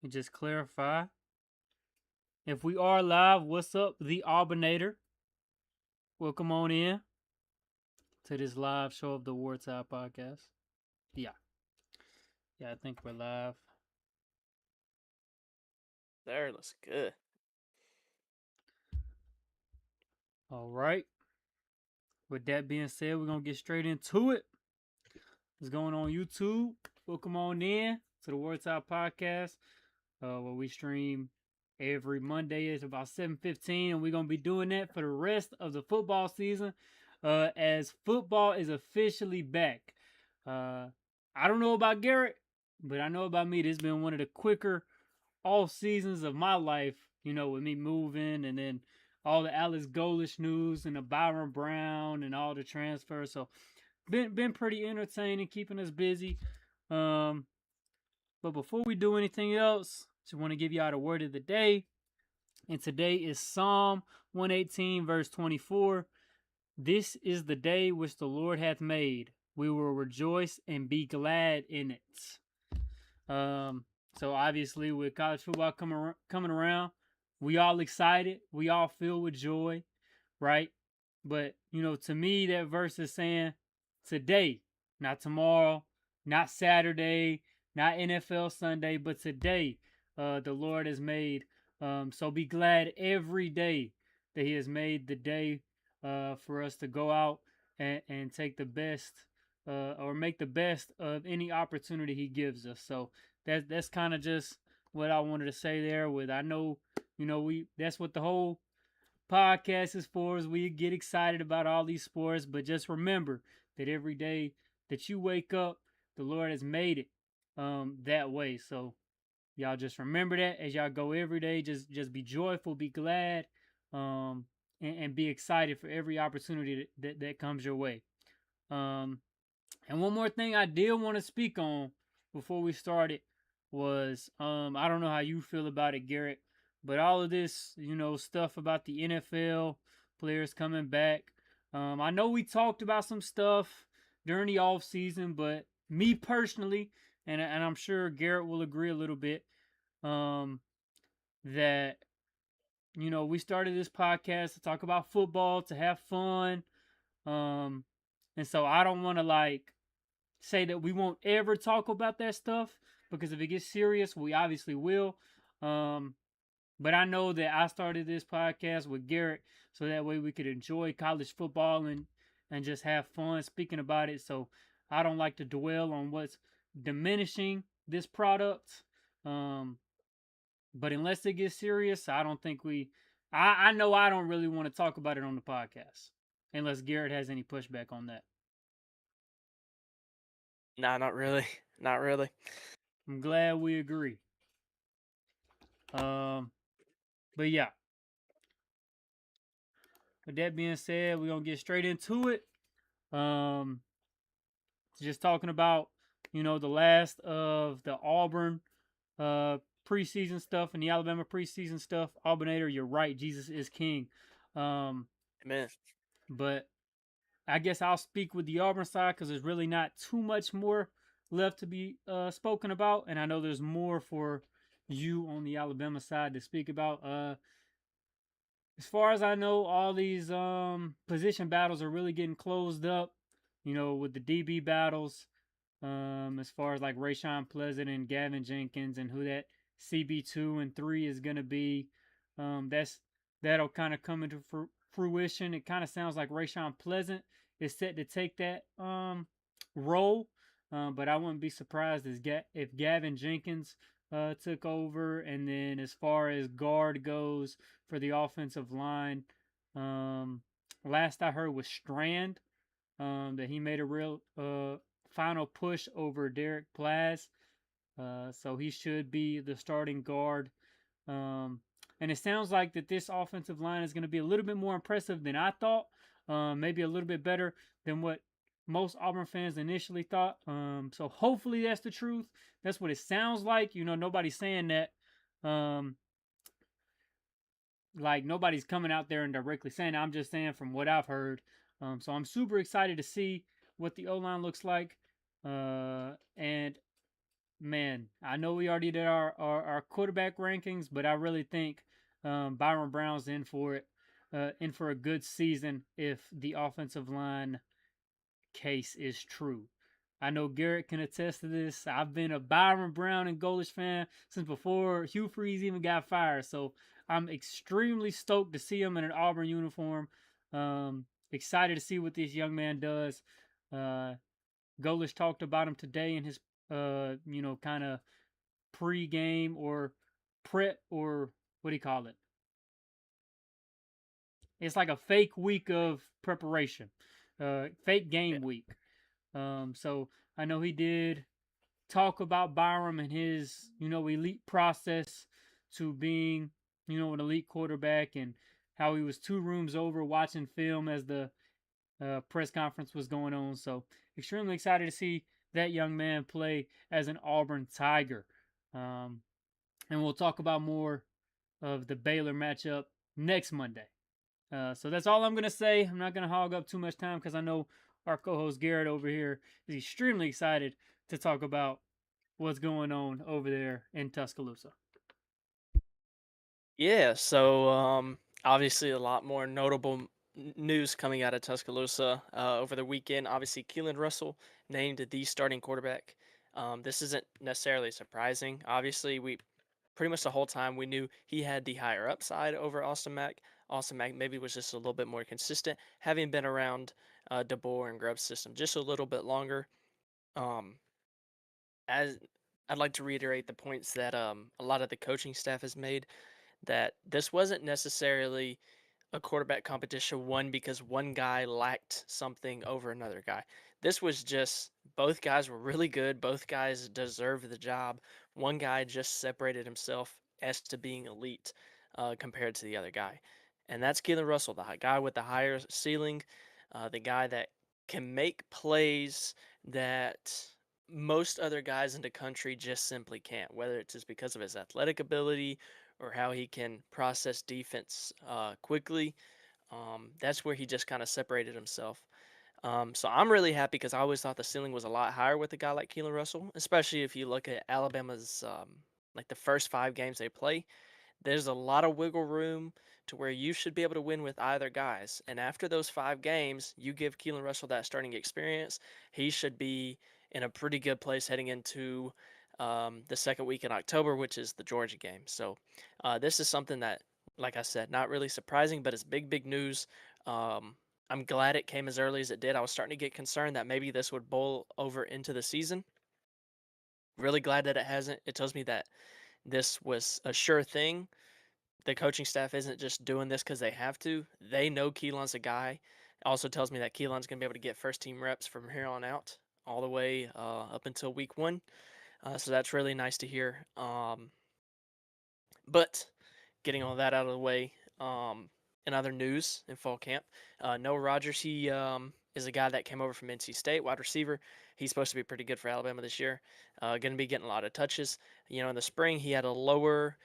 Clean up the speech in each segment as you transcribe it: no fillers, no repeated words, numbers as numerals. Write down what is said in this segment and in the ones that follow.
And just clarify. If we are live, what's up, the Auburnator? Welcome on in to this live show of the WarTidePodcast. Yeah. I think we're live. There, looks good. All right. With that being said, we're going to get straight into it. What's going on YouTube? Welcome on in to the WarTidePodcast, where we stream every Monday. It's about 7:15, and we're going to be doing that for the rest of the football season as football is officially back. I don't know about Garrett, but I know about me. This has been one of the quicker off seasons of my life, with me moving and then all the Alex Golish news and the Byron Brown and all the transfers. So been pretty entertaining, keeping us busy. But before we do anything else, just want to give y'all the word of the day. And today is Psalm 118, verse 24. This is the day which the Lord hath made. We will rejoice and be glad in it. So obviously with college football coming around, we all excited. We all filled with joy, right? But, to me, that verse is saying today, not tomorrow, not Saturday, not NFL Sunday, but today, the Lord has made. So be glad every day that He has made the day for us to go out and take the best or make the best of any opportunity He gives us. So that's kind of just what I wanted to say there. With I know, that's what the whole podcast is for, is we get excited about all these sports, but just remember that every day that you wake up, the Lord has made it that way. So y'all just remember that as y'all go every day. Just be joyful, be glad, and be excited for every opportunity that comes your way. And one more thing I did want to speak on before we started was I don't know how you feel about it, Garrett, but all of this, stuff about the NFL players coming back. I know we talked about some stuff during the off season, but me personally, and I'm sure Garrett will agree a little bit, that we started this podcast to talk about football, to have fun, and so I don't want to say that we won't ever talk about that stuff, because if it gets serious, we obviously will. But I know that I started this podcast with Garrett so that way we could enjoy college football and just have fun speaking about it. So I don't like to dwell on what's diminishing this product. But unless it gets serious, I don't think I know I don't really want to talk about it on the podcast unless Garrett has any pushback on that. Nah, not really. Not really. I'm glad we agree. But yeah. With that being said, we're gonna get straight into it. Um, just talking about the last of the Auburn preseason stuff and the Alabama preseason stuff. Auburnator, you're right. Jesus is king. Amen. But I guess I'll speak with the Auburn side because there's really not too much more left to be spoken about, and I know there's more for you on the Alabama side to speak about. As far as I know, all these position battles are really getting closed up. With the DB battles, as far as like Rayshon Pleasant and Gavin Jenkins and who that CB2 and 3 is gonna be. That'll kind of come into fruition. It kind of sounds like Rayshon Pleasant is set to take that role, but I wouldn't be surprised if Gavin Jenkins took over. And then as far as guard goes for the offensive line, last I heard was Strand, that he made a real final push over Derek Plaz. So he should be the starting guard. And it sounds like that this offensive line is going to be a little bit more impressive than I thought. Maybe a little bit better than what most Auburn fans initially thought. So hopefully that's the truth. That's what it sounds like. Nobody's saying that. Like nobody's coming out there and directly saying it. I'm just saying from what I've heard. So I'm super excited to see what the O line looks like. And man, I know we already did our quarterback rankings, but I really think Byron Brown's in for it, in for a good season if the offensive line case is true. I know Garrett can attest to this. I've been a Byron Brown and Golish fan since before Hugh Freeze even got fired. So I'm extremely stoked to see him in an Auburn uniform. Excited to see what this young man does. Uh, Golish talked about him today in his, kind of pre-game or prep, or what do you call it? It's like a fake week of preparation, fake Yeah. game week. So I know he did talk about Byram and his, elite process to being, an elite quarterback, and how he was two rooms over watching film as the press conference was going on. So extremely excited to see that young man play as an Auburn Tiger. Um, and we'll talk about more of the Baylor matchup next Monday. So that's all I'm going to say. I'm not going to hog up too much time because I know our co host Garrett over here is extremely excited to talk about what's going on over there in Tuscaloosa. Yeah. So obviously a lot more notable news coming out of Tuscaloosa over the weekend. Obviously, Keelan Russell named the starting quarterback. This isn't necessarily surprising. Obviously, we pretty much the whole time we knew he had the higher upside over Austin Mack. Austin Mack maybe was just a little bit more consistent, having been around DeBoer and Grubb's system just a little bit longer. Um, as I'd like to reiterate the points that a lot of the coaching staff has made, that this wasn't necessarily a quarterback competition won because one guy lacked something over another guy. This was just both guys were really good. Both guys deserved the job. One guy just separated himself as to being elite compared to the other guy. And that's Keelan Russell, the guy with the higher ceiling, the guy that can make plays that most other guys in the country just simply can't, whether it's just because of his athletic ability or how he can process defense quickly. That's where he just kind of separated himself. So I'm really happy because I always thought the ceiling was a lot higher with a guy like Keelan Russell, especially if you look at Alabama's like the first 5 games they play. There's a lot of wiggle room to where you should be able to win with either guys. And after those 5 games, you give Keelan Russell that starting experience. He should be in a pretty good place heading into the second week in October, which is the Georgia game. So this is something that, like I said, not really surprising, but it's big, big news. Um, I'm glad it came as early as it did. I was starting to get concerned that maybe this would boil over into the season. Really glad that it hasn't. It tells me that this was a sure thing. The coaching staff isn't just doing this because they have to. They know Keelan's a guy. It also tells me that Keelan's going to be able to get first team reps from here on out, all the way up until week 1. So that's really nice to hear. But getting all that out of the way, in other news in fall camp, Noah Rogers, he is a guy that came over from NC State, wide receiver. He's supposed to be pretty good for Alabama this year. Going to be getting a lot of touches. In the spring, he had a lower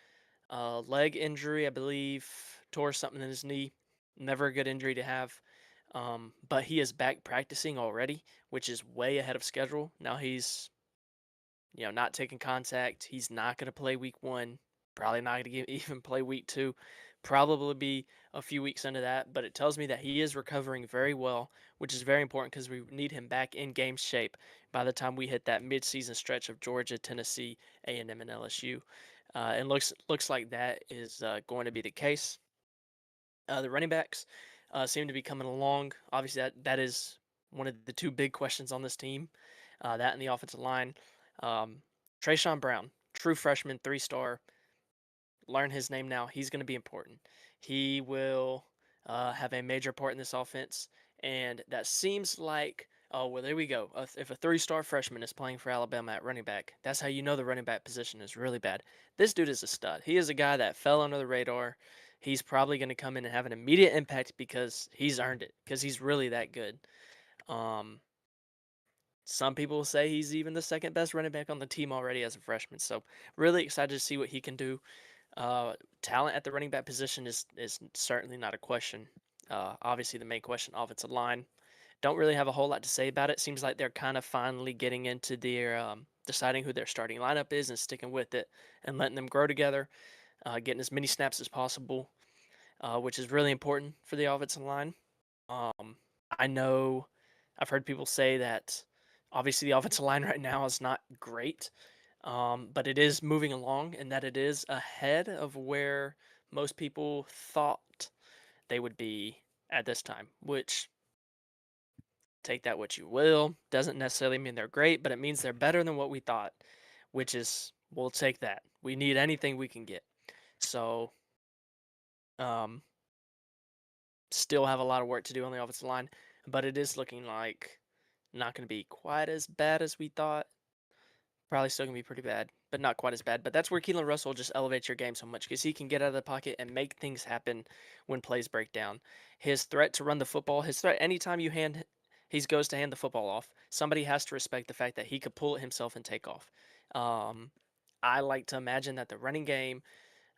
leg injury, I believe, tore something in his knee. Never a good injury to have. But he is back practicing already, which is way ahead of schedule. Now he's, not taking contact. He's not going to play week 1. Probably not going to even play week 2. Probably be a few weeks into that. But it tells me that he is recovering very well, which is very important because we need him back in game shape by the time we hit that midseason stretch of Georgia, Tennessee, A&M, and LSU. And looks like that is going to be the case. The running backs seem to be coming along. Obviously, that is one of the two big questions on this team. That and the offensive line. Um, Trayshawn Brown, true freshman, 3-star. Learn his name now. He's going to be important. He will have a major part in this offense, and that seems like, oh well, there we go. If a 3-star freshman is playing for Alabama at running back, that's how you know the running back position is really bad. This dude is a stud. He is a guy that fell under the radar. He's probably going to come in and have an immediate impact because he's earned it, because he's really that good. Um, some people say he's even the second best running back on the team already as a freshman. So really excited to see what he can do. Talent at the running back position is certainly not a question. Obviously, the main question, offensive line. don't really have a whole lot to say about it. Seems like they're kind of finally getting into their deciding who their starting lineup is and sticking with it and letting them grow together, getting as many snaps as possible, which is really important for the offensive line. Um, I know I've heard people say that obviously the offensive line right now is not great, but it is moving along and that it is ahead of where most people thought they would be at this time, which take that what you will. Doesn't necessarily mean they're great, but it means they're better than what we thought, which is we'll take that. We need anything we can get. So, um, still have a lot of work to do on the offensive line, but it is looking like not going to be quite as bad as we thought. Probably still going to be pretty bad, but not quite as bad. But that's where Keelan Russell just elevates your game so much because he can get out of the pocket and make things happen when plays break down. His threat to run the football, his threat anytime he goes to hand the football off, somebody has to respect the fact that he could pull it himself and take off. Um, I like to imagine that the running game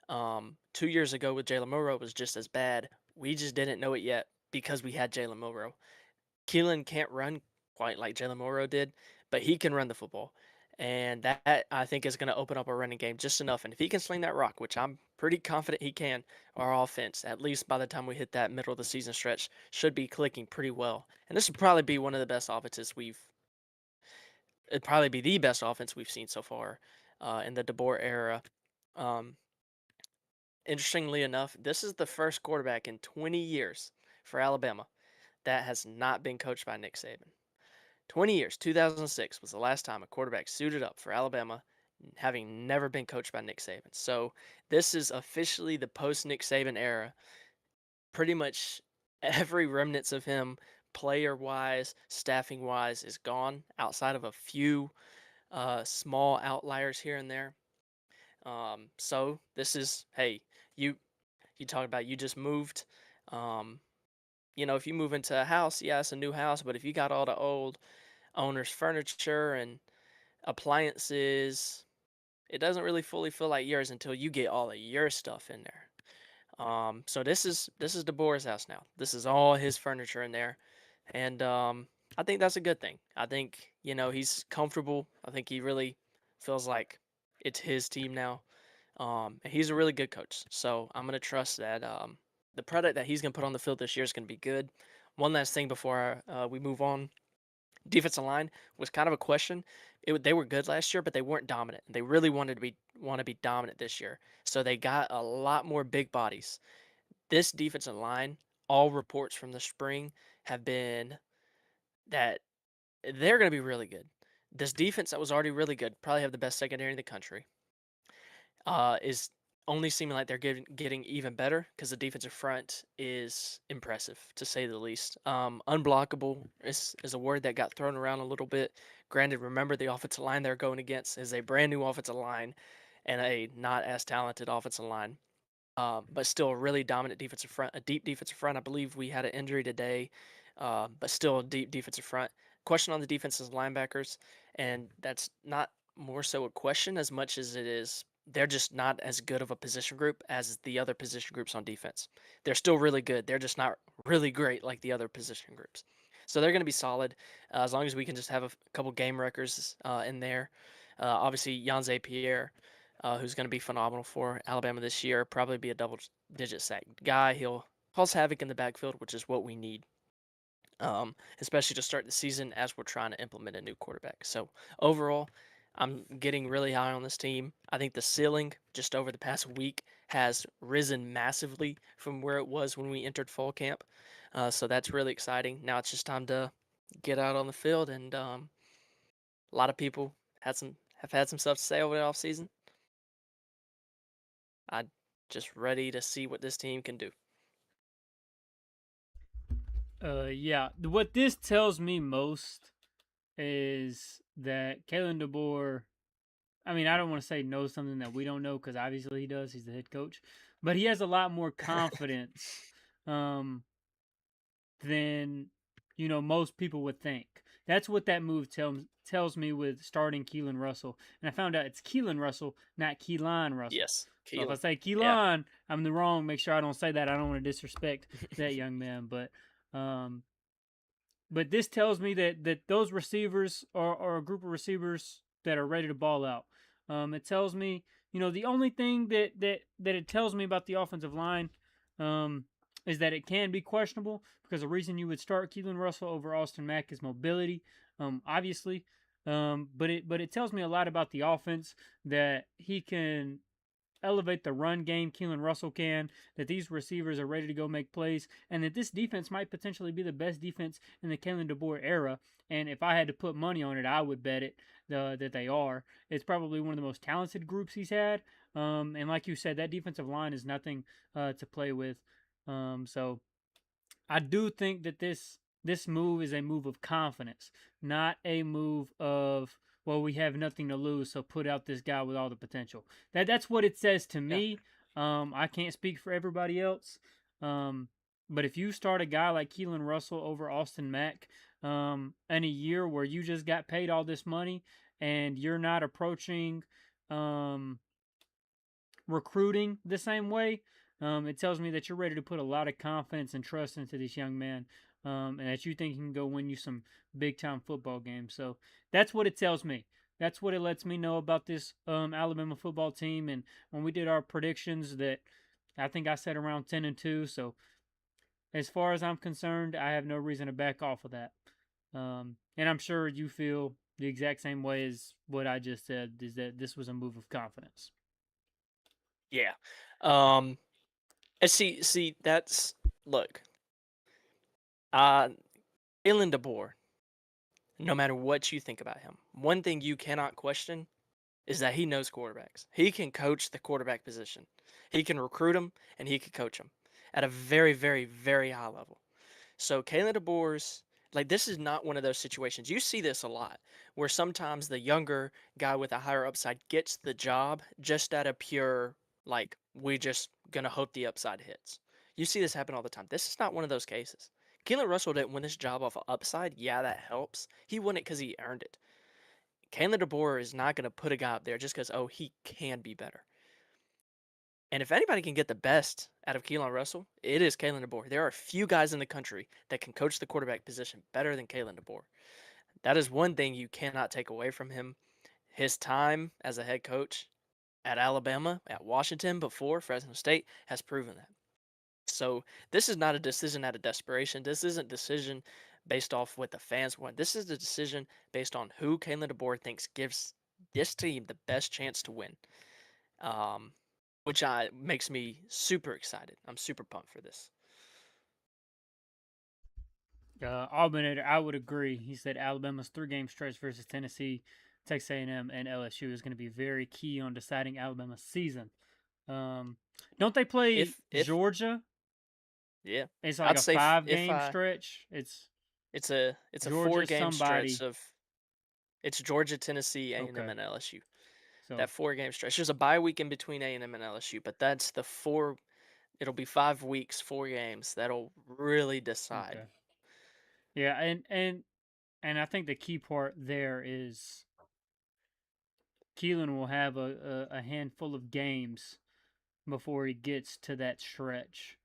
2 years ago with Jalen Milroe was just as bad. We just didn't know it yet because we had Jalen Milroe. Keelan can't run quite like Jalen Milroe did, but he can run the football. And that I think is going to open up a running game just enough. And if he can sling that rock, which I'm pretty confident he can, our offense, at least by the time we hit that middle of the season stretch, should be clicking pretty well. And this would probably be one of the best offenses it'd probably be the best offense we've seen so far in the DeBoer era. Um, Interestingly enough, this is the first quarterback in 20 years for Alabama that has not been coached by Nick Saban. 20 years, 2006 was the last time a quarterback suited up for Alabama, having never been coached by Nick Saban. So this is officially the post Nick Saban era. Pretty much every remnants of him, player wise, staffing wise, is gone outside of a few small outliers here and there. So this is, hey, you you talk about you just moved. Um, if you move into a house, yeah, it's a new house, but if you got all the old owner's furniture and appliances, it doesn't really fully feel like yours until you get all of your stuff in there. So this is DeBoer's house now. This is all his furniture in there, and I think that's a good thing. I think he's comfortable. I think he really feels like it's his team now. And he's a really good coach, so I'm gonna trust that the product that he's gonna put on the field this year is gonna be good. One last thing before we move on. Defensive line was kind of a question. They were good last year, but they weren't dominant. They really want to be dominant this year. So they got a lot more big bodies. This defensive line, all reports from the spring have been that they're going to be really good. This defense that was already really good, probably have the best secondary in the country, is only seeming like they're getting even better because the defensive front is impressive to say the least. Unblockable is a word that got thrown around a little bit. Granted, remember the offensive line they're going against is a brand new offensive line and a not as talented offensive line. But still a really dominant defensive front, a deep defensive front. I believe we had an injury today, but still a deep defensive front. Question on the defense's linebackers, and that's not more so a question as much as it is they're just not as good of a position group as the other position groups on defense. They're still really good. They're just not really great like the other position groups. So they're going to be solid as long as we can just have a couple game records in there. Obviously, Jan Pierre who's going to be phenomenal for Alabama this year. Probably be a double-digit sack guy. He'll cause havoc in the backfield, which is what we need, especially to start the season as we're trying to implement a new quarterback. So overall, I'm getting really high on this team. I think the ceiling just over the past week has risen massively from where it was when we entered fall camp. So that's really exciting. Now it's just time to get out on the field, and a lot of people have had some stuff to say over the offseason. I'm just ready to see what this team can do. Yeah. What this tells me most is that Kalen DeBoer, I mean, I don't want to say knows something that we don't know because obviously he does. He's the head coach, but he has a lot more confidence than most people would think. That's what that move tells me with starting Keelan Russell, and I found out it's Keelan Russell, not Keelan Russell. Yes, So if I Keelan. say Keelan, Yeah. I'm the wrong. Make sure I don't say that. I don't want to disrespect that young man, but but this tells me that those receivers are a group of receivers that are ready to ball out. It tells me, the only thing that it tells me about the offensive line, um, is that it can be questionable because the reason you would start Keelan Russell over Austin Mack is mobility, obviously. But it tells me a lot about the offense, that he can elevate the run game. Keelan Russell can, that these receivers are ready to go make plays, and that this defense might potentially be the best defense in the Kalen DeBoer era. And if I had to put money on it, I would bet it that they are. It's probably one of the most talented groups he's had. And like you said, that defensive line is nothing to play with. So I do think that this move is a move of confidence, not a move of, well, we have nothing to lose, so put out this guy with all the potential. That's what it says to Yeah. me. I can't speak for everybody else. But if you start a guy like Keelan Russell over Austin Mack, in a year where you just got paid all this money and you're not approaching recruiting the same way, it tells me that you're ready to put a lot of confidence and trust into this young man, and that you think he can go win you some big time football games. So that's what it tells me. That's what it lets me know about this Alabama football team. And when we did our predictions, that I think I said around 10-2. So as far as I'm concerned, I have no reason to back off of that. And I'm sure you feel the exact same way as what I just said, is that this was a move of confidence. Yeah. And see, that's look. Uh, Kalen DeBoer. No matter what you think about him, one thing you cannot question is that he knows quarterbacks. He can coach the quarterback position. He can recruit them and he can coach them at a very, very, very high level. So Kalen DeBoer's like this is not one of those situations. You see this a lot where sometimes the younger guy with a higher upside gets the job just out of pure like we just gonna hope the upside hits. You see this happen all the time. This is not one of those cases. Kalen Russell didn't win this job off of upside. Yeah, that helps. He won it because he earned it. Kalen DeBoer is not going to put a guy up there just because, oh, he can be better. And if anybody can get the best out of Keelan Russell, it is Kalen DeBoer. There are a few guys in the country that can coach the quarterback position better than Kalen DeBoer. That is one thing you cannot take away from him. His time as a head coach at Alabama, at Washington, before Fresno State has proven that. So this is not a decision out of desperation. This isn't a decision based off what the fans want. This is a decision based on who Kalen DeBoer thinks gives this team the best chance to win. Um, which makes me super excited. I'm super pumped for this. Auburn, I would agree. He said Alabama's 3-game stretch versus Tennessee, Texas A&M, and LSU is going to be very key on deciding Alabama's season. Don't they play If Georgia? Yeah, It's like I'd a say 5-game stretch. it's a Georgia 4-game somebody. stretch of it's Georgia, Tennessee, A&M, Okay. and LSU. So That 4-game stretch. There's a bye week in between A&M and LSU, but that's the 4. It'll be 5 weeks, 4 games. That'll really decide. okay. Yeah, and I think the key part there is Keelan will have a handful of games before he gets to that stretch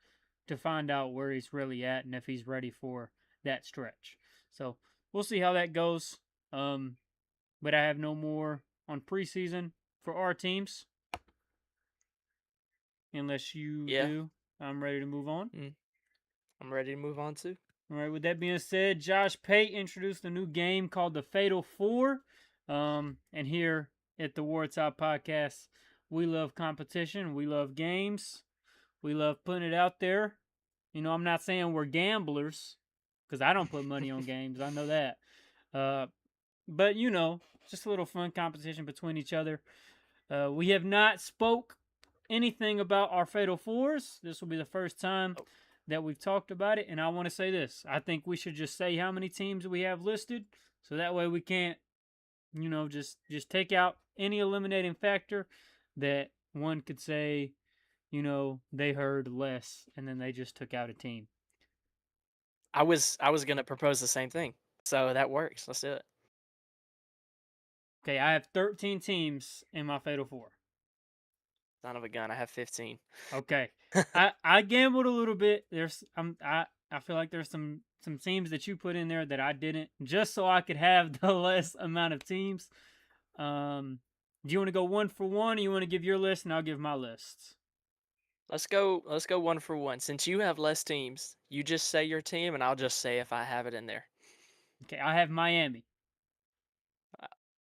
to find out where he's really at and if he's ready for that stretch. So we'll see how that goes. But I have no more on preseason for our teams. Unless you do. I'm ready to move on. I'm ready to move on too. All right, with that being said, Josh Pate introduced a new game called the Fatal Four. And here at the WarTidePodcast, we love competition. We love games. We love putting it out there. I'm not saying we're gamblers because I don't put money on games. I know that. But, just a little fun competition between each other. We have not spoke anything about our Fatal Fours. This will be the first time that we've talked about it, and I want to say this. I think we should just say how many teams we have listed, so that way we can't, just take out any eliminating factor that one could say, they heard less, and then they just took out a team. I was gonna propose the same thing, so that works. Let's do it. Okay, I have 13 teams in my Fatal Four. Son of a gun, I have 15. Okay, I gambled a little bit. I feel like there's some teams that you put in there that I didn't, just so I could have the less amount of teams. Do you want to go one for one, or you want to give your list and I'll give my list? Let's go. Let's go one for one. Since you have less teams, you just say your team, and I'll just say if I have it in there. Okay, I have Miami.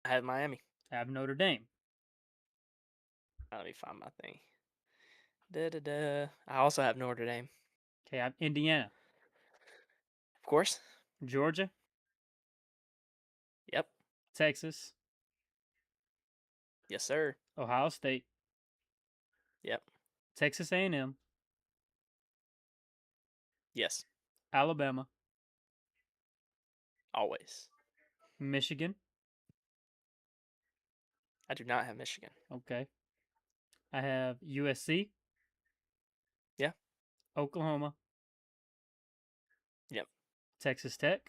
I have Miami. I have Notre Dame. Let me find my thing. I also have Notre Dame. Okay, I have Indiana. Of course. Georgia. Yep. Texas. Yes, sir. Ohio State. Yep. Texas A&M. Yes. Alabama. Always. Michigan. I do not have Michigan. Okay. I have USC. Yeah. Oklahoma. Yep. Texas Tech.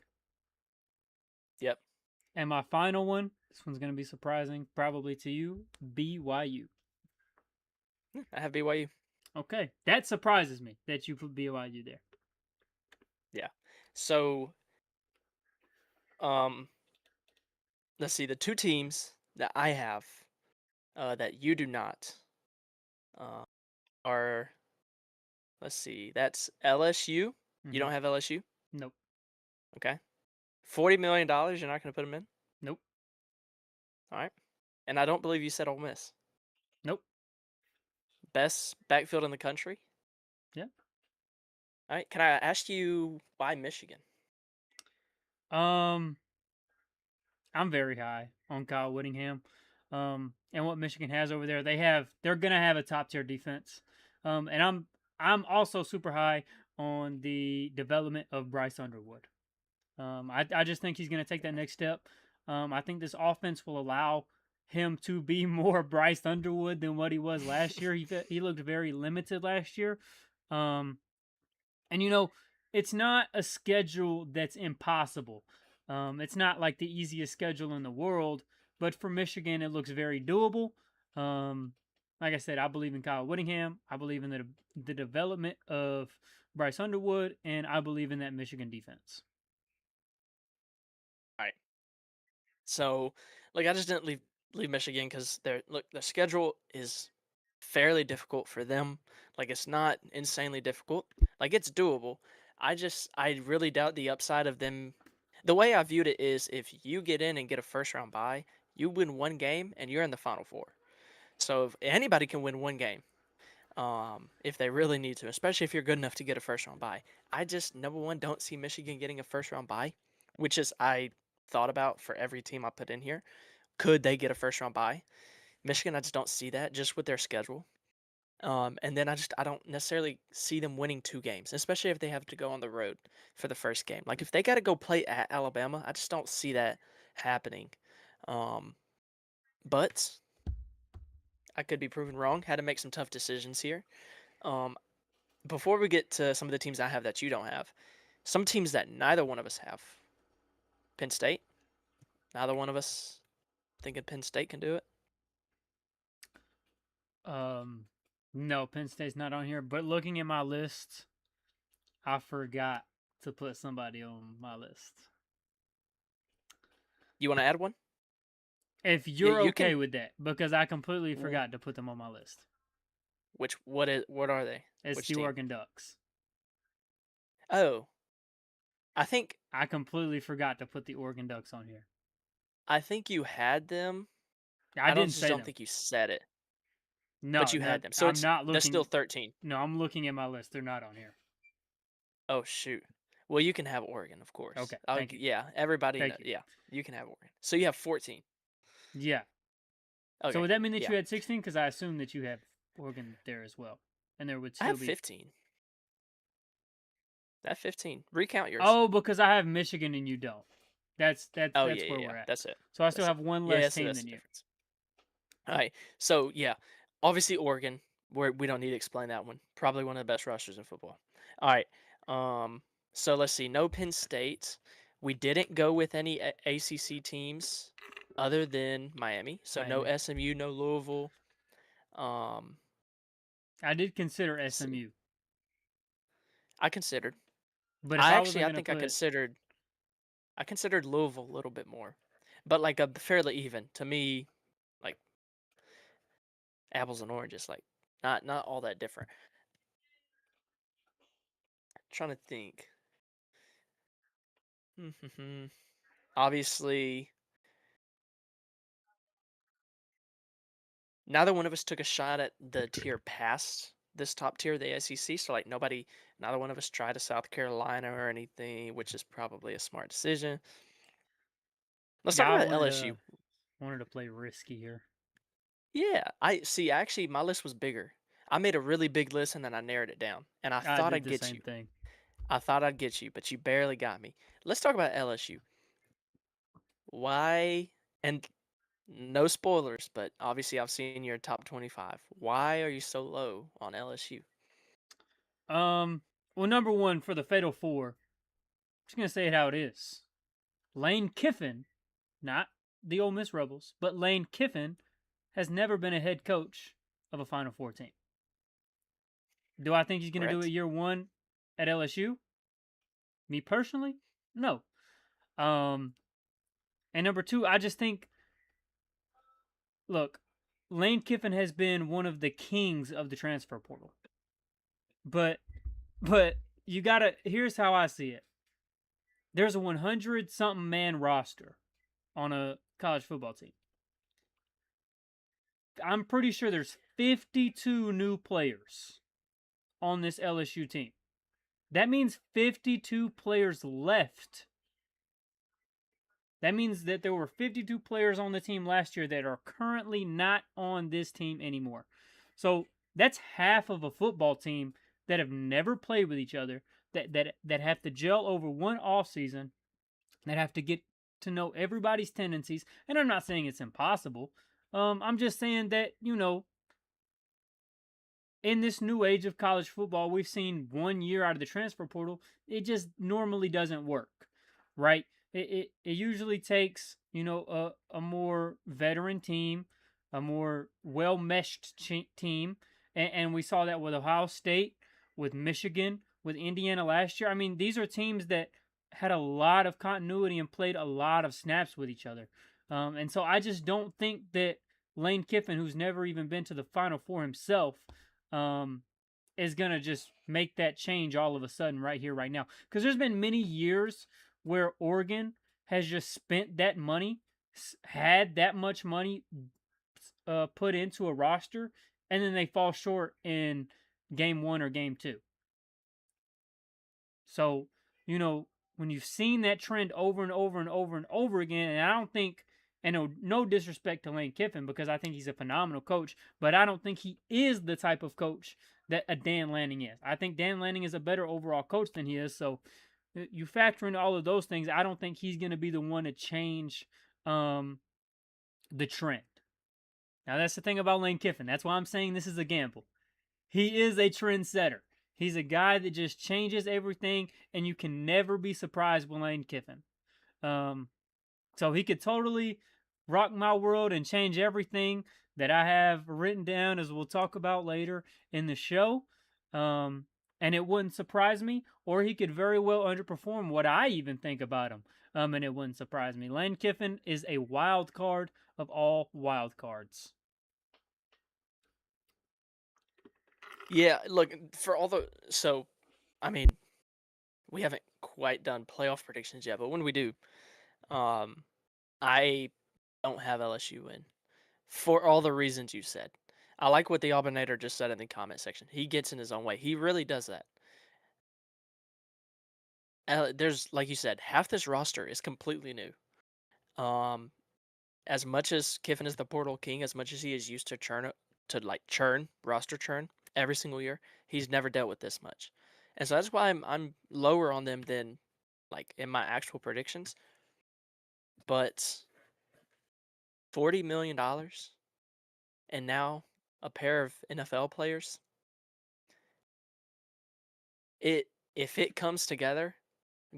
Yep. And my final one, this one's going to be surprising, probably to you, BYU. I have BYU. Okay. That surprises me that you put BYU there. Yeah. So, let's see. The two teams that I have that you do not are, let's see, that's LSU. You don't have LSU? Nope. Okay. $40 million, you're not going to put them in? Nope. All right. And I don't believe you said Ole Miss. Nope. Best backfield in the country? Yeah. All right. Can I ask you why Michigan? I'm very high on Kyle Whittingham. And what Michigan has over there, they're gonna have a top tier defense. And I'm also super high on the development of Bryce Underwood. I just think he's gonna take that next step. I think this offense will allow him to be more Bryce Underwood than what he was last year. He looked very limited last year. And it's not a schedule that's impossible. It's not like the easiest schedule in the world, but for Michigan, it looks very doable. Like I said, I believe in Kyle Whittingham. I believe in the development of Bryce Underwood, and I believe in that Michigan defense. All right. So, I just didn't leave Michigan because their schedule is fairly difficult for them. It's not insanely difficult. It's doable. I really doubt the upside of them. The way I viewed it is if you get in and get a first round bye, you win one game and you're in the Final Four. So if anybody can win one game, if they really need to, especially if you're good enough to get a first round bye. I just number one don't see Michigan getting a first round bye, which is I thought about for every team I put in here. Could they get a first round bye? Michigan, I just don't see that just with their schedule. And then I don't necessarily see them winning two games, especially if they have to go on the road for the first game. If they got to go play at Alabama, I just don't see that happening. But I could be proven wrong. Had to make some tough decisions here. Before we get to some of the teams I have that you don't have, some teams that neither one of us have. Penn State. Neither one of us thinking Penn State can do it. No, Penn State's not on here. But looking at my list, I forgot to put somebody on my list. You want to add one? If you're okay with that, because I completely forgot to put them on my list. What are they? It's the Oregon Ducks. Oh. I think I completely forgot to put the Oregon Ducks on here. I think you had them. I don't think you said it. No, but you had them. So I'm not looking. They're still 13. No, I'm looking at my list. They're not on here. Oh shoot. Well, you can have Oregon, of course. Okay. Thank you. Yeah, everybody. Yeah, you can have Oregon. So you have 14. Yeah. Okay. So would that mean that you had 16? Because I assume that you have Oregon there as well, and there would still be 15. That 15. Recount yours. Oh, because I have Michigan and you don't. That's where we're at. That's it. So I still have one less team than you. Difference. All right. So yeah, obviously Oregon. We don't need to explain that one. Probably one of the best rosters in football. All right. So let's see. No Penn State. We didn't go with any ACC teams other than Miami. So no SMU, no Louisville. I did consider SMU. I considered. But if I I actually wasn't I gonna think I put, considered Louisville a little bit more, but like a fairly even to me, like apples and oranges, like not all that different. Trying to think. Obviously, neither one of us took a shot at the tier past this top tier, the SEC. So like neither one of us tried a South Carolina or anything, which is probably a smart decision. Let's talk yeah, I about LSU. wanted to play risky here. Yeah, I see. Actually, my list was bigger. I made a really big list and then I narrowed it down. And I I thought did I'd the get same you. thing. I thought I'd get you, but you barely got me. Let's talk about LSU. Why? And no spoilers, but obviously I've seen your top 25. Why are you so low on LSU? Well, number one for the Fatal Four, I'm just gonna say it how it is. Lane Kiffin, not the Ole Miss Rebels, but Lane Kiffin has never been a head coach of a Final Four team. Do I think he's gonna do it Correct? year one at LSU? Me personally, no. Um, and number two, I just think, look, Lane Kiffin has been one of the kings of the transfer portal, but you gotta. Here's how I see it. There's a 100 something man roster on a college football team. I'm pretty sure there's 52 new players on this LSU team. That means 52 players left. That means that there were 52 players on the team last year that are currently not on this team anymore. So that's half of a football team that have never played with each other, that have to gel over one off season, that have to get to know everybody's tendencies. And I'm not saying it's impossible. I'm just saying that, in this new age of college football, we've seen 1 year out of the transfer portal. It just normally doesn't work, right? It usually takes, a more veteran team, a more well meshed team. And we saw that with Ohio State, with Michigan, with Indiana last year. I mean, these are teams that had a lot of continuity and played a lot of snaps with each other. And so I just don't think that Lane Kiffin, who's never even been to the Final Four himself, um, is going to just make that change all of a sudden right here, right now. Because there's been many years where Oregon has just spent that money, had that much money put into a roster, and then they fall short in game one or game two. So, when you've seen that trend over and over and over and over again, and I don't think, and no disrespect to Lane Kiffin because I think he's a phenomenal coach, but I don't think he is the type of coach that a Dan Lanning is. I think Dan Lanning is a better overall coach than he is. So you factor in all of those things, I don't think he's going to be the one to change the trend. Now, that's the thing about Lane Kiffin. That's why I'm saying this is a gamble. He is a trendsetter. He's a guy that just changes everything, and you can never be surprised with Lane Kiffin. So he could totally rock my world and change everything that I have written down, as we'll talk about later in the show. And it wouldn't surprise me, or he could very well underperform what I even think about him. And it wouldn't surprise me. Lane Kiffin is a wild card of all wild cards. Yeah, look, for all the I mean, we haven't quite done playoff predictions yet, but when we do, um I don't have LSU win for all the reasons you said. I like what the Auburnator just said in the comment section. He gets in his own way. He really does that. There's, like you said, half this roster is completely new. Um, as much as Kiffin is the portal king, as much as he is used to churn roster churn every single year, he's never dealt with this much, and so that's why I'm lower on them than like in my actual predictions. But $40 million and now a pair of NFL players, it if it comes together,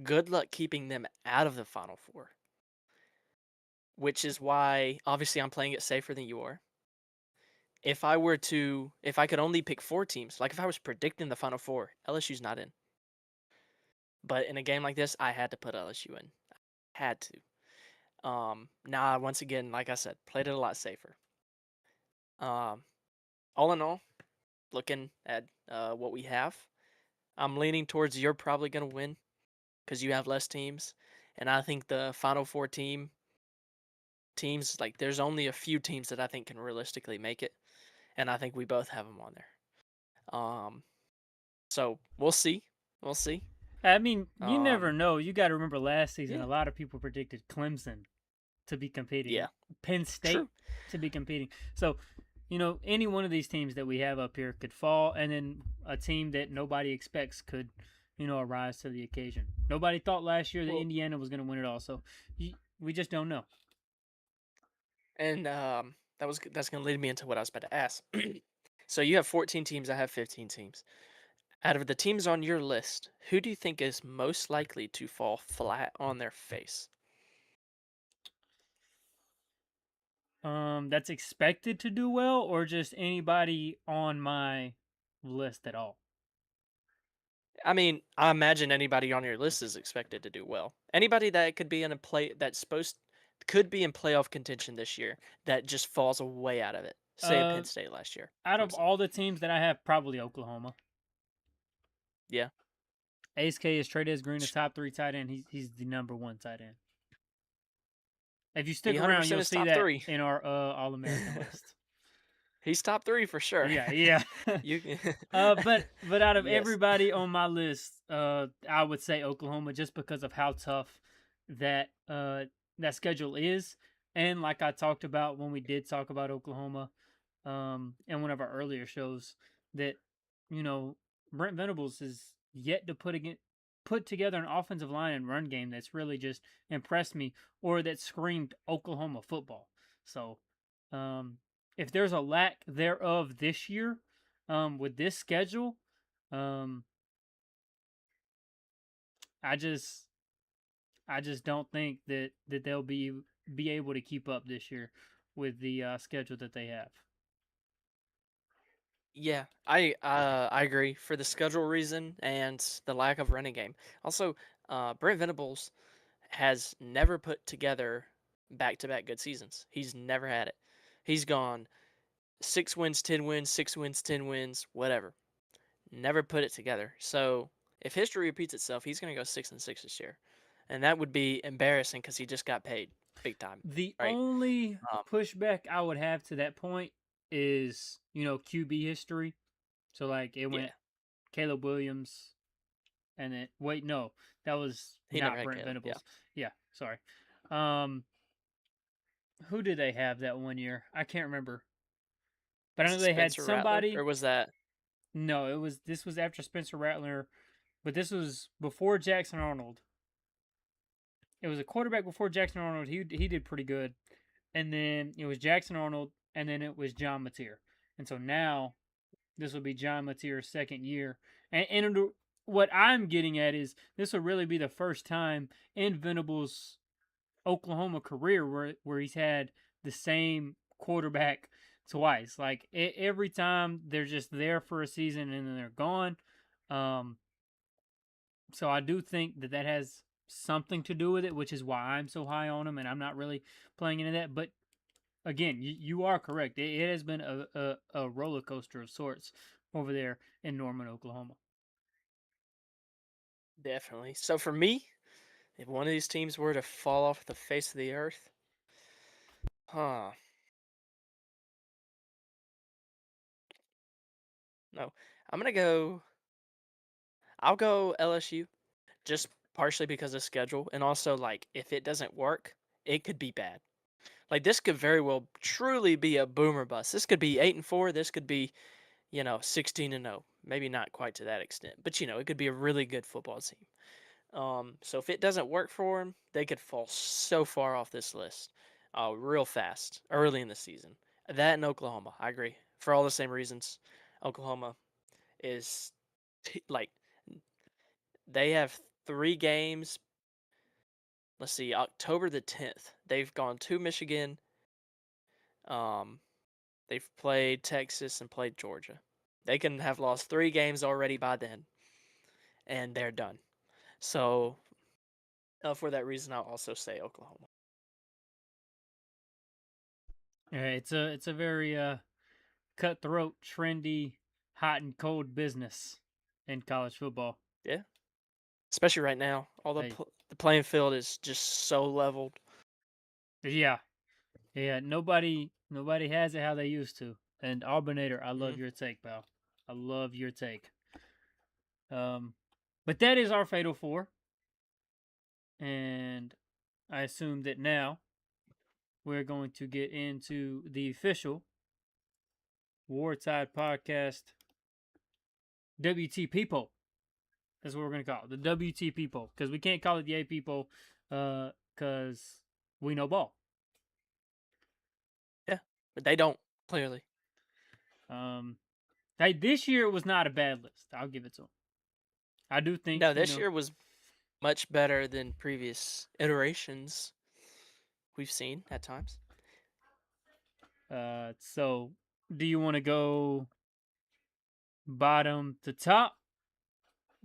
good luck keeping them out of the Final Four. Which is why obviously I'm playing it safer than you are. If I could only pick four teams, like if I was predicting the Final Four, LSU's not in. But in a game like this, I had to put LSU in. Had to. Now, once again, like I said, played it a lot safer. Um, all in all, looking at what we have, I'm leaning towards you're probably going to win because you have less teams. And I think the Final Four teams, like there's only a few teams that I think can realistically make it. And I think we both have them on there. So we'll see. We'll see. I mean, you never Um, know. You got to remember last season, yeah. a lot of people predicted Clemson to be competing, Yeah. Penn State True. to be competing. So, any one of these teams that we have up here could fall, and then a team that nobody expects could, arise to the occasion. Nobody thought last year that Well, Indiana was going to win it all, so we just don't know. and that's going to lead me into what I was about to ask. So you have 14 teams. I have 15 teams. Out of the teams on your list, who do you think is most likely to fall flat on their face? That's expected to do well, or just anybody on my list at all. I mean, I imagine anybody on your list is expected to do well. Anybody that could be could be in playoff contention this year that just falls way out of it. Say Uh, Penn State last year. out of all the teams that I have, probably Oklahoma. Yeah. Ace K is Trey Green, a top 3 tight end. He's the number 1 tight end. If you He stick around, 100% you'll is see top that 3. in our All American list. He's top 3 for sure. Yeah. You can but out of Yes. everybody on my list, I would say Oklahoma just because of how tough that schedule is, and like I talked about when we did talk about Oklahoma, in one of our earlier shows, that Brent Venables is yet to put together an offensive line and run game that's really just impressed me, or that screamed Oklahoma football. So, if there's a lack thereof this year, with this schedule, um, I just don't think that they'll be able to keep up this year with the schedule that they have. Yeah, I agree for the schedule reason and the lack of running game. Also, Brent Venables has never put together back-to-back good seasons. He's never had it. He's gone 6 wins, 10 wins, 6 wins, 10 wins, whatever. Never put it together. So if history repeats itself, he's gonna go 6-6 this year, and that would be embarrassing because he just got paid big time, The right? only Um, pushback I would have to that point is, QB history. So like it yeah, went Caleb Williams, and then wait, no, that was he never not had Brent Caleb. Yeah, Venables. Yeah, sorry. Um, who did they have that one year? I can't remember. But I was know it they had Spencer Rattler somebody. or was that? No, this was after Spencer Rattler, but this was before Jackson Arnold. It was a quarterback before Jackson Arnold. He did pretty good, and then it was Jackson Arnold, and then it was John Mateer, and so now this will be John Mateer's second year, and what I'm getting at is this will really be the first time in Venables' Oklahoma career where he's had the same quarterback twice. Like every time they're just there for a season and then they're gone. Um, so I do think that has something to do with it, which is why I'm so high on him, and I'm not really playing into that. But again, you are correct. It has been a roller coaster of sorts over there in Norman, Oklahoma. Definitely. So for me, if one of these teams were to fall off the face of the earth, huh? No, I'm gonna go. I'll go LSU, just partially because of schedule, and also like if it doesn't work, it could be bad. Like this could very well truly be a boomer bust. This could be 8-4. This could be 16-0. Maybe not quite to that extent, but it could be a really good football team. So if it doesn't work for them, they could fall so far off this list, real fast early in the season. That in Oklahoma, I agree for all the same reasons. Oklahoma is like they have 3 games. Let's see, October the 10th. They've gone to Michigan. Um, they've played Texas and played Georgia. They can have lost 3 games already by then, and they're done. So for that reason, I'll also say Oklahoma. Yeah, it's a very cutthroat, trendy, hot and cold business in college football. Yeah, especially right now, all Hey, the playing field is just so leveled. yeah, yeah. Nobody has it how they used to. And Auburnator, I love Hmm. your take, pal. I love your take. But that is our Fatal Four, and I assume that now we're going to get into the official Wartide Podcast WTP poll. That's what we're going to call it, the WTP poll, because we can't call it the AP poll because we know ball. Yeah, but they don't clearly. Hey, this year it was not a bad list. I'll give it to them. I do think, No, this year was much better than previous iterations we've seen at times. So do you want to go bottom to top?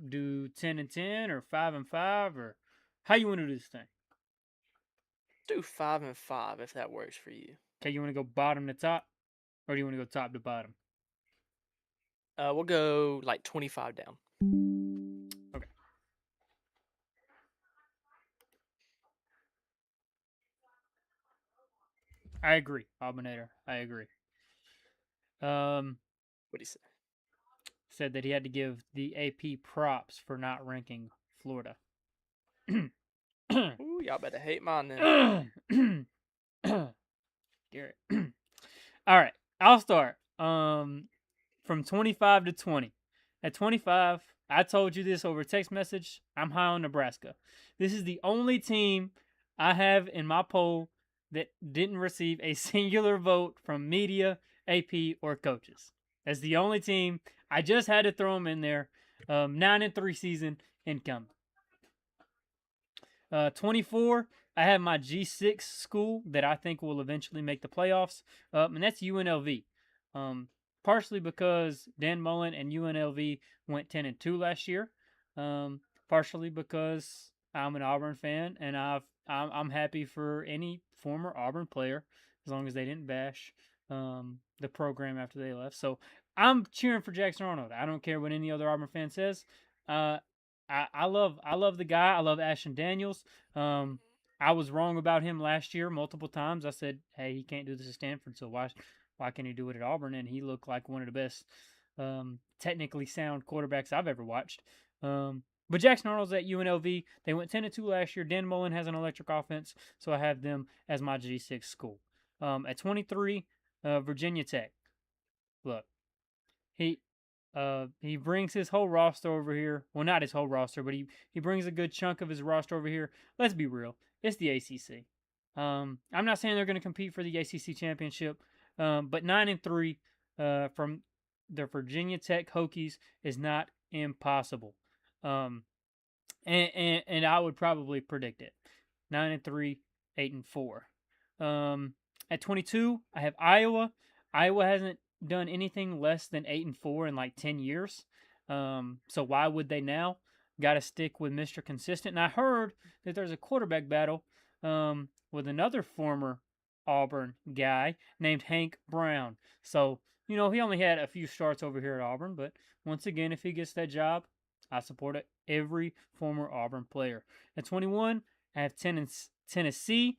Do 10 and 10 or 5 and 5, or how you want to do this thing? Do 5 and 5 if that works for you. Okay, you want to go bottom to top, or do you want to go top to bottom? We'll go like 25 down. Okay. I agree, Auburnator. I agree. What do you say? Said that he had to give the AP props for not ranking Florida. Ooh, y'all better hate mine then. Garrett. All right, I'll start. From 25 to 20. At 25, I told you this over text message. I'm high on Nebraska. This is the only team I have in my poll that didn't receive a singular vote from media, AP, or coaches. That's the only team. I just had to throw them in there. 9-3 season incoming. 24, I have my G6 school that I think will eventually make the playoffs, and that's UNLV. Partially because Dan Mullen and UNLV went 10-2 last year. Partially because I'm an Auburn fan, and I'm happy for any former Auburn player as long as they didn't bash the program after they left. So I'm cheering for Jackson Arnold. I don't care what any other Auburn fan says. I love the guy. I love Ashton Daniels. I was wrong about him last year multiple times. I said, hey, he can't do this at Stanford, so why can he do it at Auburn? And he looked like one of the best technically sound quarterbacks I've ever watched. But Jackson Arnold's at UNLV. They went 10-2 last year. Dan Mullen has an electric offense, so I have them as my G6 school. At 23, Virginia Tech. Look, he brings his whole roster over here. Well, not his whole roster, but he brings a good chunk of his roster over here. Let's be real. It's the ACC. I'm not saying they're going to compete for the ACC championship, but 9-3 from the Virginia Tech Hokies is not impossible. And I would probably predict it. 9-3, 8-4. At 22, I have Iowa. Iowa hasn't done anything less than 8-4 in like 10 years. So why would they now? Got to stick with Mr. Consistent. And I heard that there's a quarterback battle with another former Auburn guy named Hank Brown. So, he only had a few starts over here at Auburn, but once again, if he gets that job, I support every former Auburn player. At 21, I have Tennessee.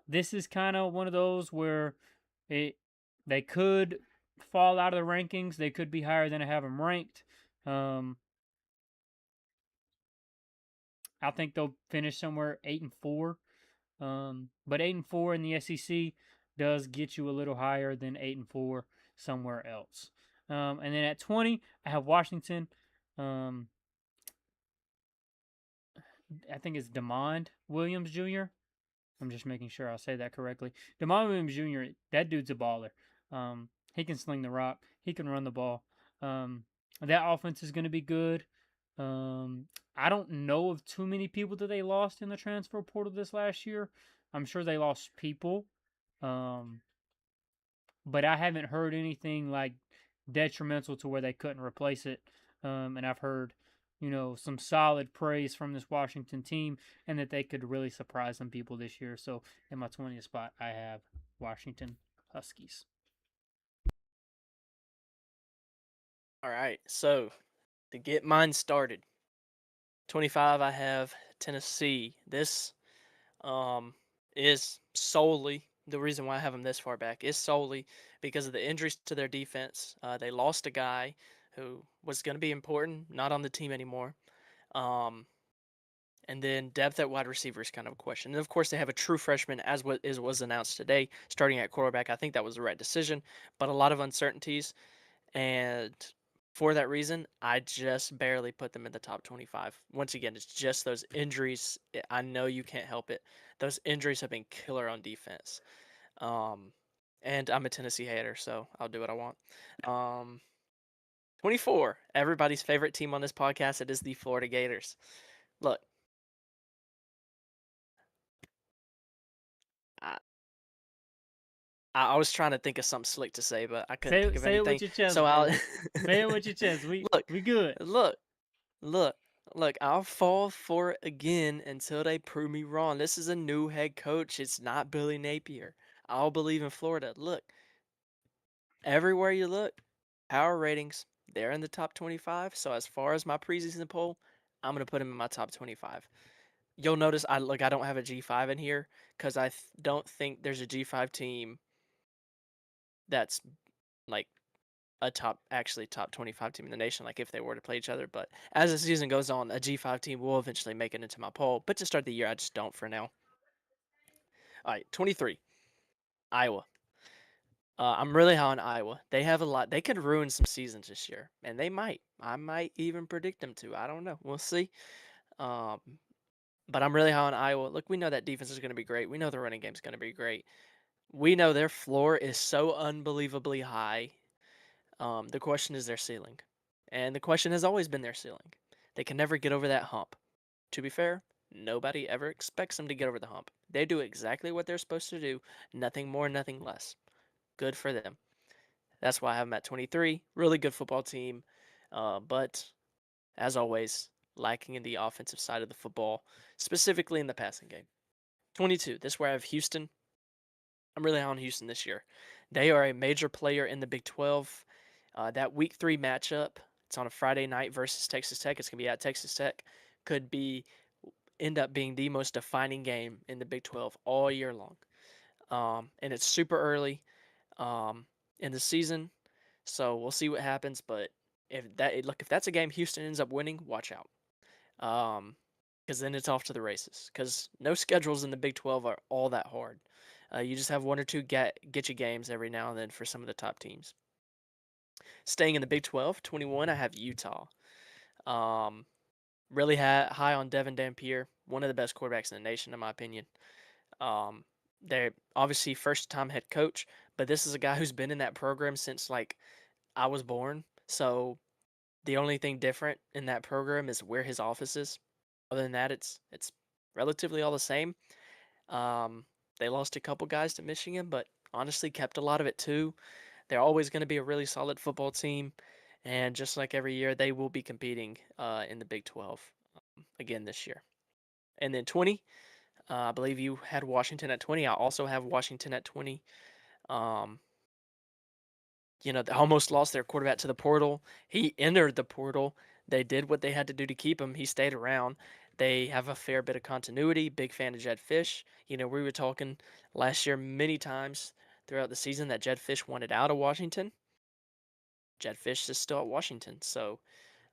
This is kind of one of those where they could fall out of the rankings. They could be higher than I have them ranked. I think they'll finish somewhere 8-4. But 8-4 in the SEC does get you a little higher than 8-4 somewhere else. And then at 20, I have Washington. I think it's Demond Williams Jr. I'm just making sure I say that correctly. Demond Williams Jr., that dude's a baller. He can sling the rock. He can run the ball. That offense is going to be good. I don't know of too many people that they lost in the transfer portal this last year. I'm sure they lost people. But I haven't heard anything like detrimental to where they couldn't replace it. And I've heard some solid praise from this Washington team, and that they could really surprise some people this year. So in my 20th spot, I have Washington Huskies. All right, so to get mine started, 25, I have Tennessee. This is solely the reason why I have them this far back is solely because of the injuries to their defense. They lost a guy who was going to be important, not on the team anymore. Um, and then depth at wide receiver is kind of a question. And of course, they have a true freshman, as was announced today, starting at quarterback. I think that was the right decision, but a lot of uncertainties. And for that reason, I just barely put them in the top 25. Once again, it's just those injuries. I know you can't help it. Those injuries have been killer on defense. Um, and I'm a Tennessee hater, so I'll do what I want. 24, everybody's favorite team on this podcast. It is the Florida Gators. Look, I, I was trying to think of something slick to say, but I couldn't think of Say it with anything. your chest, So I'll bro. Say it with your chest. We look, we good. look, look, look. I'll fall for it again until they prove me wrong. This is a new head coach. It's not Billy Napier. I'll believe in Florida. Look, everywhere you look, power ratings, they're in the top 25. So as far as my preseason poll, I'm gonna put them in my top 25. You'll notice I don't have a G5 in here because don't think there's a G5 team that's like a top 25 team in the nation, like if they were to play each other. But as the season goes on, a G5 team will eventually make it into my poll. But to start the year, I just don't for now. All right, 23, Iowa. I'm really high on Iowa. They have a lot. They could ruin some seasons this year, and they might. I might even predict them to. I don't know. We'll see. Um, but I'm really high on Iowa. Look, we know that defense is going to be great. We know the running game is going to be great. We know their floor is so unbelievably high. The question is their ceiling. And the question has always been their ceiling. They can never get over that hump. To be fair, nobody ever expects them to get over the hump. They do exactly what they're supposed to do, nothing more, nothing less. Good for them. That's why I have them at 23. Really good football team, but as always, lacking in the offensive side of the football, specifically in the passing game. 22. This is where I have Houston. I'm really high on Houston this year. They are a major player in the Big 12. That Week 3 matchup, it's on a Friday night versus Texas Tech. It's going to be at Texas Tech. Could be end up being the most defining game in the Big 12 all year long. And it's super early in the season, so we'll see what happens. But if that's a game Houston ends up winning, watch out. Because then it's off to the races. Because no schedules in the Big 12 are all that hard. You just have one or two get you games every now and then for some of the top teams. Staying in the Big 12, 21, I have Utah. Um, really high on Devin Dampier, one of the best quarterbacks in the nation, in my opinion. They're obviously first time head coach, but this is a guy who's been in that program since like I was born. So the only thing different in that program is where his office is. Other than that, it's relatively all the same. They lost a couple guys to Michigan, but honestly kept a lot of it too. They're always going to be a really solid football team, and just like every year, they will be competing in the Big 12 again this year. And then 20, I believe you had Washington at 20. I also have Washington at 20. Um, they almost lost their quarterback to the portal. He entered the portal. They did what they had to do to keep him. He stayed around. They have a fair bit of continuity. Big fan of Jed Fish. We were talking last year many times throughout the season that Jed Fish wanted out of Washington. Jed Fish is still at Washington. So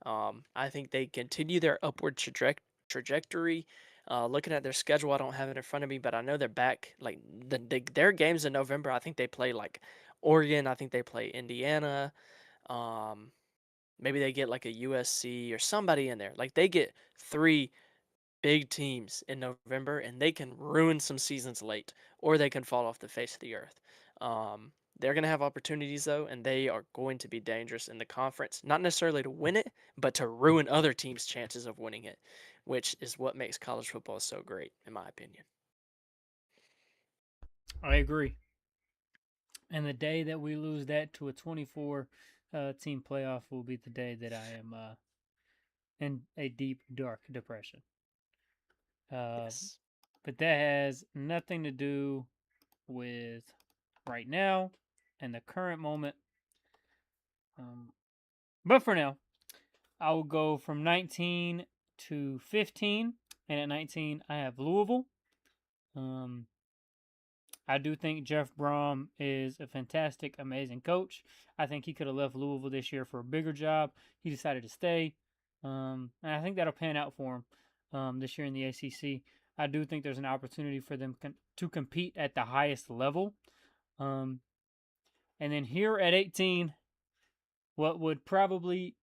I think they continue their upward trajectory. Looking at their schedule, I don't have it in front of me, but I know they're back. Like their games in November, I think they play like Oregon. I think they play Indiana. Um, maybe they get like a USC or somebody in there. Like they get three big teams in November, and they can ruin some seasons late, or they can fall off the face of the earth. They're going to have opportunities though, and they are going to be dangerous in the conference. Not necessarily to win it, but to ruin other teams' chances of winning it, which is what makes college football so great, in my opinion. I agree. And the day that we lose that to a 24 team playoff will be the day that I am in a deep, dark depression. Yes. But that has nothing to do with right now and the current moment. But for now, I will go from 19 to 15. And at 19, I have Louisville. Um, I do think Jeff Brom is a fantastic, amazing coach. I think he could have left Louisville this year for a bigger job. He decided to stay. And I think that'll pan out for him this year in the ACC. I do think there's an opportunity for them to compete at the highest level. Um, and then here at 18, what would probably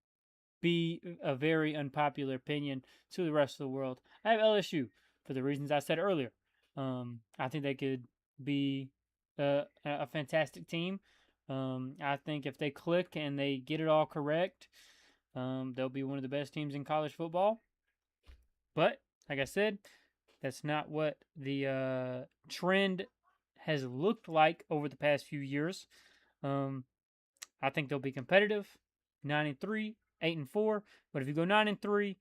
be a very unpopular opinion to the rest of the world, I have LSU for the reasons I said earlier. I think they could be a fantastic team. I think if they click and they get it all correct, they'll be one of the best teams in college football. But like I said, that's not what the trend has looked like over the past few years. I think they'll be competitive, 9-3, 8-4. But if you go 9-3,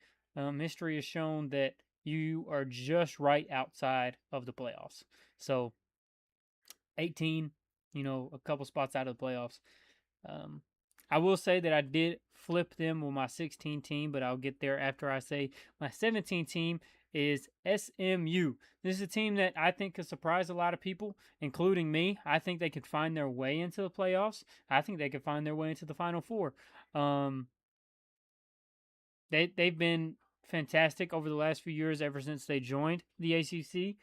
history has shown that you are just right outside of the playoffs. So 18, a couple spots out of the playoffs. I will say that I did flip them with my 16 team, but I'll get there after I say my 17 team is SMU. This is a team that I think could surprise a lot of people, including me. I think they could find their way into the playoffs. I think they could find their way into the Final Four. They've been fantastic over the last few years, ever since they joined the ACC.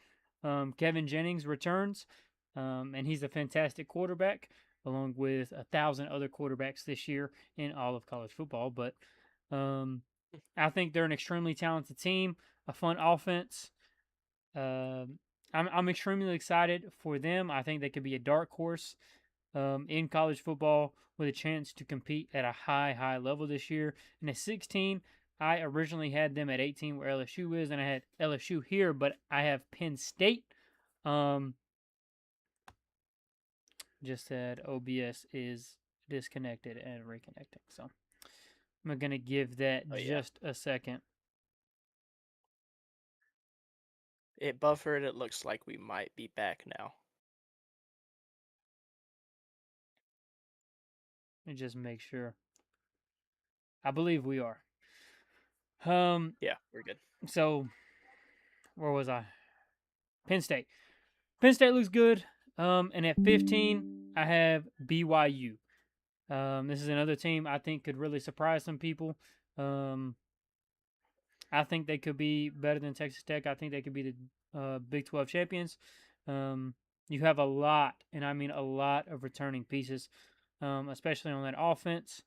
Kevin Jennings returns, and he's a fantastic quarterback, along with 1,000 other quarterbacks this year in all of college football. But I think they're an extremely talented team, a fun offense. I'm extremely excited for them. I think they could be a dark horse in college football with a chance to compete at a high level this year. And at 16, I originally had them at 18 where LSU is, and I had LSU here, but I have Penn State. Just said OBS is disconnected and reconnecting. So I'm going to give that just a second. It buffered. It looks like we might be back now. Let me just make sure. I believe we are. Yeah, we're good. So where was I? Penn State. Penn State looks good. And at 15, I have BYU. This is another team I think could really surprise some people. I think they could be better than Texas Tech. I think they could be the Big 12 champions. You have a lot, and I mean a lot of returning pieces, especially on that offense.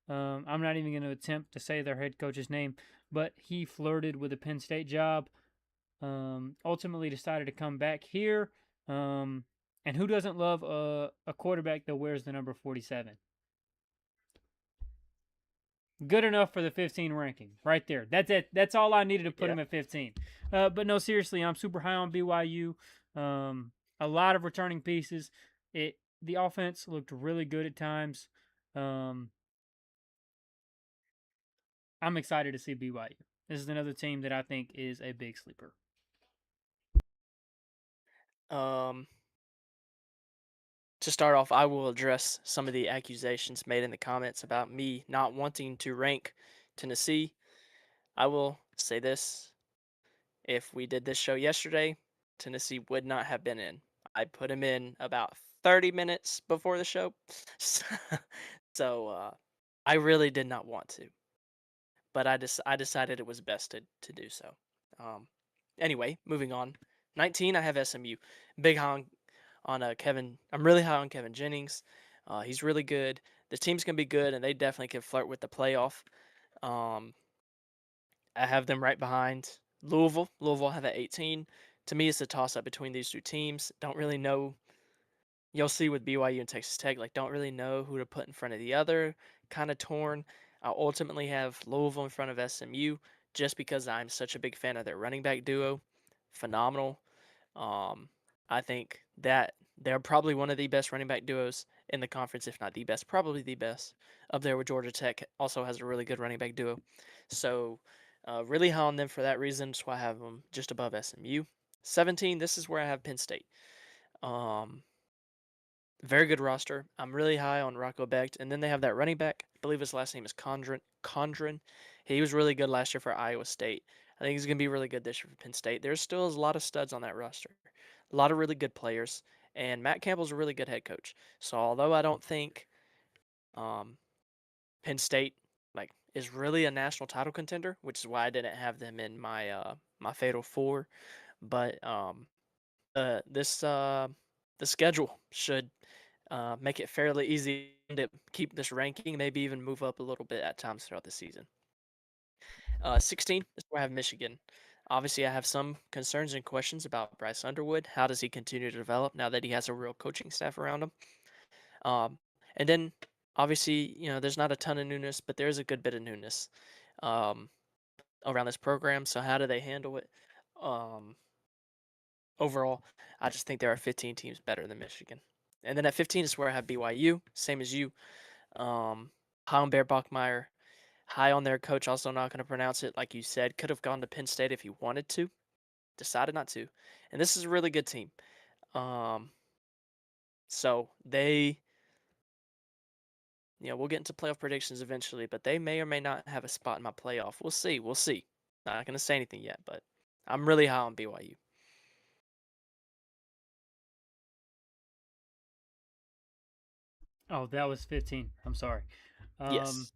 I'm not even going to attempt to say their head coach's name, but he flirted with the Penn State job. Ultimately decided to come back here. And who doesn't love a quarterback that wears the number 47? Good enough for the 15 ranking, right there. That's it. That's all I needed to put him at 15. But no, seriously, I'm super high on BYU. A lot of returning pieces. The offense looked really good at times. I'm excited to see BYU. This is another team that I think is a big sleeper. To start off, I will address some of the accusations made in the comments about me not wanting to rank Tennessee. I will say this. If we did this show yesterday, Tennessee would not have been in. I put him in about 30 minutes before the show. So I really did not want to. But I decided it was best to do so. Anyway, moving on. 19, I have SMU. Big high on Kevin. I'm really high on Kevin Jennings. He's really good. The team's gonna be good, and they definitely can flirt with the playoff. I have them right behind Louisville. Louisville have at 18. To me, it's a toss up between these two teams. Don't really know. You'll see with BYU and Texas Tech, like don't really know who to put in front of the other. Kind of torn. I ultimately have Louisville in front of SMU just because I'm such a big fan of their running back duo. Phenomenal. I think that they're probably one of the best running back duos in the conference, if not the best, probably the best. Up there with Georgia Tech, also has a really good running back duo. So, really high on them for that reason. That's why I have them just above SMU. 17, this is where I have Penn State. Um, Very good roster. I'm really high on Rocco Becht. And then they have that running back. I believe his last name is Condren. He was really good last year for Iowa State. I think he's going to be really good this year for Penn State. There's still a lot of studs on that roster, a lot of really good players. And Matt Campbell's a really good head coach. So although I don't think um, Penn State is really a national title contender, which is why I didn't have them in my Fatal Four, but this the schedule should make it fairly easy to keep this ranking, maybe even move up a little bit at times throughout the season. 16 is where I have Michigan. Obviously, I have some concerns and questions about Bryce Underwood. How does he continue to develop now that he has a real coaching staff around him? And then, obviously, there's not a ton of newness, but there is a good bit of newness um, around this program. So, how do they handle it? Um, Overall, I just think there are 15 teams better than Michigan. And then at 15 is where I have BYU, same as you. High on Bear Bachmeyer, high on their coach, also not going to pronounce it like you said. Could have gone to Penn State if he wanted to, decided not to. And this is a really good team. So they, we'll get into playoff predictions eventually, but they may or may not have a spot in my playoff. We'll see. We'll see. Not going to say anything yet, but I'm really high on BYU. Oh, that was 15. I'm sorry. Yes.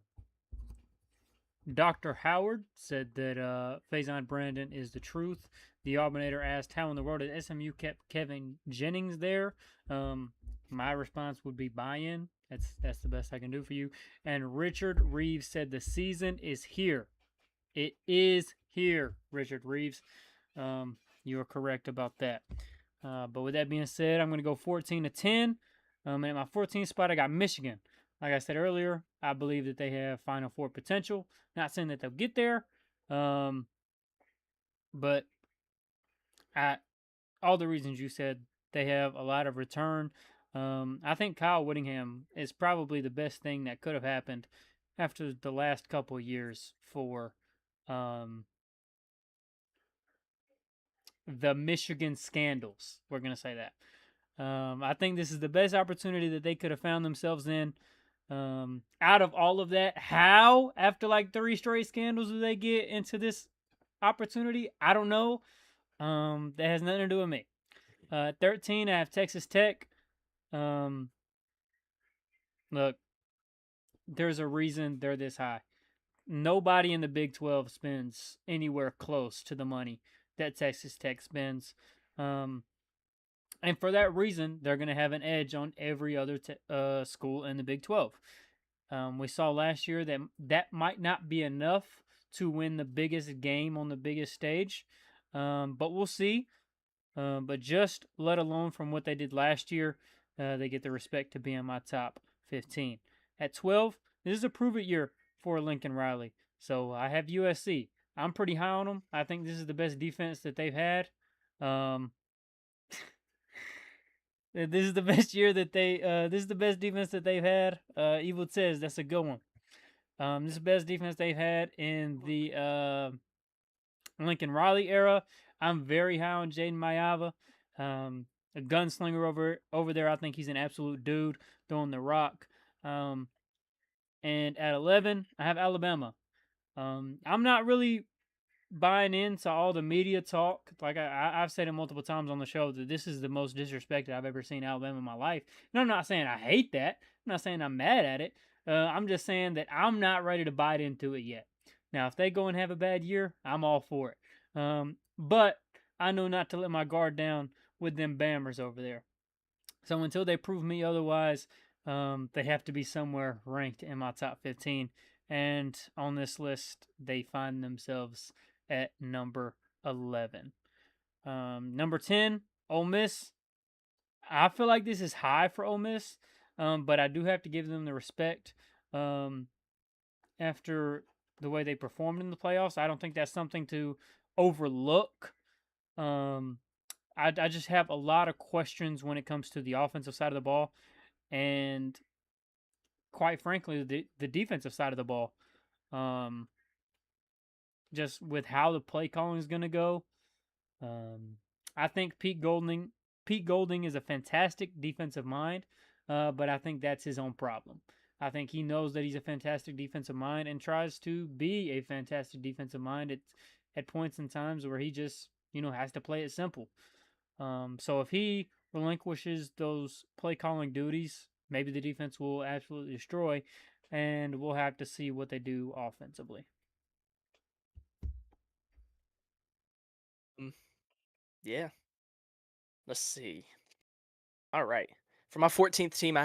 Dr. Howard said that Faison Brandon is the truth. The Auburnator asked how in the world did SMU kept Kevin Jennings there. My response would be buy-in. That's the best I can do for you. And Richard Reeves said the season is here. It is here, Richard Reeves. You are correct about that. But with that being said, I'm going to go 14-10. And at my 14th spot, I got Michigan. Like I said earlier, I believe that they have Final Four potential. Not saying that they'll get there, but all the reasons you said, they have a lot of return. I think Kyle Whittingham is probably the best thing that could have happened after the last couple years for the Michigan scandals. We're going to say that. I think this is the best opportunity that they could have found themselves in. Out of all of that, how, after like 3 straight scandals, do they get into this opportunity? I don't know. That has nothing to do with me. 13, I have Texas Tech. Look, there's a reason they're this high. Nobody in the Big 12 spends anywhere close to the money that Texas Tech spends. And for that reason, they're going to have an edge on every other school in the Big 12. We saw last year that might not be enough to win the biggest game on the biggest stage, but we'll see. But just let alone from what they did last year, they get the respect to be in my top 15. At 12, this is a prove-it year for Lincoln Riley. So I have USC. I'm pretty high on them. I think this is the best defense that they've had. This is the best year that they. This is the best defense that they've had. Evil says that's a good one. This is the best defense they've had in the Lincoln Riley era. I'm very high on Jaden Mayava. A gunslinger over there. I think he's an absolute dude throwing the rock. And at 11, I have Alabama. I'm not really buying into all the media talk. Like I've said it multiple times on the show that this is the most disrespected I've ever seen Alabama in my life. And I'm not saying I hate that. I'm not saying I'm mad at it. I'm just saying that I'm not ready to bite into it yet. Now, if they go and have a bad year, I'm all for it. But I know not to let my guard down with them Bammers over there. So until they prove me otherwise, they have to be somewhere ranked in my top 15. And on this list, they find themselves at number 11. Number 10, Ole Miss. I feel like this is high for Ole Miss, but I do have to give them the respect after the way they performed in the playoffs. I don't think that's something to overlook. I just have a lot of questions when it comes to the offensive side of the ball. and quite frankly, the defensive side of the ball. Um, just with how the play calling is going to go, um, I think Pete Golding is a fantastic defensive mind, but I think that's his own problem. I think he knows that he's a fantastic defensive mind and tries to be a fantastic defensive mind at points and times where he just has to play it simple. So if he relinquishes those play calling duties, maybe the defense will absolutely destroy, and we'll have to see what they do offensively. Mm, yeah. Let's see. All right. For my 14th team,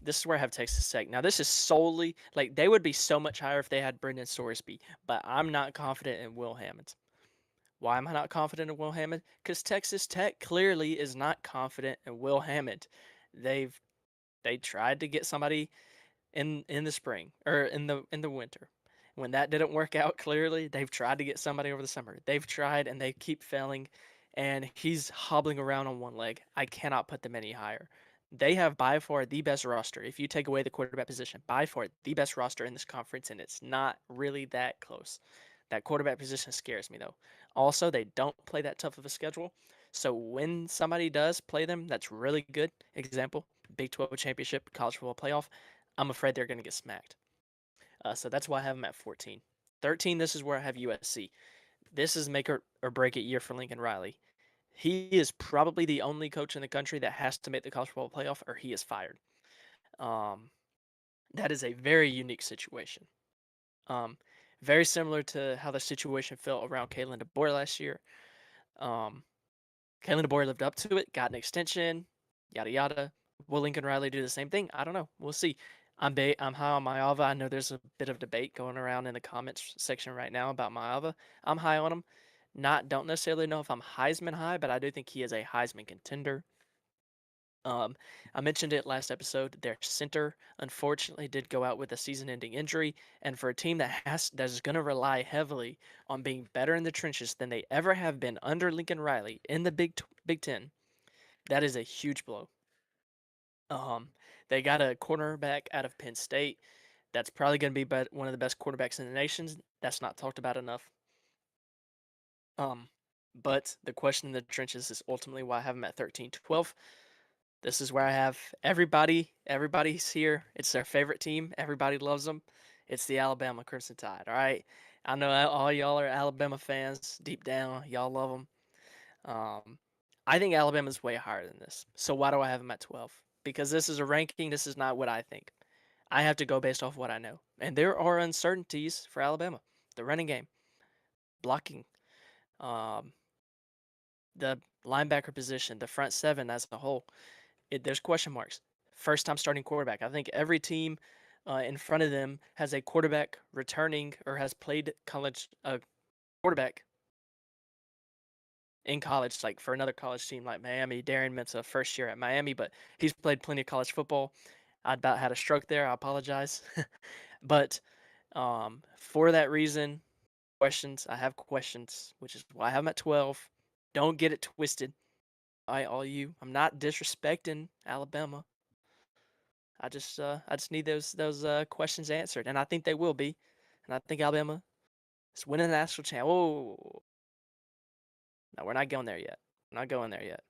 this is where I have Texas Tech. Now, this is solely like they would be so much higher if they had Brendan Sorsby, but I'm not confident in Will Hammond. Why am I not confident in Will Hammond? Because Texas Tech clearly is not confident in Will Hammond. They've they tried to get somebody in the spring or in the winter. When that didn't work out, clearly they've tried to get somebody over the summer. They've tried and they keep failing, and he's hobbling around on one leg. I cannot put them any higher. They have by far the best roster. If you take away the quarterback position, by far the best roster in this conference, and it's not really that close. That quarterback position scares me though. Also, they don't play that tough of a schedule. So when somebody does play them, that's really good. Example, Big 12 championship, college football playoff. I'm afraid they're going to get smacked. So that's why I have them at 14. 13, this is where I have USC. This is make or break it year for Lincoln Riley. He is probably the only coach in the country that has to make the college football playoff or he is fired. Um, that is a very unique situation. Um, very similar to how the situation felt around Kalen DeBoer last year. Um, Kalen DeBoer lived up to it, got an extension, yada yada. Will Lincoln Riley do the same thing? I don't know. We'll see. I'm high on Maava. I know there's a bit of debate going around in the comments section right now about Maava. I'm high on him. Don't necessarily know if I'm Heisman high, but I do think he is a Heisman contender. Um, I mentioned it last episode. Their center unfortunately did go out with a season-ending injury, and for a team that is going to rely heavily on being better in the trenches than they ever have been under Lincoln Riley in the Big Ten, that is a huge blow. Um, they got a cornerback out of Penn State. That's probably going to be one of the best quarterbacks in the nation. That's not talked about enough. Um, but the question in the trenches is ultimately why I have them at 13-12. This is where I have everybody. Everybody's here. It's their favorite team. Everybody loves them. It's the Alabama Crimson Tide. All right. I know all y'all are Alabama fans deep down. Y'all love them. I think Alabama's way higher than this. So why do I have them at 12? Because this is a ranking. This is not what I think. I have to go based off what I know. And there are uncertainties for Alabama. The running game, blocking, um, the linebacker position, the front seven as a whole. There's question marks. First time starting quarterback. I think every team in front of them has a quarterback returning or has played college quarterback in college, like for another college team like Miami. Darren Mensa, first year at Miami, but he's played plenty of college football. I about had a stroke there. I apologize. But for that reason, questions. I have questions, which is why I have them at 12. Don't get it twisted. All you. I'm not disrespecting Alabama. I just need those questions answered, and I think they will be. And I think Alabama is winning the national champ. Oh, no, we're not going there yet. We're not going there yet.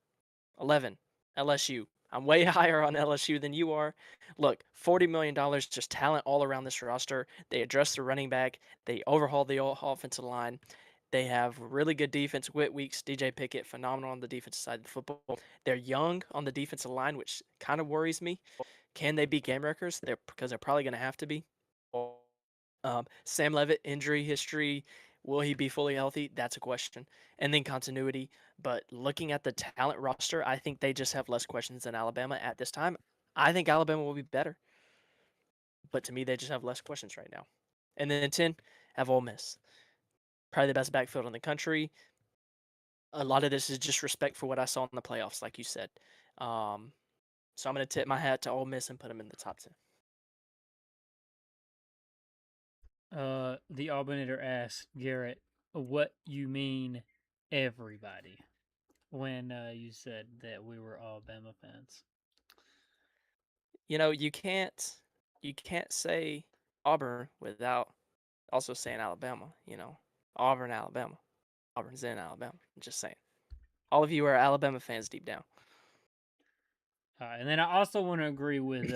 11, LSU. I'm way higher on LSU than you are. Look, $40 million, just talent all around this roster. They address the running back. They overhaul the offensive line. They have really good defense. Whit Weeks, DJ Pickett, phenomenal on the defensive side of the football. They're young on the defensive line, which kind of worries me. Can they be game wreckers? Because they're probably going to have to be. Sam Levitt, injury history. Will he be fully healthy? That's a question. And then continuity. But looking at the talent roster, I think they just have less questions than Alabama at this time. I think Alabama will be better. But to me, they just have less questions right now. And then 10, have Ole Miss. Probably the best backfield in the country. A lot of this is just respect for what I saw in the playoffs, like you said. So I'm going to tip my hat to Ole Miss and put them in the top 10. The Auburnator asked Garrett, "What you mean, everybody?" When you said that we were Alabama fans. You can't say Auburn without also saying Alabama. Auburn, Alabama. Auburn's in Alabama. I'm just saying. All of you are Alabama fans deep down. And then I also want to agree with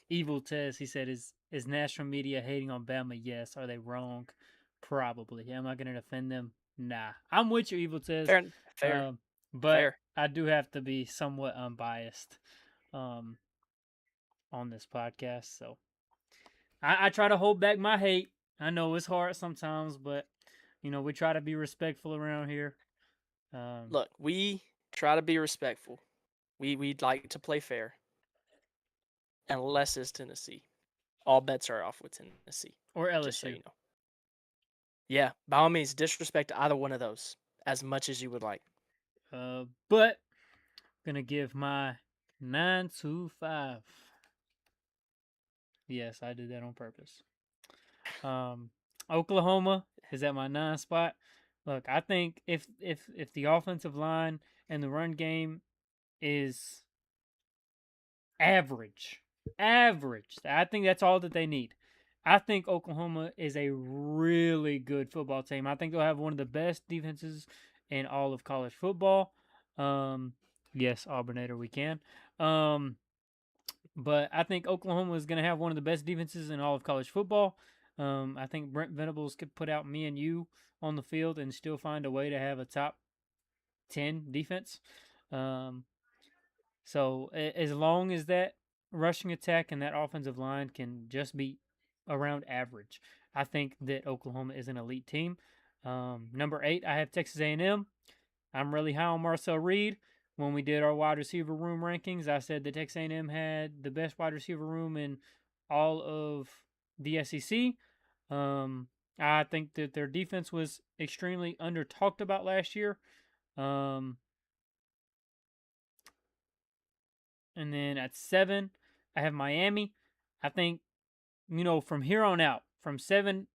Evil Tez. He said, "Is national media hating on Bama? Yes. Are they wrong? Probably. Am I going to defend them? Nah. I'm with you, Evil Tez. Fair, fair, But fair. I do have to be somewhat unbiased um, on this podcast. So I try to hold back my hate. I know it's hard sometimes, but we try to be respectful around here. Look, we try to be respectful. We'd like to play fair, unless it's Tennessee. All bets are off with Tennessee. Or Just so LSU. you know. Yeah, by all means, disrespect either one of those as much as you would like. But gonna give my 9-5. Yes, I did that on purpose. Oklahoma is at my 9 spot. Look, I think if the offensive line and the run game is average, I think that's all that they need. I think Oklahoma is a really good football team. I think they'll have one of the best defenses in all of college football. Yes, Auburnator, we can. But I think Oklahoma is going to have one of the best defenses in all of college football. I think Brent Venables could put out me and you on the field and still find a way to have a top 10 defense. So as long as that rushing attack and that offensive line can just be around average, I think that Oklahoma is an elite team. Number 8, I have Texas A&M. I'm really high on Marcel Reed. When we did our wide receiver room rankings, I said that Texas A&M had the best wide receiver room in all of the SEC. I think that their defense was extremely under talked about last year. And then at 7, I have Miami. I think, from here on out, from 7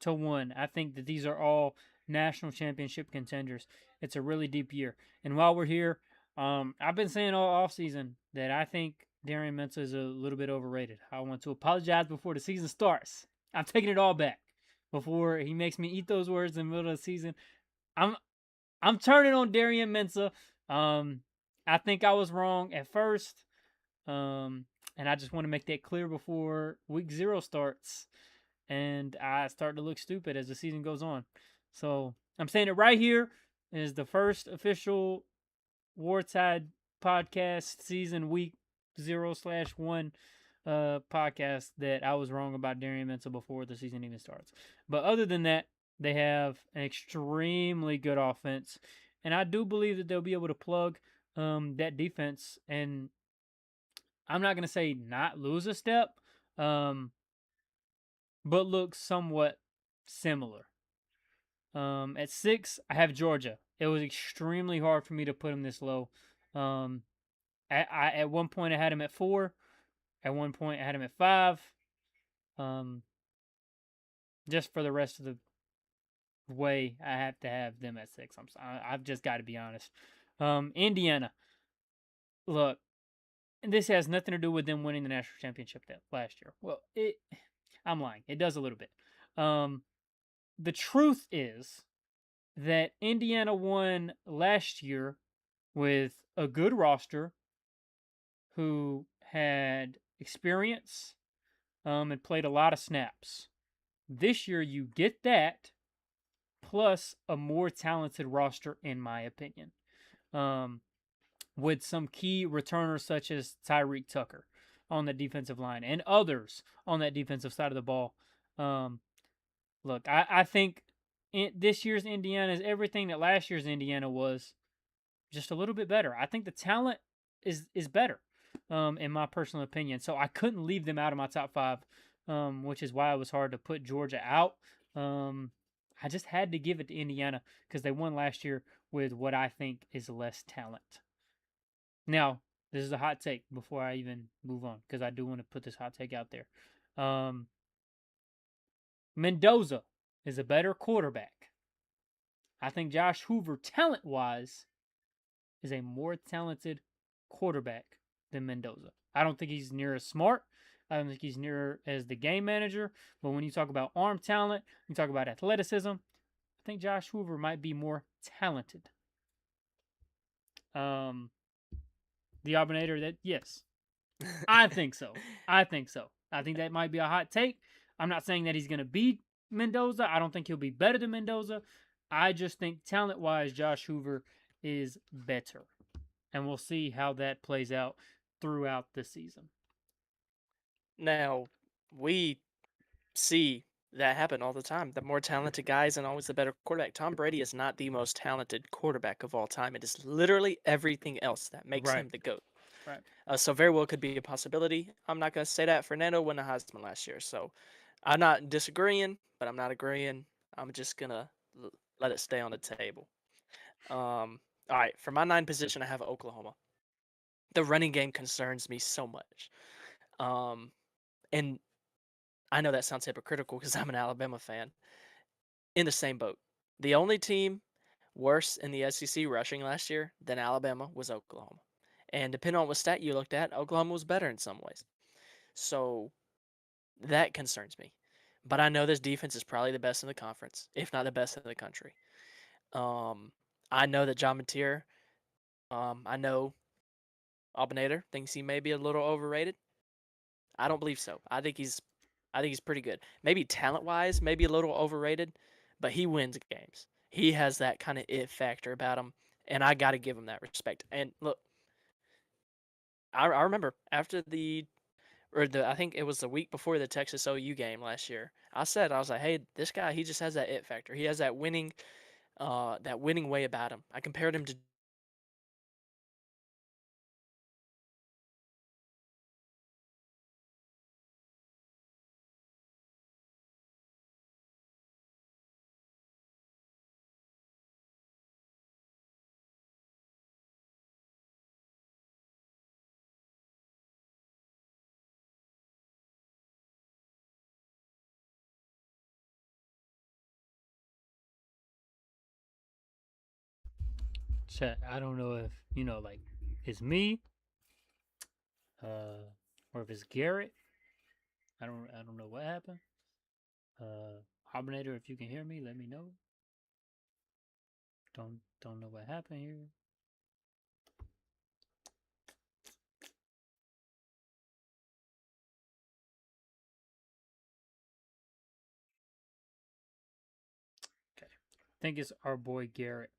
to 1, I think that these are all national championship contenders. It's a really deep year. And while we're here, I've been saying all offseason that I think Darian Mensah is a little bit overrated. I want to apologize before the season starts. I'm taking it all back before he makes me eat those words in the middle of the season. I'm turning on Darian Mensah. I think I was wrong at first. And I just want to make that clear before week 0 starts and I start to look stupid as the season goes on. So I'm saying it right here is the first official WarTide podcast season week 0/1 podcast that I was wrong about Darian Mensah before the season even starts. But other than that, they have an extremely good offense, and I do believe that they'll be able to plug that defense. And I'm not gonna say not lose a step, but look somewhat similar. At 6, I have Georgia. It was extremely hard for me to put them this low. At one point I had him at 4. At one point I had him at 5. Just for the rest of the way, I have to have them at 6. I've just got to be honest. Indiana. Look, this has nothing to do with them winning the national championship last year. Well, I'm lying. It does a little bit. The truth is that Indiana won last year with a good roster who had experience and played a lot of snaps. This year, you get that plus a more talented roster, in my opinion, with some key returners such as Tyreek Tucker on the defensive line and others on that defensive side of the ball. Look, I think this year's Indiana is everything that last year's Indiana was, just a little bit better. I think the talent is better, in my personal opinion. So I couldn't leave them out of my top 5, which is why it was hard to put Georgia out. I just had to give it to Indiana because they won last year with what I think is less talent. Now, this is a hot take before I even move on because I do want to put this hot take out there. Mendoza is a better quarterback. I think Josh Hoover, talent-wise, is a more talented quarterback than Mendoza. I don't think he's near as smart. I don't think he's near as the game manager. But when you talk about arm talent, you talk about athleticism, I think Josh Hoover might be more talented. The Auburnator, that yes, I think so. I think that might be a hot take. I'm not saying that he's going to beat Mendoza. I don't think he'll be better than Mendoza. I just think talent-wise, Josh Hoover is better. And we'll see how that plays out throughout the season. Now, we see that happen all the time. The more talented guy isn't always the better quarterback. Tom Brady is not the most talented quarterback of all time. It is literally everything else that makes Right. him the GOAT. Right. So very well could be a possibility. I'm not going to say that. Fernando won the Heisman last year. So I'm not disagreeing, but I'm not agreeing. I'm just going to let it stay on the table. All right. For my 9 position, I have Oklahoma. The running game concerns me so much. And I know that sounds hypocritical because I'm an Alabama fan. In the same boat. The only team worse in the SEC rushing last year than Alabama was Oklahoma. And depending on what stat you looked at, Oklahoma was better in some ways. So that concerns me. But I know this defense is probably the best in the conference, if not the best in the country. I know that John Mateer, I know Albinator thinks he may be a little overrated. I don't believe so. I think he's pretty good. Maybe talent-wise, maybe a little overrated, but he wins games. He has that kind of it factor about him, and I got to give him that respect. And look, I remember after I think it was the week before the Texas OU game last year. I was like, hey, this guy, he just has that it factor. He has that winning way about him. I compared him to Chat, I don't know if, like, it's me, or if it's Garrett. I don't know what happened. Auburnator, if you can hear me, let me know. Don't know what happened here. Okay. I think it's our boy Garrett.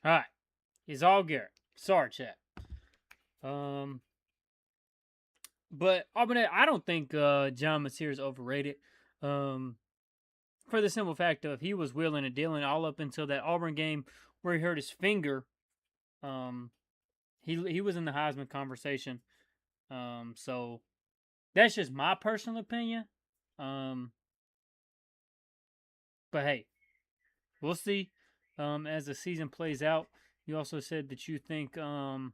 All right. It's all Garrett. Sorry, chat. But Auburn, I don't think John Mateer is overrated. For the simple fact of he was wheeling and dealing all up until that Auburn game where he hurt his finger. He was in the Heisman conversation. So that's just my personal opinion. But hey, we'll see. As the season plays out. You also said that you think Darian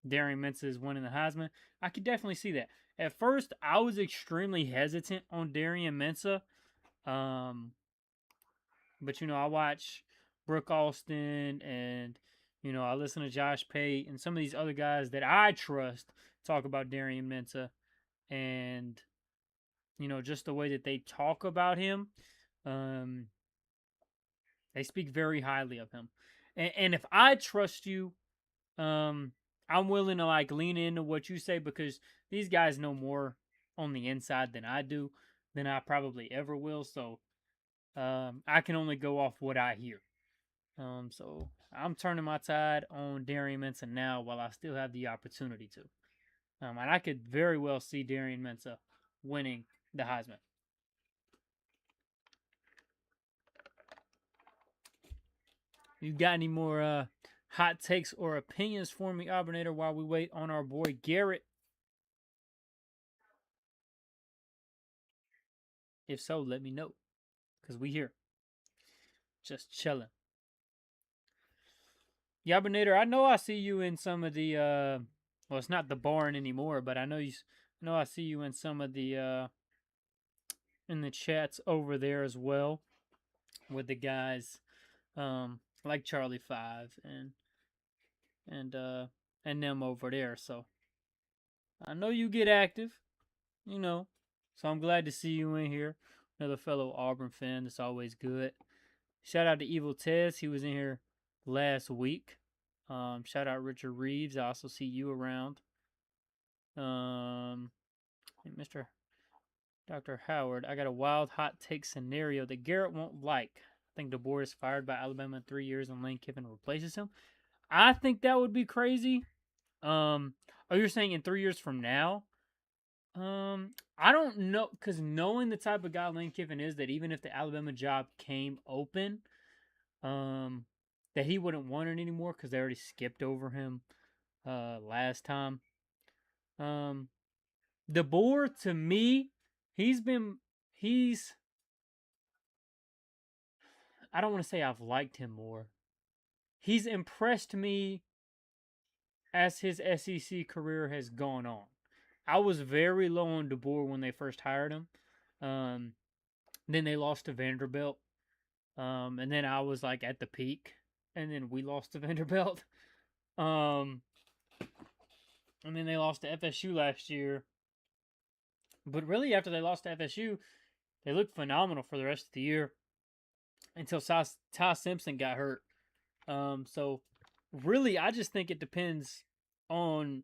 Mensah is winning the Heisman. I could definitely see that. At first, I was extremely hesitant on Darian Mensah. But I watch Brooke Austin and I listen to Josh Pate and some of these other guys that I trust talk about Darian Mensah, and just the way that they talk about him, they speak very highly of him. And if I trust you, I'm willing to like lean into what you say because these guys know more on the inside than I do, than I probably ever will. So I can only go off what I hear. So I'm turning my tide on Darian Mensah now while I still have the opportunity to. And I could very well see Darian Mensah winning the Heisman. You got any more hot takes or opinions for me, Auburnator, while we wait on our boy Garrett? If so, let me know. Because we here. Just chilling. Yabinator, I know I see you in some of the well, it's not the barn anymore, but I know I see you in some of the in the chats over there as well with the guys. like Charlie 5 and them over there. So I know you get active, you know. So I'm glad to see you in here. Another fellow Auburn fan. That's always good. Shout out to Evil Tez. He was in here last week. Shout out Richard Reeves. I also see you around. Mr. Dr. Howard, I got a wild hot take scenario that Garrett won't like. I think DeBoer is fired by Alabama in 3 years and Lane Kiffin replaces him. I think that would be crazy. Oh, you're saying in 3 years from now? I don't know, because knowing the type of guy Lane Kiffin is, that even if the Alabama job came open, that he wouldn't want it anymore because they already skipped over him last time. DeBoer, to me, he's I don't want to say I've liked him more. He's impressed me as his SEC career has gone on. I was very low on DeBoer when they first hired him. Then they lost to Vanderbilt. And then I was like at the peak. And then we lost to Vanderbilt. And then they lost to FSU last year. But really, after they lost to FSU, they looked phenomenal for the rest of the year until Ty Simpson got hurt. So really, I just think it depends on,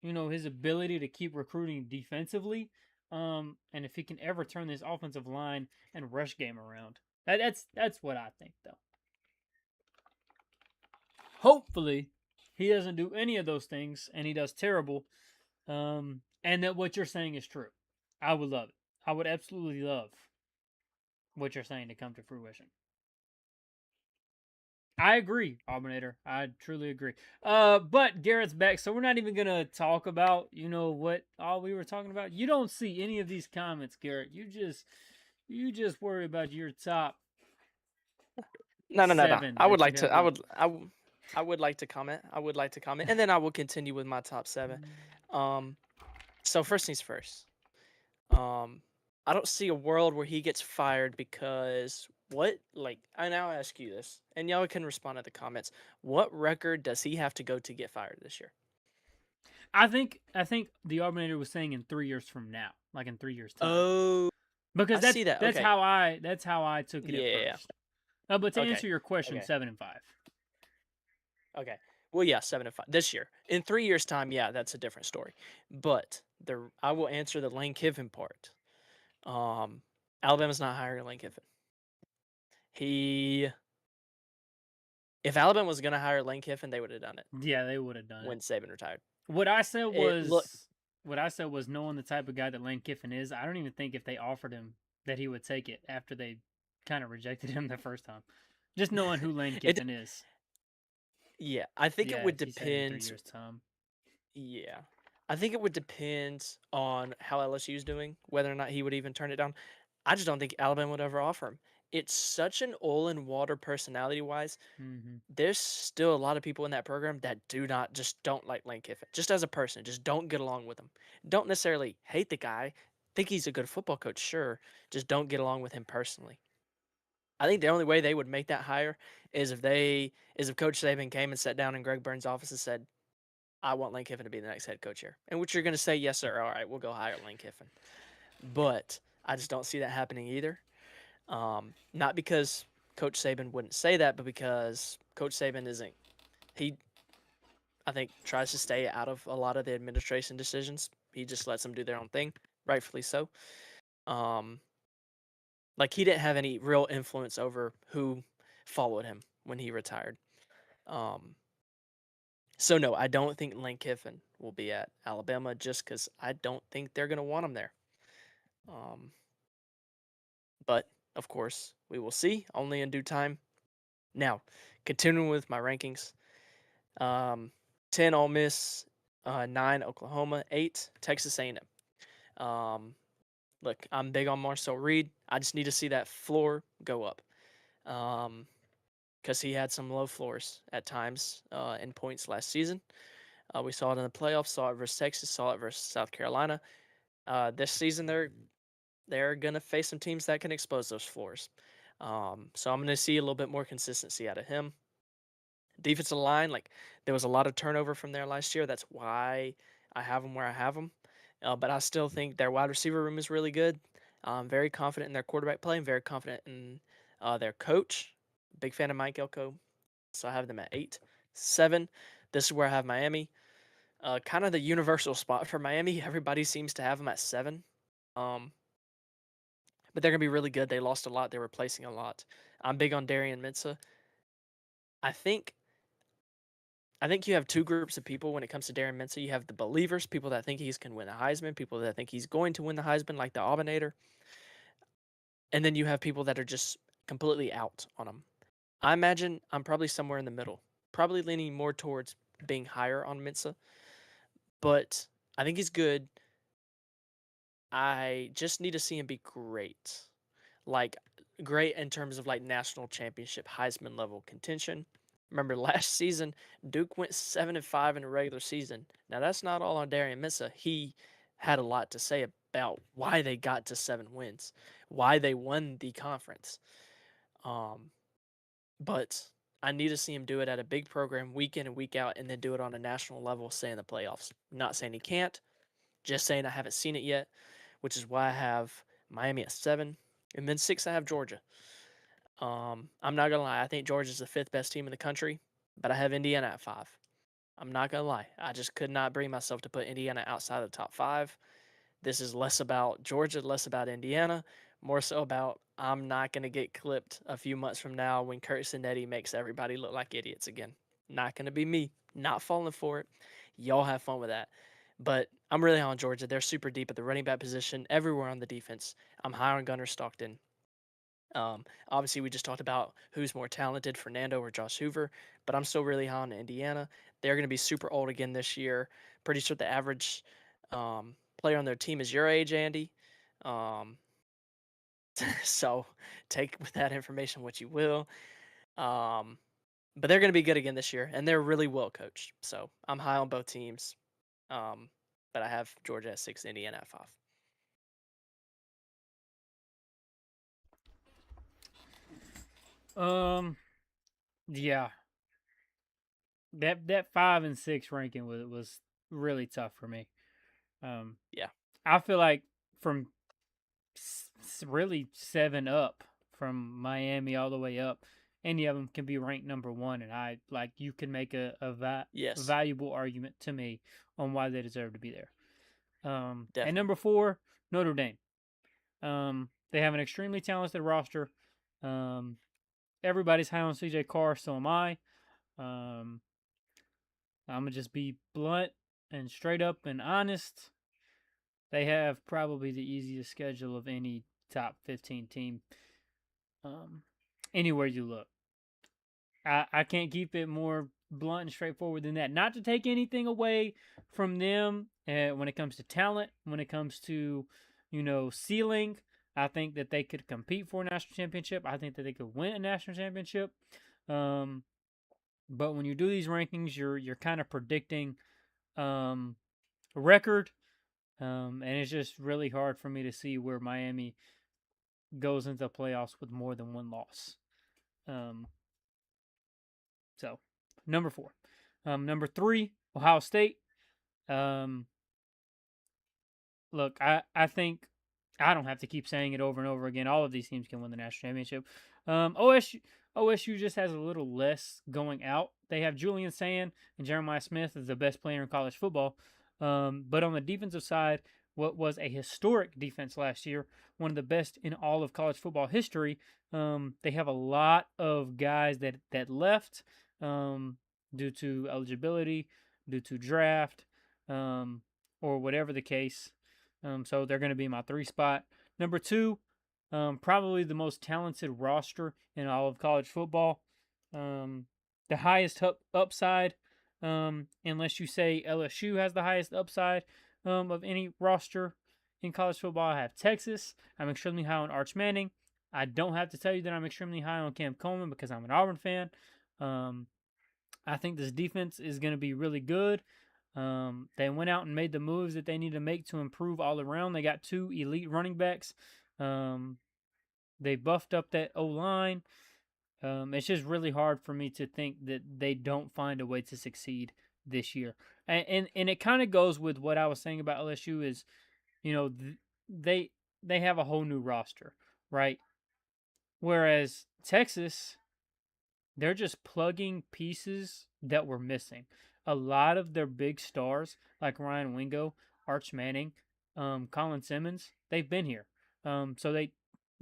his ability to keep recruiting defensively, and if he can ever turn this offensive line and rush game around. That's what I think, though. Hopefully, he doesn't do any of those things, and he does terrible, and that what you're saying is true. I would love it. I would absolutely love what you're saying to come to fruition. I agree, Auburnator. I truly agree. But Garrett's back, so we're not even gonna talk about, what all we were talking about. You don't see any of these comments, Garrett. You just worry about your top. No. I would like to. I would like to comment. And then I will continue with my top 7. So first things first. I don't see a world where he gets fired because I now ask you this, and y'all can respond to the comments. What record does he have to go to get fired this year? I think the Auburnator was saying in 3 years from now, like in 3 years time. Oh, because I see that. That's okay. how I took it at first. But to answer your question, 7 and 5. Okay. Well, yeah, 7 and 5 this year. In 3 years' time, yeah, that's a different story. But I will answer the Lane Kiffin part. Alabama's not hiring Lane Kiffin. If Alabama was going to hire Lane Kiffin, they would have done it. Yeah, they would have done when it. Saban retired. What I said was knowing the type of guy that Lane Kiffin is, I don't even think if they offered him that he would take it after they kind of rejected him the first time. Just knowing who Lane Kiffin is. Yeah, I think it would depend. In 3 years' time. Yeah. I think it would depend on how LSU is doing, whether or not he would even turn it down. I just don't think Alabama would ever offer him. It's such an oil and water personality-wise. Mm-hmm. There's still a lot of people in that program that don't like Lane Kiffin. Just as a person, just don't get along with him. Don't necessarily hate the guy. Think he's a good football coach, sure. Just don't get along with him personally. I think the only way they would make that hire is if Coach Saban came and sat down in Greg Burns' office and said, I want Lane Kiffin to be the next head coach here. And which you're going to say, yes, sir. All right, we'll go hire Lane Kiffin. But I just don't see that happening either. Not because Coach Saban wouldn't say that, but because Coach Saban I think, tries to stay out of a lot of the administration decisions. He just lets them do their own thing, rightfully so. He didn't have any real influence over who followed him when he retired. So, no, I don't think Lane Kiffin will be at Alabama just because I don't think they're going to want him there. But, of course, we will see, only in due time. Now, continuing with my rankings. 10 Ole Miss, 9 Oklahoma, 8 Texas A&M. Look, I'm big on Marcel Reed. I just need to see that floor go up. Because he had some low floors at times in points last season. We saw it in the playoffs, saw it versus Texas, saw it versus South Carolina. This season, they're going to face some teams that can expose those floors. So I'm going to see a little bit more consistency out of him. Defensive line, like there was a lot of turnover from there last year. That's why I have them where I have them. But I still think their wide receiver room is really good. I'm very confident in their quarterback play. I'm very confident in their coach. Big fan of Mike Elko, so I have them at 8. 7. This is where I have Miami. Kind of the universal spot for Miami. Everybody seems to have them at 7. Um, but they're gonna be really good. They lost a lot. They're replacing a lot. I'm big on Darian Mensah. I think I think you have two groups of people when it comes to Darren Mensah. You have the believers, people that think he's can win the Heisman, people that think he's going to win the Heisman, like the Aubinator, and then you have people that are just completely out on him. I imagine I'm probably somewhere in the middle, probably leaning more towards being higher on Mensah, but I think he's good. I just need to see him be great, like great in terms of like national championship Heisman level contention. Remember last season, Duke went 7-5 in a regular season. Now that's not all on Darian Missa. He had a lot to say about why they got to 7 wins, why they won the conference. Um, but I need to see him do it at a big program week in and week out, and then do it on a national level, say in the playoffs. Not saying he can't, just saying I haven't seen it yet, which is why I have Miami at 7, and then 6 I have Georgia. I'm not gonna lie. I think Georgia's the 5th best team in the country, but I have Indiana at 5. I'm not gonna lie. I just could not bring myself to put Indiana outside of the top 5. This is less about Georgia, less about Indiana, more so about I'm not gonna get clipped a few months from now when Kurt Cinetti makes everybody look like idiots again. Not gonna be me. Not falling for it. Y'all have fun with that. But I'm really high on Georgia. They're super deep at the running back position, everywhere on the defense. I'm high on Gunnar Stockton. Obviously, we just talked about who's more talented, Fernando or Josh Hoover, but I'm still really high on Indiana. They're going to be super old again this year. Pretty sure the average player on their team is your age, Andy. Um, so take with that information what you will. Um, but they're going to be good again this year, and they're really well coached. So I'm high on both teams. But I have Georgia at 6, Indiana at 5. Yeah, that 5 and 6 ranking was really tough for me. Yeah. I feel like from really 7 up, from Miami all the way up, any of them can be ranked number 1, and I like you can make a Yes. valuable argument to me on why they deserve to be there. And Definitely. number 4, Notre Dame. They have an extremely talented roster. Everybody's high on CJ Carr, so am I. I'm gonna just be blunt and straight up and honest. They have probably the easiest schedule of any top 15 team anywhere you look. I can't keep it more blunt and straightforward than that. Not to take anything away from them when it comes to talent, when it comes to, ceiling. I think that they could compete for a national championship. I think that they could win a national championship. Um, but when you do these rankings, you're kind of predicting record, and it's just really hard for me to see where Miami goes into the playoffs with more than one loss. Um, so, number 4. Number 3, Ohio State. Um, Look, I think I don't have to keep saying it over and over again. All of these teams can win the national championship. OSU just has a little less going out. They have Julian Sand and Jeremiah Smith as the best player in college football. But on the defensive side, what was a historic defense last year, one of the best in all of college football history, they have a lot of guys that left due to eligibility, due to draft, or whatever the case. So they're going to be my 3 spot. Number 2, probably the most talented roster in all of college football. The highest upside, unless you say LSU has the highest upside of any roster in college football. I have Texas. I'm extremely high on Arch Manning. I don't have to tell you that I'm extremely high on Cam Coleman because I'm an Auburn fan. I think this defense is going to be really good. They went out and made the moves that they need to make to improve all around. They got 2 elite running backs. They buffed up that O line. It's just really hard for me to think that they don't find a way to succeed this year. And it kind of goes with what I was saying about LSU is, you know, they they have a whole new roster, right? Whereas Texas, they're just plugging pieces that were missing. A lot of their big stars, like Ryan Wingo, Arch Manning, Colin Simmons, they've been here. So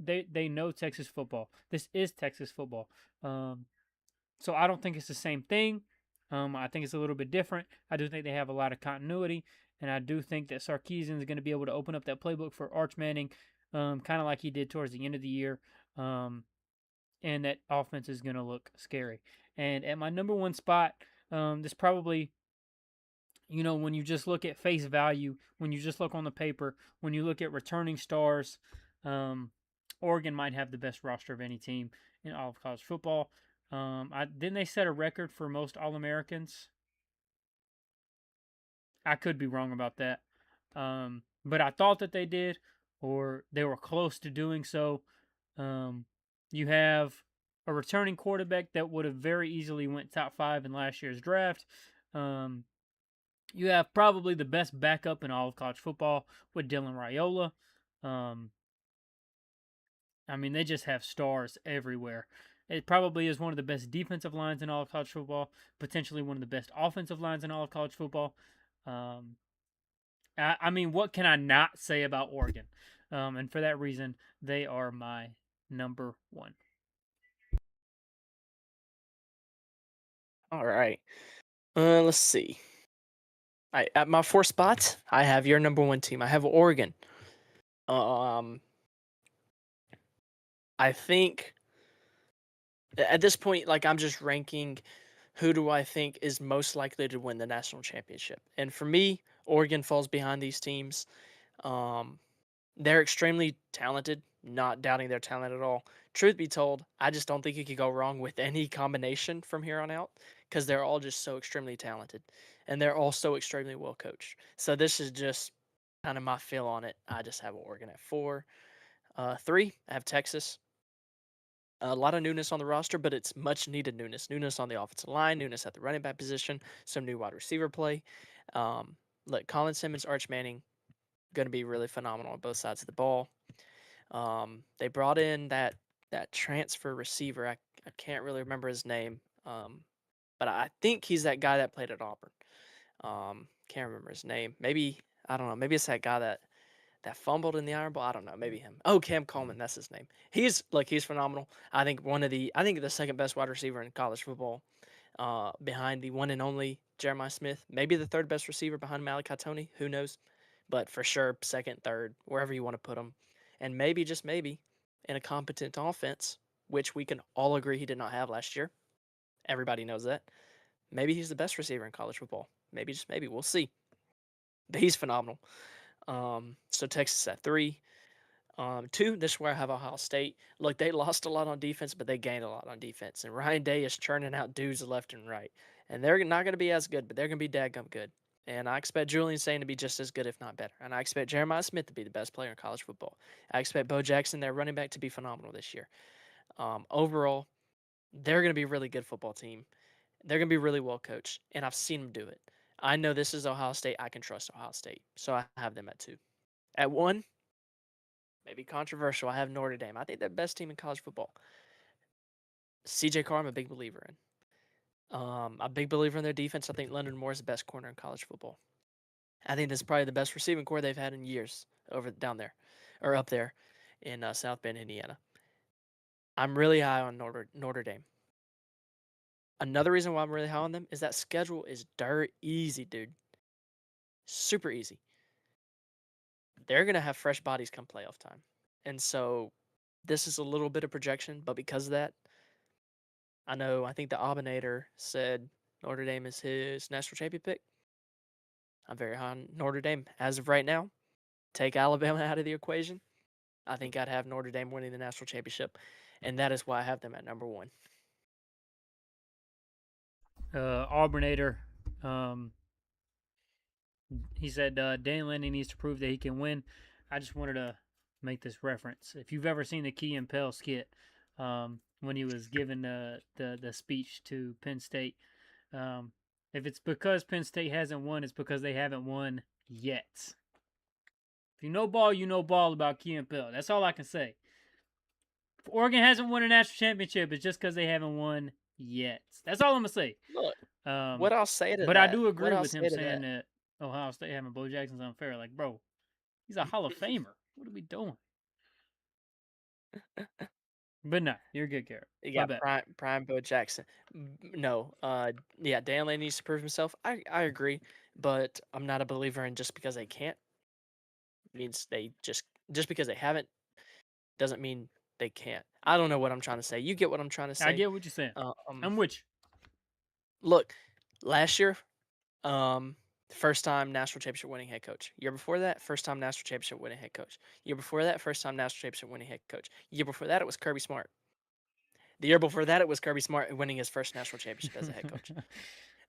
they know Texas football. This is Texas football. Um, so I don't think it's the same thing. I think it's a little bit different. I do think they have a lot of continuity, and I do think that Sarkisian is going to be able to open up that playbook for Arch Manning, kind of like he did towards the end of the year. And that offense is going to look scary. And at my number one spot, this probably, when you just look at face value, when you just look on the paper, when you look at returning stars, Oregon might have the best roster of any team in all of college football. Didn't they set a record for most All Americans? I could be wrong about that, but I thought that they did, or they were close to doing so. You have a returning quarterback that would have very easily went top 5 in last year's draft. You have probably the best backup in all of college football with Dylan Raiola. They just have stars everywhere. It probably is one of the best defensive lines in all of college football, potentially one of the best offensive lines in all of college football. What can I not say about Oregon? And for that reason, they are my number one. All right. Let's see. At my 4th spot, I have your number 1 team. I have Oregon. I think at this point, like, I'm just ranking who do I think is most likely to win the national championship. And for me, Oregon falls behind these teams. They're extremely talented, not doubting their talent at all. Truth be told, I just don't think you could go wrong with any combination from here on out because they're all just so extremely talented and they're all so extremely well coached. So this is just kind of my feel on it. I just have Oregon at 4. 3, I have Texas. A lot of newness on the roster, but it's much needed newness. Newness on the offensive line, newness at the running back position, some new wide receiver play. Look, Colin Simmons, Arch Manning, going to be really phenomenal on both sides of the ball. They brought in that transfer receiver. I can't really remember his name, but I think he's that guy that played at Auburn. Can't remember his name. Maybe I don't know. Maybe it's that guy that fumbled in the Iron Bowl. I don't know. Maybe him. Oh, Cam Coleman. That's his name. He's phenomenal. I think the second best wide receiver in college football, behind the one and only Jeremiah Smith. Maybe the third best receiver behind Malachi Tony. Who knows? But for sure, second, third, wherever you want to put him. And maybe, just maybe, in a competent offense, which we can all agree he did not have last year. Everybody knows that. Maybe he's the best receiver in college football. Maybe, just maybe. We'll see. But he's phenomenal. So Texas at 3. 2, this is where I have Ohio State. Look, they lost a lot on defense, but they gained a lot on defense. And Ryan Day is churning out dudes left and right. And they're not going to be as good, but they're going to be dadgum good. And I expect Julian Sain to be just as good, if not better. And I expect Jeremiah Smith to be the best player in college football. I expect Bo Jackson, their running back, to be phenomenal this year. Overall, they're going to be a really good football team. They're going to be really well coached. And I've seen them do it. I know this is Ohio State. I can trust Ohio State. So I have them at 2. At 1, maybe controversial, I have Notre Dame. I think they're the best team in college football. CJ Carr, I'm a big believer in. A big believer in their defense. I think Leonard Moore is the best corner in college football. I think this is probably the best receiving core they've had in years down there, or up there in South Bend, Indiana. I'm really high on Notre Dame. Another reason why I'm really high on them is that schedule is dirt easy, dude. Super easy. They're going to have fresh bodies come playoff time. And so this is a little bit of projection, but because of that, I think the Aubinator said Notre Dame is his national champion pick. I'm very high on Notre Dame. As of right now, take Alabama out of the equation, I think I'd have Notre Dame winning the national championship, and that is why I have them at number 1. Auburnator, he said Dan Lanning needs to prove that he can win. I just wanted to make this reference. If you've ever seen the Key and Peele skit, when he was giving the speech to Penn State. If it's because Penn State hasn't won, it's because they haven't won yet. If you know ball, you know ball about Key and Peele. That's all I can say. If Oregon hasn't won a national championship, it's just because they haven't won yet. That's all I'm gonna say. Look, Um, what I'll say to but I that, do agree with him saying that Ohio State having Bo Jackson's unfair. Like, bro, he's a Hall of Famer. What are we doing? But no, you're good, Garrett. You My got bad. prime Bo Jackson. No, yeah, Dan Lanning needs to prove himself. I agree, but I'm not a believer in just because they can't means they just because they haven't doesn't mean they can't. I don't know what I'm trying to say. You get what I'm trying to I say. get what you're saying. I'm with you. Look, last year, first time national championship winning head coach. Year before that, first time national championship winning head coach. Year before that, first time national championship winning head coach. Year before that, it was Kirby Smart. The year before that, it was Kirby Smart winning his first national championship as a head coach.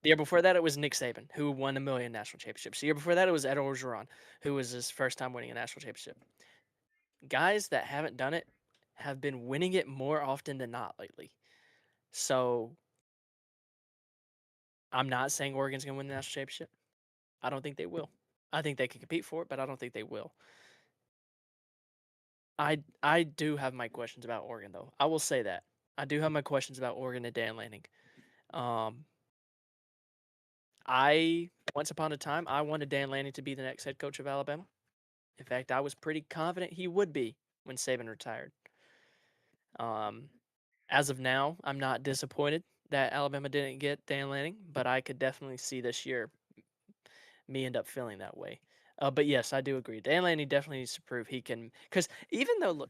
The year before that, it was Nick Saban, who won a million national championships. The year before that, it was Ed Orgeron, who was his first time winning a national championship. Guys that haven't done it have been winning it more often than not lately. So I'm not saying Oregon's going to win the national championship. I don't think they will. I think they can compete for it, but I don't think they will. I do have my questions about Oregon, though. I will say that. I do have my questions about Oregon and Dan Lanning. Once upon a time, I wanted Dan Lanning to be the next head coach of Alabama. In fact, I was pretty confident he would be when Saban retired. As of now, I'm not disappointed that Alabama didn't get Dan Lanning, but I could definitely see this year me end up feeling that way. But yes, I do agree. Dan Lanning definitely needs to prove he can, because even though, look,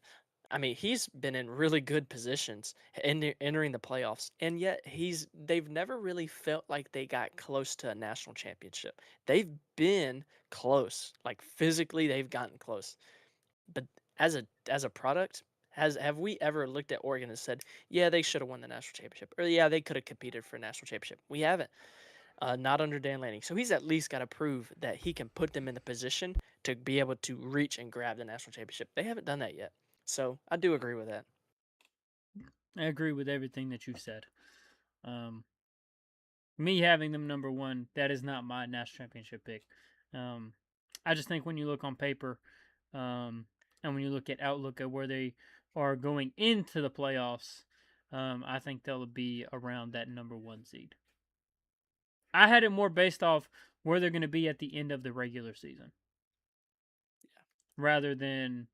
I mean, he's been in really good positions entering the playoffs, and yet they've never really felt like they got close to a national championship. They've been close, like physically, they've gotten close. But as a product, have we ever looked at Oregon and said, yeah, they should have won the national championship, or yeah, they could have competed for a national championship? We haven't. Not under Dan Lanning. So he's at least got to prove that he can put them in the position to be able to reach and grab the national championship. They haven't done that yet. So I do agree with that. I agree with everything that you've said. Me having them number one, that is not my national championship pick. I just think when you look on paper, and when you look at outlook at where they are going into the playoffs, I think they'll be around that number one seed. I had it more based off where they're going to be at the end of the regular season, rather than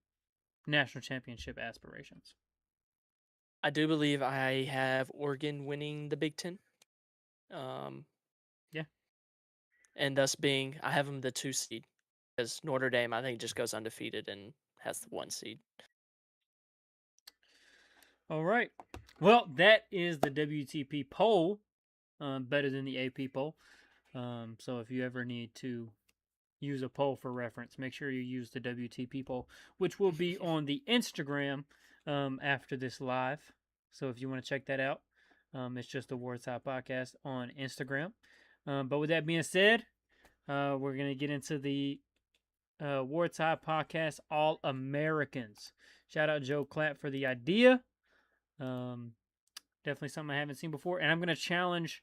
national championship aspirations. I do believe I have Oregon winning the Big Ten. Yeah. And thus being, I have them the 2 seed because Notre Dame, I think, just goes undefeated and has the 1 seed. All right. Well, that is the WTP poll. Better than the AP poll. So if you ever need to use a poll for reference, make sure you use the WTP poll, which will be on the Instagram after this live. So if you want to check that out, it's just the WarTidePodcast on Instagram. But with that being said, we're going to get into the WarTidePodcast All Americans. Shout out Joe Clapp for the idea. Definitely something I haven't seen before. And I'm going to challenge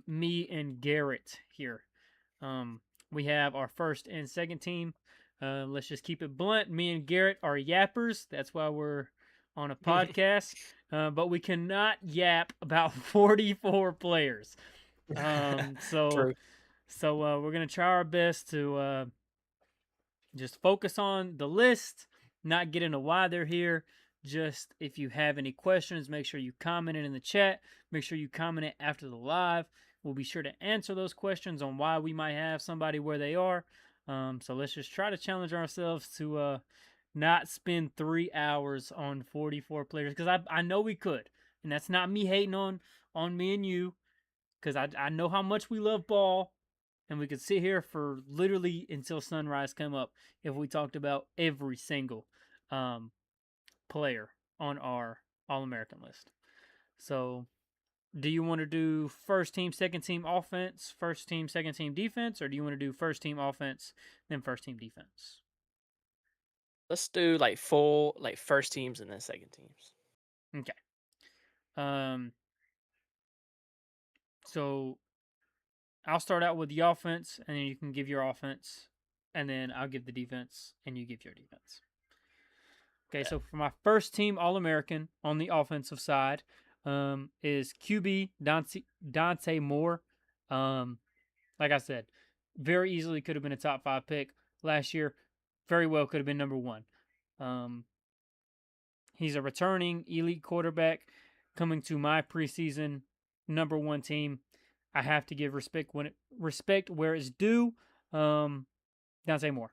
me and Garrett here. We have our first and second team. Let's just keep it blunt. Me and Garrett are yappers. That's why we're on a podcast. But we cannot yap about 44 players. So we're going to try our best to just focus on the list, not get into why they're here. Just if you have any questions, make sure you comment it in the chat. Make sure you comment it after the live. We'll be sure to answer those questions on why we might have somebody where they are. So let's just try to challenge ourselves to not spend 3 hours on 44 players, because I know we could. And that's not me hating on me and you, because I know how much we love ball. And we could sit here for literally until sunrise come up if we talked about every single player on our All-American list. So, do you want to do first team, second team offense, first team, second team defense, or do you want to do first team offense, then first team defense? Let's do like full, like first teams and then second teams. Okay. So I'll start out with the offense, and then you can give your offense, and then I'll give the defense, and you give your defense. Okay, Yeah. so for my first team All-American on the offensive side is QB Dante Moore. Like I said, very easily could have been a top 5 pick last year. Very well could have been number 1. He's a returning elite quarterback coming to my preseason number 1 team. I have to give respect where it's due. Dante Moore.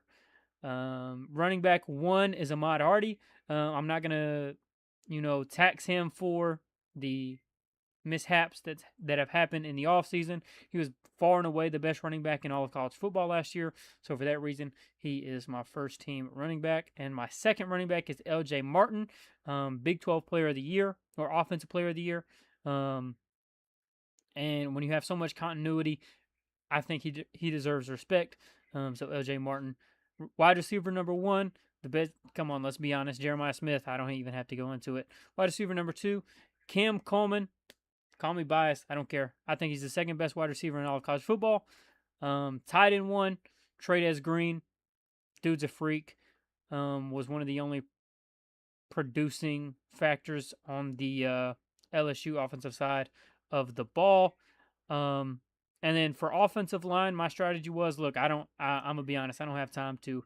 Running back 1 is Ahmad Hardy. I'm not gonna, tax him for the mishaps that have happened in the offseason. He was far and away the best running back in all of college football last year. So for that reason, he is my first team running back. And my second running back is LJ Martin, Big 12 Player of the Year or Offensive Player of the Year. And when you have so much continuity, I think he deserves respect. So LJ Martin, wide receiver number 1, the best. Come on, let's be honest. Jeremiah Smith. I don't even have to go into it. Wide receiver number 2, Cam Coleman. Call me biased. I don't care. I think he's the second best wide receiver in all of college football. Tight end 1, Trades Green. Dude's a freak. Was one of the only producing factors on the LSU offensive side of the ball. And then for offensive line, my strategy was, look, I'm gonna be honest, I don't have time to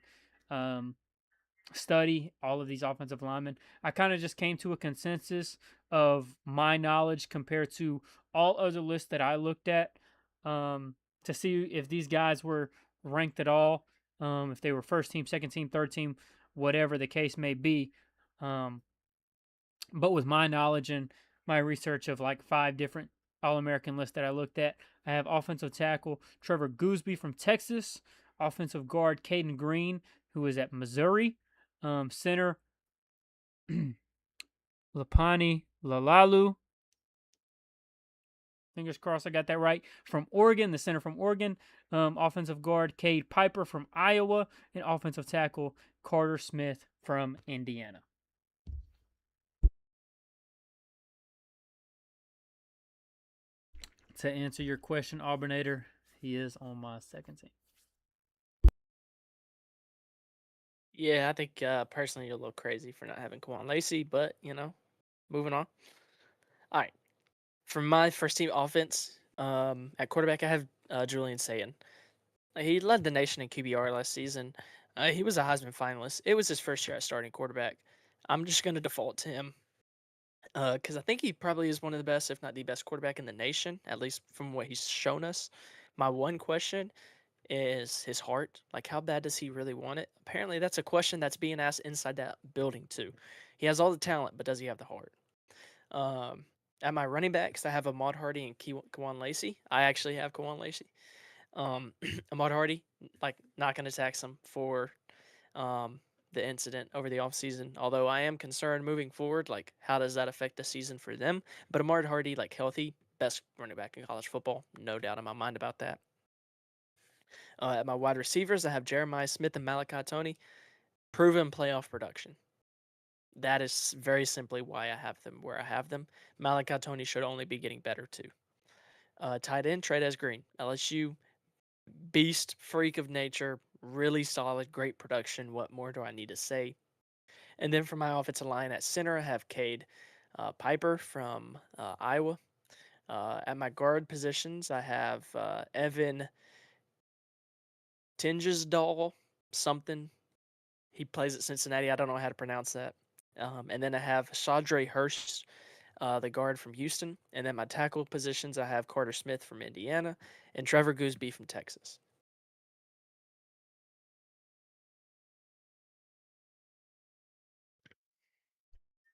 study all of these offensive linemen. I kind of just came to a consensus of my knowledge compared to all other lists that I looked at to see if these guys were ranked at all, if they were first team, second team, third team, whatever the case may be. But with my knowledge and my research of like 5 different All-American lists that I looked at, I have offensive tackle Trevor Goosby from Texas, offensive guard Caden Green, who is at Missouri, center Lapani Lalalu. Fingers crossed I got that right. From Oregon, the center from Oregon. Offensive guard Cade Piper from Iowa. And offensive tackle Carter Smith from Indiana. To answer your question, Auburnator, he is on my second team. Yeah, I think personally you're a little crazy for not having Kwan Lacey, but moving on. All right, for my first team offense, at quarterback I have Julian Sayin. He led the nation in QBR last season. He was a Heisman finalist. It was his first year at starting quarterback. I'm just going to default to him because I think he probably is one of the best, if not the best quarterback in the nation, at least from what he's shown us. My one question is his heart. Like, how bad does he really want it? Apparently, that's a question that's being asked inside that building, too. He has all the talent, but does he have the heart? At my running backs, I have Ahmad Hardy and Kawan Lacey. I actually have Kawan Lacey. Ahmad Hardy, like, not going to tax him for the incident over the offseason. Although I am concerned moving forward, like, how does that affect the season for them? But Ahmad Hardy, like, healthy, best running back in college football. No doubt in my mind about that. At my wide receivers, I have Jeremiah Smith and Malachi Tony. Proven playoff production. That is very simply why I have them where I have them. Malachi Tony should only be getting better too. Tight end, Trades Green. LSU, beast, freak of nature, really solid, great production. What more do I need to say? And then for my offensive line at center, I have Cade Piper from Iowa. At my guard positions, I have Evan Tingesdahl, something. He plays at Cincinnati. I don't know how to pronounce that. And then I have Shadre Hurst, the guard from Houston. And then my tackle positions, I have Carter Smith from Indiana and Trevor Goosby from Texas.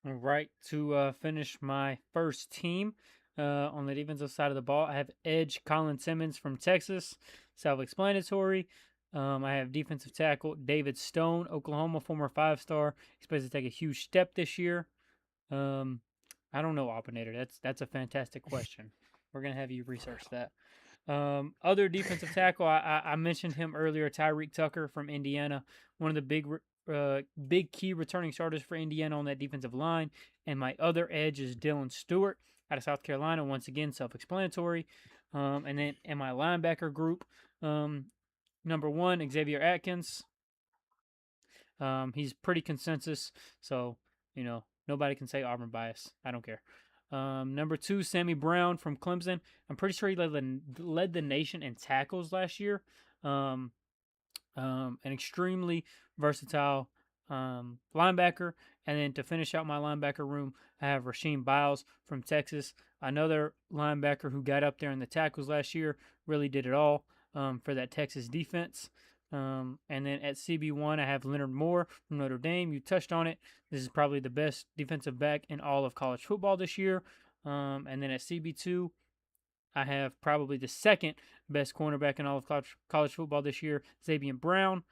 All right, to finish my first team on the defensive side of the ball, I have edge Colin Simmons from Texas. Self-explanatory. I have defensive tackle David Stone, Oklahoma, former 5-star. Expected to take a huge step this year. I don't know, Opinator. That's a fantastic question. We're gonna have you research that. Other defensive tackle, I mentioned him earlier, Tyreek Tucker from Indiana, one of the big big key returning starters for Indiana on that defensive line. And my other edge is Dylan Stewart out of South Carolina. Once again, self-explanatory. And then in my linebacker group, number 1, Xavier Atkins. He's pretty consensus, so nobody can say Auburn bias. I don't care. Number 2, Sammy Brown from Clemson. I'm pretty sure he led the nation in tackles last year. An extremely versatile linebacker. And then to finish out my linebacker room, I have Rasheem Biles from Texas, another linebacker who got up there in the tackles last year, really did it all for that Texas defense. And then at CB1, I have Leonard Moore from Notre Dame. You touched on it. This is probably the best defensive back in all of college football this year. And then at CB2, I have probably the second best cornerback in all of college football this year, Xavier Brown.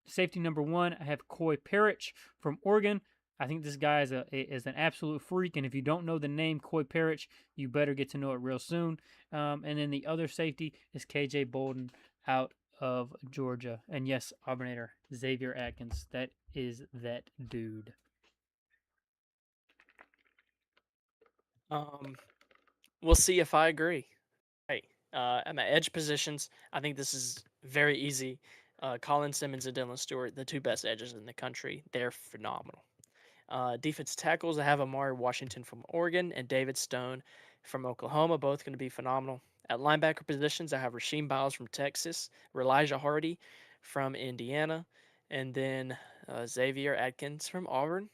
Safety number 1, I have Coy Parrish from Oregon. I think this guy is an absolute freak, and if you don't know the name Coy Parrish, you better get to know it real soon. And then the other safety is KJ Bolden out of Georgia. And yes, Auburnator, Xavier Atkins. That is that dude. We'll see if I agree. Hey, at my edge positions, I think this is very easy. Colin Simmons and Dylan Stewart, the 2 best edges in the country. They're phenomenal. Defense tackles, I have Amari Washington from Oregon and David Stone from Oklahoma, both going to be phenomenal. At linebacker positions, I have Rasheem Biles from Texas, Elijah Hardy from Indiana, and then Xavier Atkins from Auburn.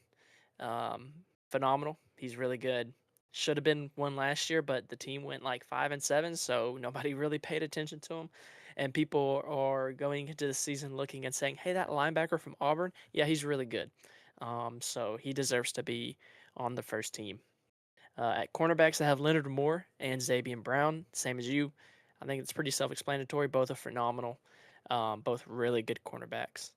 Phenomenal. He's really good. Should have been one last year, but the team went like 5-7, so nobody really paid attention to him. And people are going into the season looking and saying, "Hey, that linebacker from Auburn, yeah, he's really good." So he deserves to be on the first team. At cornerbacks, I have Leonard Moore and Xavier Brown, same as you. I think it's pretty self-explanatory. Both are phenomenal. Both really good cornerbacks.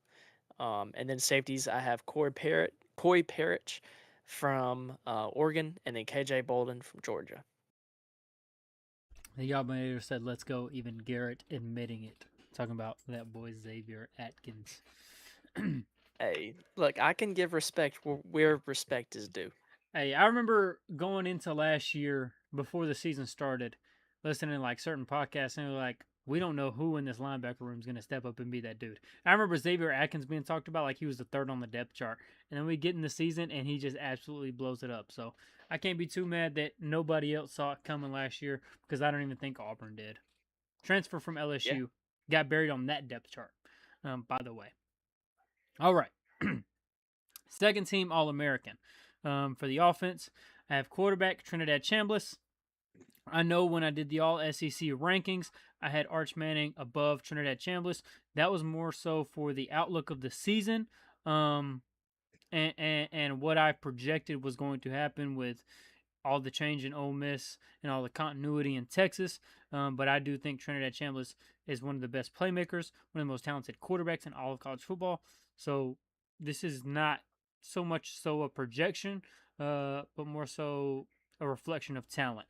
And then safeties, I have Coy Parrish from Oregon, and then KJ Bolden from Georgia. The Auburnator said, "Let's go." Even Garrett admitting it, talking about that boy Xavier Atkins. Hey, look, I can give respect where respect is due. Hey, I remember going into last year before the season started, listening to like certain podcasts, and they're like, "We don't know who in this linebacker room is going to step up and be that dude." I remember Xavier Atkins being talked about like he was the 3rd on the depth chart, and then we get in the season and he just absolutely blows it up. So I can't be too mad that nobody else saw it coming last year because I don't even think Auburn did. Transfer from LSU, got buried on that depth chart. By the way, all right. Second team All-American. For the offense, I have quarterback Trinidad Chambliss. I know when I did the All-SEC rankings, I had Arch Manning above Trinidad Chambliss. That was more so for the outlook of the season and what I projected was going to happen with all the change in Ole Miss and all the continuity in Texas. But I do think Trinidad Chambliss is one of the best playmakers, one of the most talented quarterbacks in all of college football. So this is not so much so a projection, but more so a reflection of talent.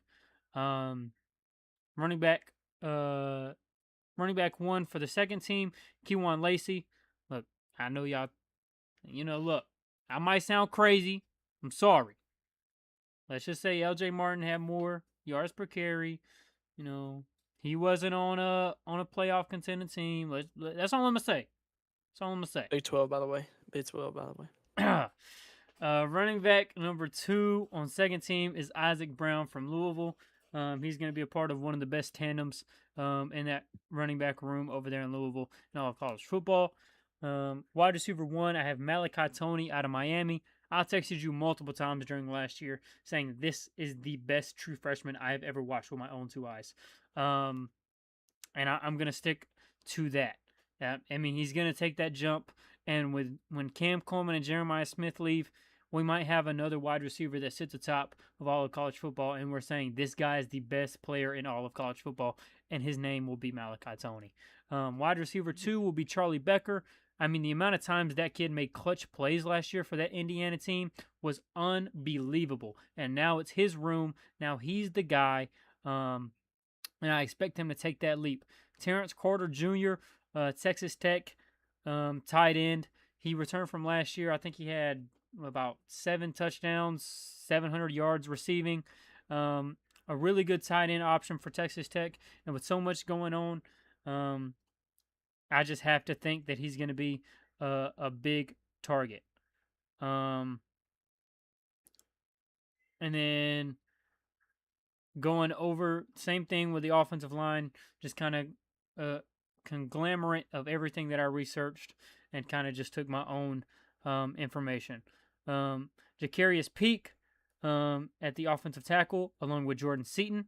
Running back 1 for the second team, Keywan Lacey. Look, I know y'all, look, I might sound crazy. I'm sorry. Let's just say LJ Martin had more yards per carry. He wasn't on a playoff contending team. That's all I'm gonna say. That's all I'm gonna say. Big 12, by the way. Big 12, by the way. Running back number 2 on second team is Isaac Brown from Louisville. He's going to be a part of one of the best tandems in that running back room over there in Louisville in all of college football. Wide receiver 1, I have Malachi Toney out of Miami. I texted you multiple times during last year saying this is the best true freshman I have ever watched with my own 2 eyes. And I'm going to stick to that. I mean, he's going to take that jump. And when Cam Coleman and Jeremiah Smith leave, we might have another wide receiver that sits atop of all of college football, and we're saying this guy is the best player in all of college football, and his name will be Malachi Toney. Wide receiver 2 will be Charlie Becker. I mean, the amount of times that kid made clutch plays last year for that Indiana team was unbelievable. And now it's his room. Now he's the guy, and I expect him to take that leap. Terrence Carter Jr., Texas Tech tight end. He returned from last year. I think he had about 7 touchdowns, 700 yards receiving. A really good tight end option for Texas Tech. And with so much going on, I just have to think that he's going to be a big target. And then going over, same thing with the offensive line, just kind of a conglomerate of everything that I researched and kind of just took my own information. Jacarius Peak at the offensive tackle, along with Jordan Seaton.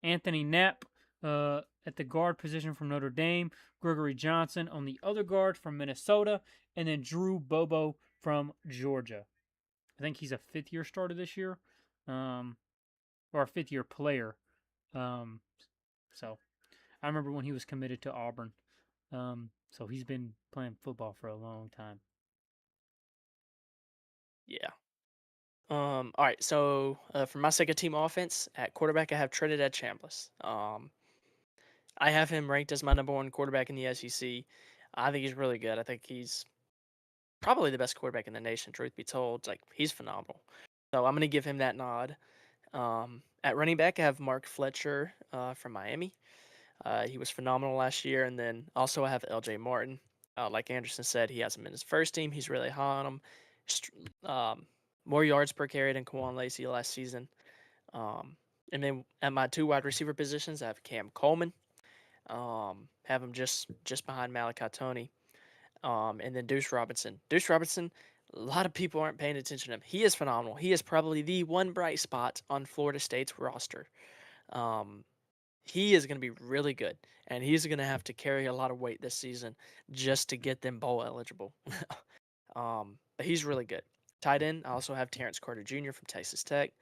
Anthony Knapp at the guard position from Notre Dame. Gregory Johnson on the other guard from Minnesota. And then Drew Bobo from Georgia. I think he's a fifth-year starter this year. Or a fifth-year player. So I remember when he was committed to Auburn. So he's been playing football for a long time. Yeah. All right. So for my second team offense at quarterback, I have Trinidad Chambliss. I have him ranked as my number one quarterback in the SEC. I think he's really good. I think he's probably the best quarterback in the nation. Truth be told, like he's phenomenal. So I'm gonna give him that nod. At running back, I have Mark Fletcher from Miami. He was phenomenal last year. And then also I have LJ Martin. Like Anderson said, he has him in his first team. He's really high on him. More yards per carry than Kwan Lacey last season. And then at my two wide receiver positions, I have Cam Coleman. Have him just behind Malachi Tony. And then Deuce Robinson. Deuce Robinson, a lot of people aren't paying attention to him. He is phenomenal. He is probably the one bright spot on Florida State's roster. He is going to be really good, and he's going to have to carry a lot of weight this season just to get them bowl eligible. But he's really good. Tight end, I also have Terrence Carter Jr. from Texas Tech.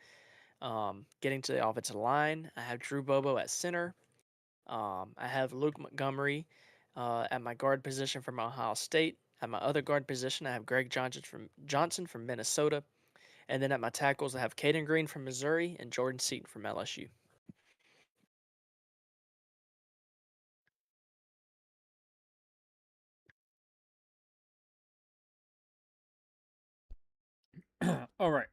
Getting to the offensive line, I have Drew Bobo at center. I have Luke Montgomery at my guard position from Ohio State. At my other guard position, I have Greg Johnson from Minnesota. And then at my tackles, I have Caden Green from Missouri and Jordan Seaton from LSU. All right.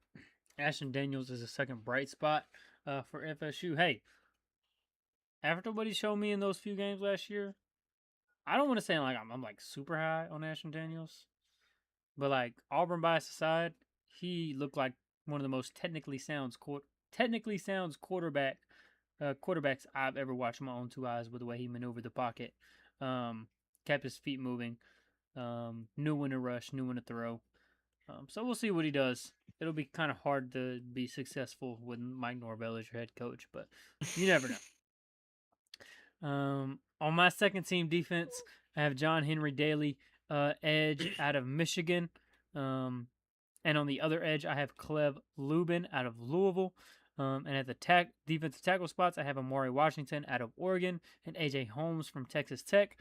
Ashton Daniels is a second bright spot for FSU. Hey, after what he showed me in those few games last year, I don't want to say like I'm like super high on Ashton Daniels, but like Auburn bias aside, he looked like one of the most technically sounds quarterbacks I've ever watched with my own two eyes with the way he maneuvered the pocket, kept his feet moving, knew when to rush, knew when to throw. So we'll see what he does. It'll be kind of hard to be successful with Mike Norvell as your head coach, but you never know. On my second team defense, I have John Henry Daly, edge out of Michigan. And on the other edge, I have Cleve Lubin out of Louisville. And at the defensive tackle spots, I have Amari Washington out of Oregon and AJ Holmes from Texas Tech.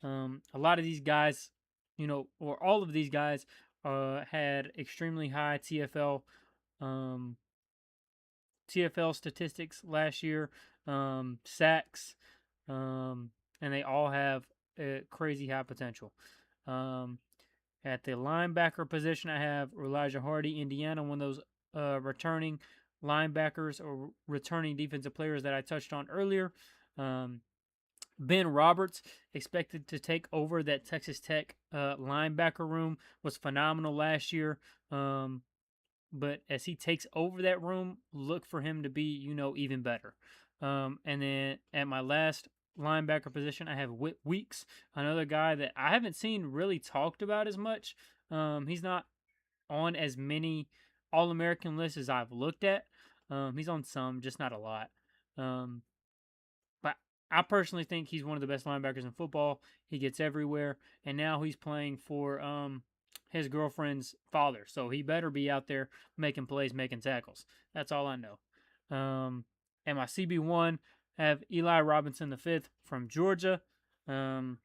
A lot of these guys, or all of these guys, had extremely high TFL statistics last year, sacks, and they all have crazy high potential. At the linebacker position, I have Elijah Hardy, Indiana, one of those returning linebackers or returning defensive players that I touched on earlier. Ben Roberts, expected to take over that Texas Tech linebacker room, was phenomenal last year. But as he takes over that room, look for him to be, even better. And then at my last linebacker position, I have Whit Weeks, another guy that I haven't seen really talked about as much. He's not on as many All-American lists as I've looked at. He's on some, just not a lot. But I personally think he's one of the best linebackers in football. He gets everywhere, and now he's playing for his girlfriend's father, so he better be out there making plays, making tackles. That's all I know. And my CB1, I have Eli Robinson V from Georgia. Absolute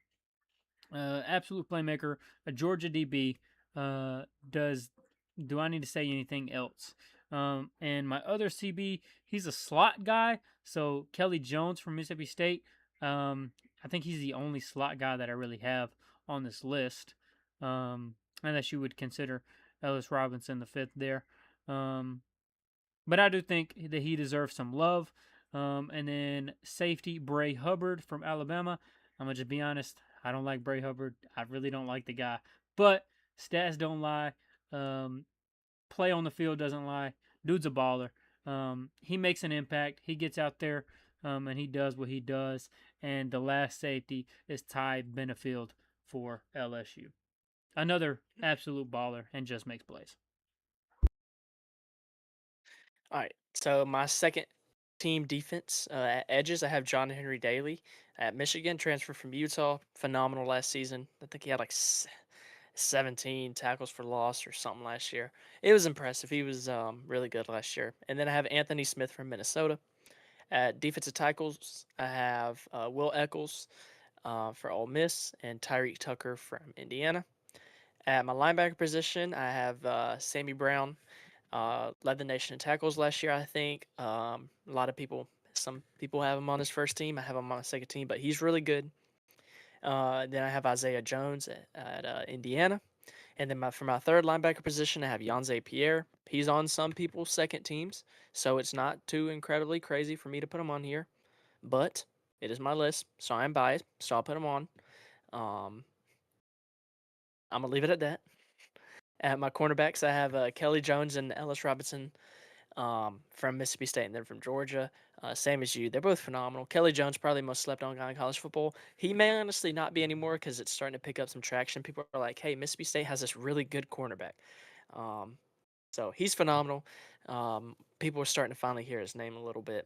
playmaker, a Georgia DB. Do I need to say anything else? And my other CB, he's a slot guy. So Kelly Jones from Mississippi State. I think he's the only slot guy that I really have on this list, unless you would consider Ellis Robinson the fifth there. But I do think that he deserves some love. And then safety Bray Hubbard from Alabama. I'm going to just be honest. I don't like Bray Hubbard. I really don't like the guy. But stats don't lie. Play on the field doesn't lie. Dude's a baller. He makes an impact. He gets out there and he does what he does. And the last safety is Ty Benefield for LSU. Another absolute baller and just makes plays. All right. So my second team defense at edges, I have John Henry Daly at Michigan, transferred from Utah. Phenomenal last season. I think he had like 17 tackles for loss or something last year. It was impressive. He was really good last year. And then I have Anthony Smith from Minnesota. At defensive tackles, I have Will Eccles for Ole Miss and Tyreek Tucker from Indiana. At my linebacker position, I have Sammy Brown. Led the nation in tackles last year, I think. A lot of people, some people have him on his first team. I have him on the second team, but he's really good. Then I have Isaiah Jones at Indiana. And then for my third linebacker position, I have Yanze Pierre. He's on some people's second teams, so it's not too incredibly crazy for me to put him on here. But it is my list, so I'm biased, so I'll put him on. I'm going to leave it at that. At my cornerbacks, I have Kelly Jones and Ellis Robinson from Mississippi State, and then from Georgia. Same as you. They're both phenomenal. Kelly Jones, probably the most slept on guy in college football. He may honestly not be anymore because it's starting to pick up some traction. People are like, hey, Mississippi State has this really good cornerback. So he's phenomenal. People are starting to finally hear his name a little bit.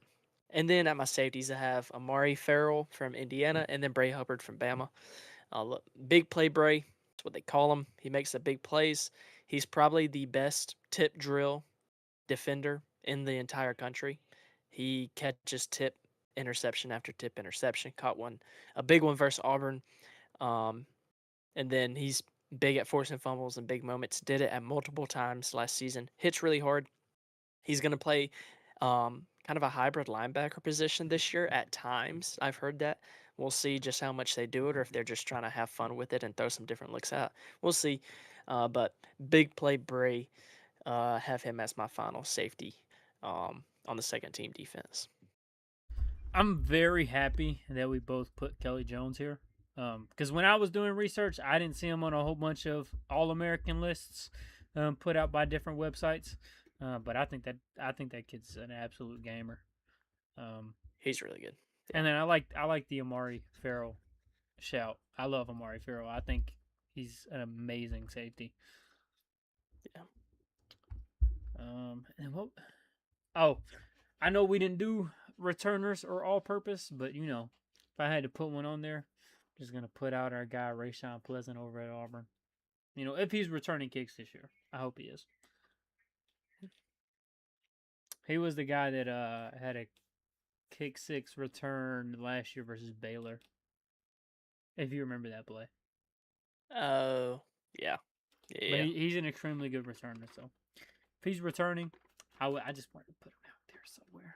And then at my safeties, I have Amari Farrell from Indiana and then Bray Hubbard from Bama. Big play Bray. That's what they call him. He makes the big plays. He's probably the best tip drill defender in the entire country. He catches tip interception after tip interception. Caught one, a big one versus Auburn. And then he's big at forcing fumbles and big moments. Did it at multiple times last season. Hits really hard. He's going to play kind of a hybrid linebacker position this year at times. I've heard that. We'll see just how much they do it or if they're just trying to have fun with it and throw some different looks out. We'll see. But big play Bray. Have him as my final safety on the second team defense. I'm very happy that we both put Kelly Jones here. Because when I was doing research, I didn't see him on a whole bunch of All-American lists put out by different websites. But I think that kid's an absolute gamer. He's really good. Yeah. And then I like the Amari Farrell shout. I love Amari Farrell. I think he's an amazing safety. Yeah. And what? Oh, I know we didn't do returners or all-purpose, but if I had to put one on there, I'm just gonna put out our guy Rayshawn Pleasant over at Auburn. If he's returning kicks this year, I hope he is. He was the guy that had a kick six return last year versus Baylor. If you remember that play. Oh, yeah. But he's an extremely good returner, so if he's returning, I just wanted to put him out there somewhere.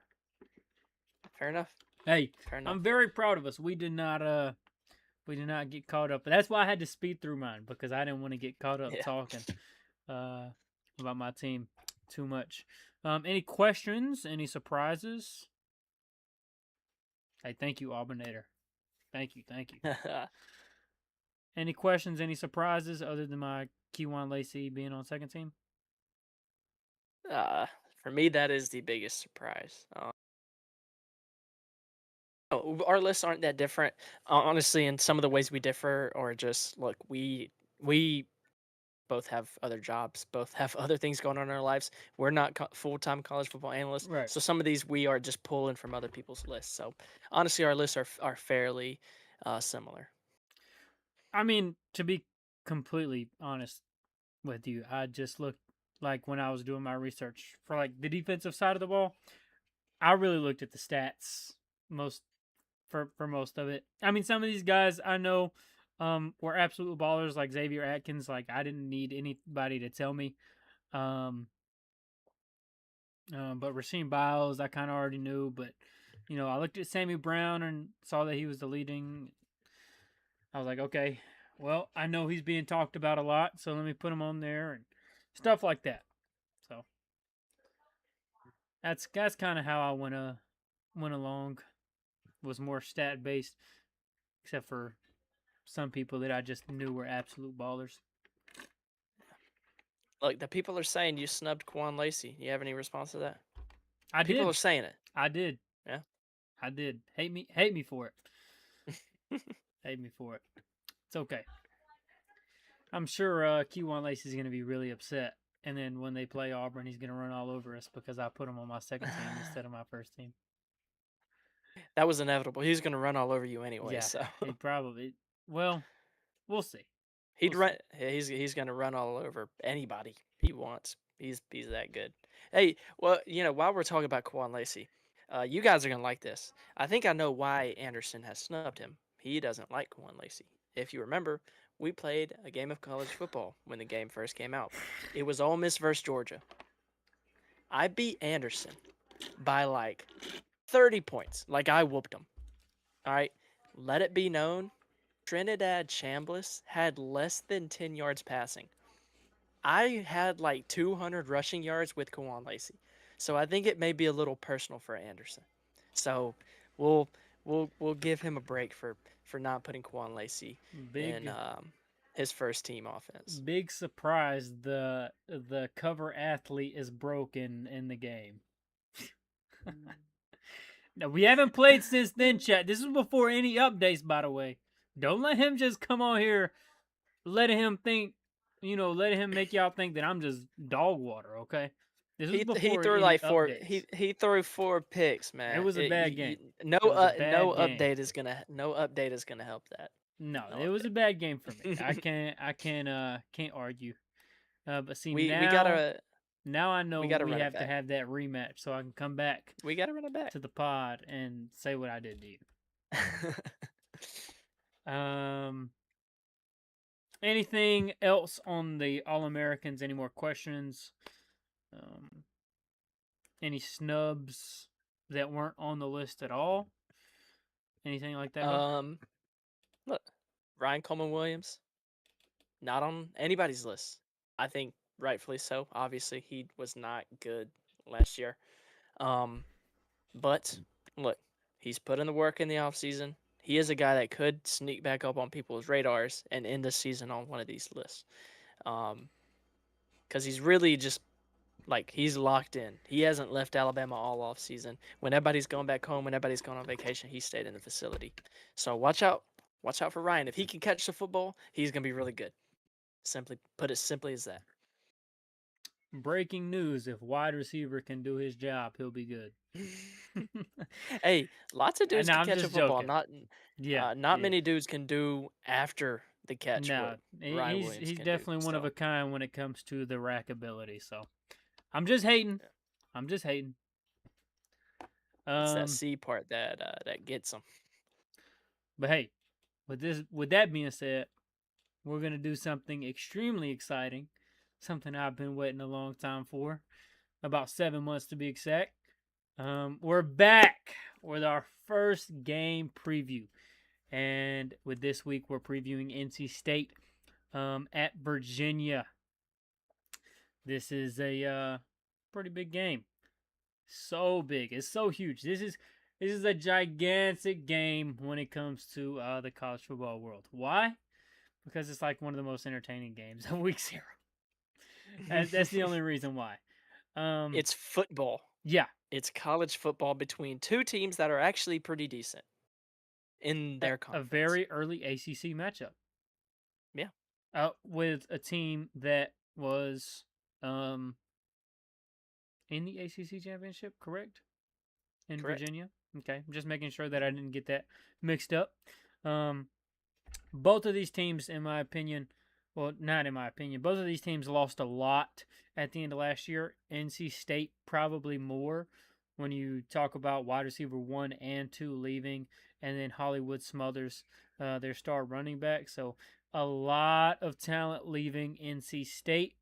Fair enough. Hey, I'm very proud of us. We did not get caught up. But that's why I had to speed through mine, because I didn't want to get caught up talking about my team too much. Any questions? Any surprises? Hey, thank you, Auburnator. Thank you. Any questions? Any surprises other than my Kewan Lacey being on second team? For me, that is the biggest surprise. Our lists aren't that different, honestly. In some of the ways we differ, or just look, we both have other jobs, both have other things going on in our lives. We're not full-time college football analysts, right. So some of these we are just pulling from other people's lists. So honestly, our lists are fairly similar. I mean, to be completely honest with you, I just looked like when I was doing my research for like the defensive side of the ball, I really looked at the stats for most of it. I mean, some of these guys I know were absolute ballers, like Xavier Atkins. Like, I didn't need anybody to tell me. But Rasheem Biles, I kind of already knew. But I looked at Sammy Brown and saw that he was the leading. I was like, okay, well, I know he's being talked about a lot, so let me put him on there and stuff like that. So that's kind of how I went along. Was more stat based, except for some people that I just knew were absolute ballers. Look, the people are saying you snubbed Quan Lacey. You have any response to that? I People did. are saying it. I did. Yeah. I did. Hate me for it. Hate me for it. It's okay. I'm sure Keywan Lacey's going to be really upset. And then when they play Auburn, he's going to run all over us because I put him on my second team instead of my first team. That was inevitable. He was going to run all over you anyway. Yeah, So he probably. Well, we'll see. he'd run. He's going to run all over anybody he wants. He's that good. Hey, well, while we're talking about Quan Lacey, you guys are going to like this. I think I know why Anderson has snubbed him. He doesn't like Quan Lacey. If you remember, we played a game of college football when the game first came out. It was Ole Miss versus Georgia. I beat Anderson by like 30 points. Like I whooped him. All right. Let it be known, Trinidad Chambliss had less than 10 yards passing. I had like 200 rushing yards with Kawan Lacey. So I think it may be a little personal for Anderson. So we'll give him a break for not putting Kawan Lacey in his first team offense. Big surprise, the cover athlete is broken in the game. Now, we haven't played since then, chat. This is before any updates, by the way. Don't let him just come on here, letting him make y'all think that I'm just dog water, okay? This was before he threw any like updates. he threw 4 picks, man. It was a bad game. No update is gonna help that. No, it was a bad game for me. I can't argue. But see, now I know we have to have that rematch so I can come back. We gotta run it back to the pod and say what I did to you. Anything else on the All-Americans? Any more questions? Any snubs that weren't on the list at all? Anything like that? Look, Ryan Coleman Williams, not on anybody's list. I think rightfully so. Obviously, he was not good last year. But look, he's put in the work in the offseason. He is a guy that could sneak back up on people's radars and end the season on one of these lists. Because he's really just he's locked in. He hasn't left Alabama all off season. When everybody's going back home, when everybody's going on vacation, he stayed in the facility. So watch out for Ryan. If he can catch the football, he's gonna be really good. Put it simply as that. Breaking news: if wide receiver can do his job, he'll be good. Hey, lots of dudes can catch a football. Joking. Not many dudes can do after the catch. No, he's definitely one of a kind when it comes to the rack ability. So I'm just hating. Yeah. I'm just hating. It's that C part that gets him. But hey, with that being said, we're gonna do something extremely exciting, something I've been waiting a long time for, about 7 months to be exact. We're back with our first game preview, and with this week we're previewing NC State at Virginia. This is a pretty big game. So big. It's so huge. This is a gigantic game when it comes to the college football world. Why? Because it's like one of the most entertaining games of week 0. That's the only reason why. It's football. Yeah. It's college football between two teams that are actually pretty decent in their conference. A very early ACC matchup. Yeah. With a team that was in the ACC championship, correct? In correct. Virginia. Okay, I'm just making sure that I didn't get that mixed up. Both of these teams, in my opinion, well, not in my opinion, both of these teams lost a lot at the end of last year. NC State probably more when you talk about wide receiver 1 and 2 leaving, and then Hollywood Smothers, their star running back. So a lot of talent leaving NC State.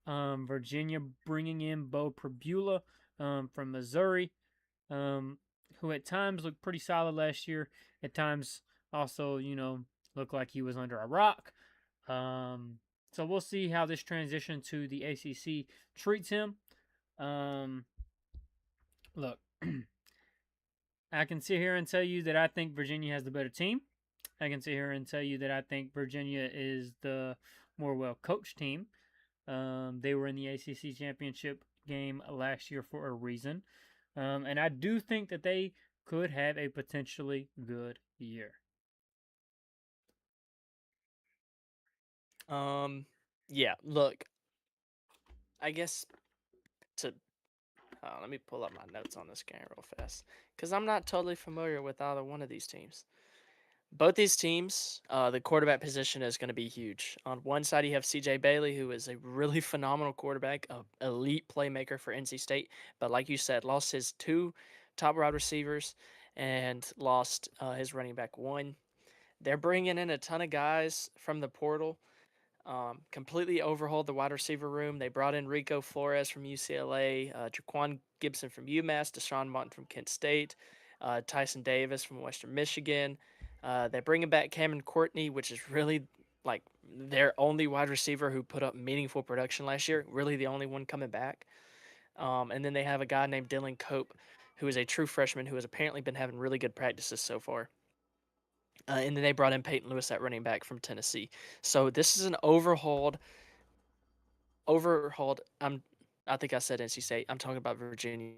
Virginia bringing in Bo Prabula from Missouri, who at times looked pretty solid last year. At times also, looked like he was under a rock. So we'll see how this transition to the ACC treats him. Look, I can sit here and tell you that I think Virginia has the better team. I can sit here and tell you that I think Virginia is the more well coached team. They were in the ACC championship game last year for a reason. And I do think that they could have a potentially good year. Yeah, look, I guess to let me pull up my notes on this game real fast because I'm not totally familiar with either one of these teams. Both these teams, the quarterback position is going to be huge. On one side, you have C.J. Bailey, who is a really phenomenal quarterback, an elite playmaker for NC State, but like you said, lost his two top wide receivers and lost his running back one. They're bringing in a ton of guys from the portal. Completely overhauled the wide receiver room. They brought in Rico Flores from UCLA, Jaquan Gibson from UMass, Deshaun Martin from Kent State, Tyson Davis from Western Michigan. They're bringing back Cameron Courtney, which is really like their only wide receiver who put up meaningful production last year. Really the only one coming back. And then they have a guy named Dylan Cope, who is a true freshman who has apparently been having really good practices so far. And then they brought in Peyton Lewis at running back from Tennessee. So this is an overhauled. I think I said NC State. I'm talking about Virginia.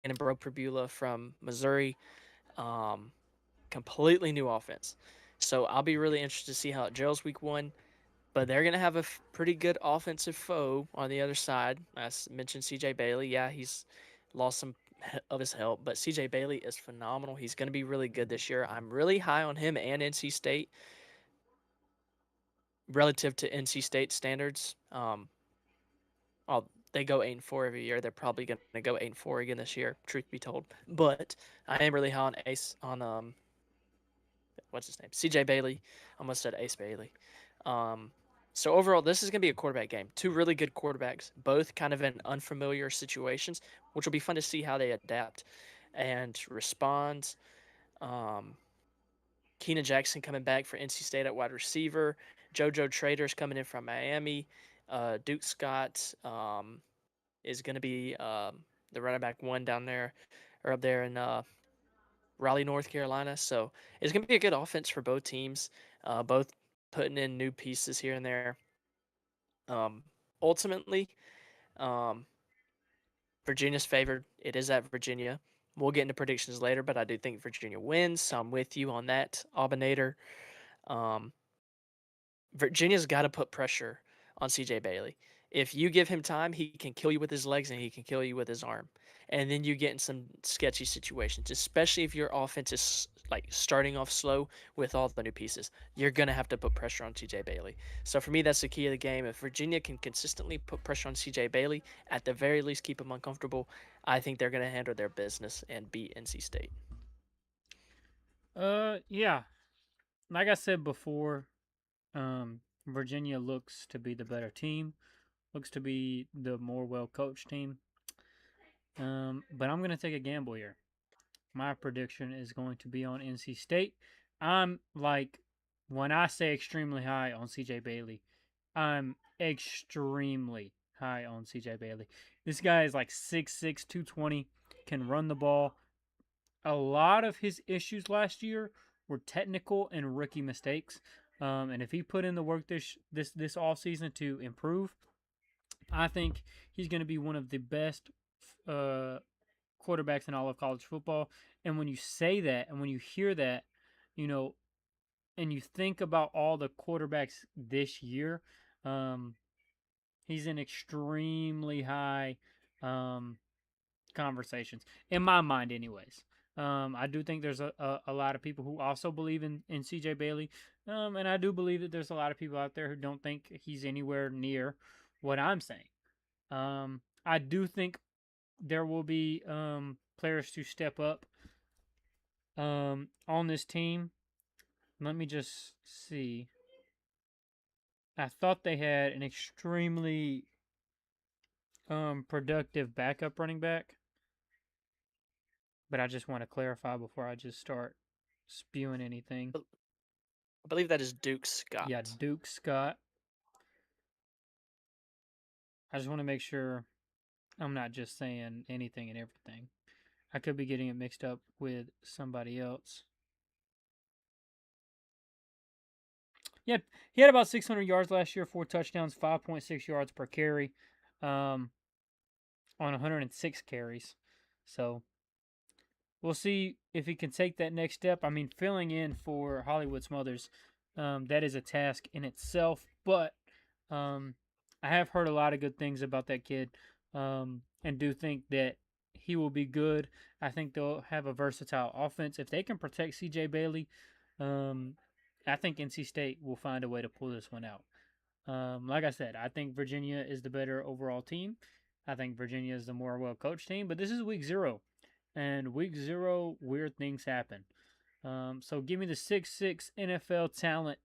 And Broke Prabula from Missouri. Um, Completely new offense. So I'll be really interested to see how it gels week one. But they're going to have a pretty good offensive foe on the other side. I mentioned CJ Bailey. Yeah, he's lost some of his help, but CJ Bailey is phenomenal. He's going to be really good this year. I'm really high on him and NC State relative to NC State standards. They go 8-4 every year. They're probably going to go 8-4 again this year, truth be told. But I am really high on Ace on what's his name? CJ Bailey. I almost said Ace Bailey. So overall, this is going to be a quarterback game. Two really good quarterbacks, both kind of in unfamiliar situations, which will be fun to see how they adapt and respond. Keenan Jackson coming back for NC State at wide receiver. JoJo Trader's coming in from Miami. Duke Scott is going to be the running back one down there or up there in Raleigh, North Carolina. So it's going to be a good offense for both teams, both putting in new pieces here and there. Ultimately, um, Virginia's favored. It is at Virginia. We'll get into predictions later, but I do think Virginia wins. So I'm with you on that, Aubinator. Um, Virginia's got to put pressure on CJ Bailey. If you give him time, he can kill you with his legs and he can kill you with his arm. And then you get in some sketchy situations, especially if your offense is like starting off slow with all the new pieces. You're going to have to put pressure on CJ Bailey. So for me, that's the key of the game. If Virginia can consistently put pressure on CJ Bailey, at the very least keep him uncomfortable, I think they're going to handle their business and beat NC State. Yeah. Like I said before, Virginia looks to be the better team, looks to be the more well coached team. But I'm gonna take a gamble here. My prediction is going to be on NC State. I'm like, when I say extremely high on CJ Bailey, I'm extremely high on CJ Bailey. This guy is like 6'6", 220, can run the ball. A lot of his issues last year were technical and rookie mistakes. And if he put in the work this off season to improve, I think he's going to be one of the best uh, quarterbacks in all of college football. And when you say that, and when you hear that, you know, and you think about all the quarterbacks this year, um, he's in extremely high conversations in my mind, anyways. I do think there's a lot of people who also believe in CJ Bailey, and I do believe that there's a lot of people out there who don't think he's anywhere near what I'm saying. I do think there will be players to step up on this team. Let me just see. I thought they had an extremely productive backup running back, but I just want to clarify before I just start spewing anything. I believe that is Duke Scott. Yeah, Duke Scott. I just want to make sure I'm not just saying anything and everything. I could be getting it mixed up with somebody else. Yeah, he had about 600 yards last year, 4 touchdowns, 5.6 yards per carry, on 106 carries. So we'll see if he can take that next step. I mean, filling in for Hollywood Smothers, that is a task in itself. But um, I have heard a lot of good things about that kid, and do think that he will be good. I think they'll have a versatile offense if they can protect C.J. Bailey. Um, I think NC State will find a way to pull this one out. Like I said, I think Virginia is the better overall team. I think Virginia is the more well coached team. But this is week 0. And week 0, weird things happen. So give me the 6'6" NFL talent,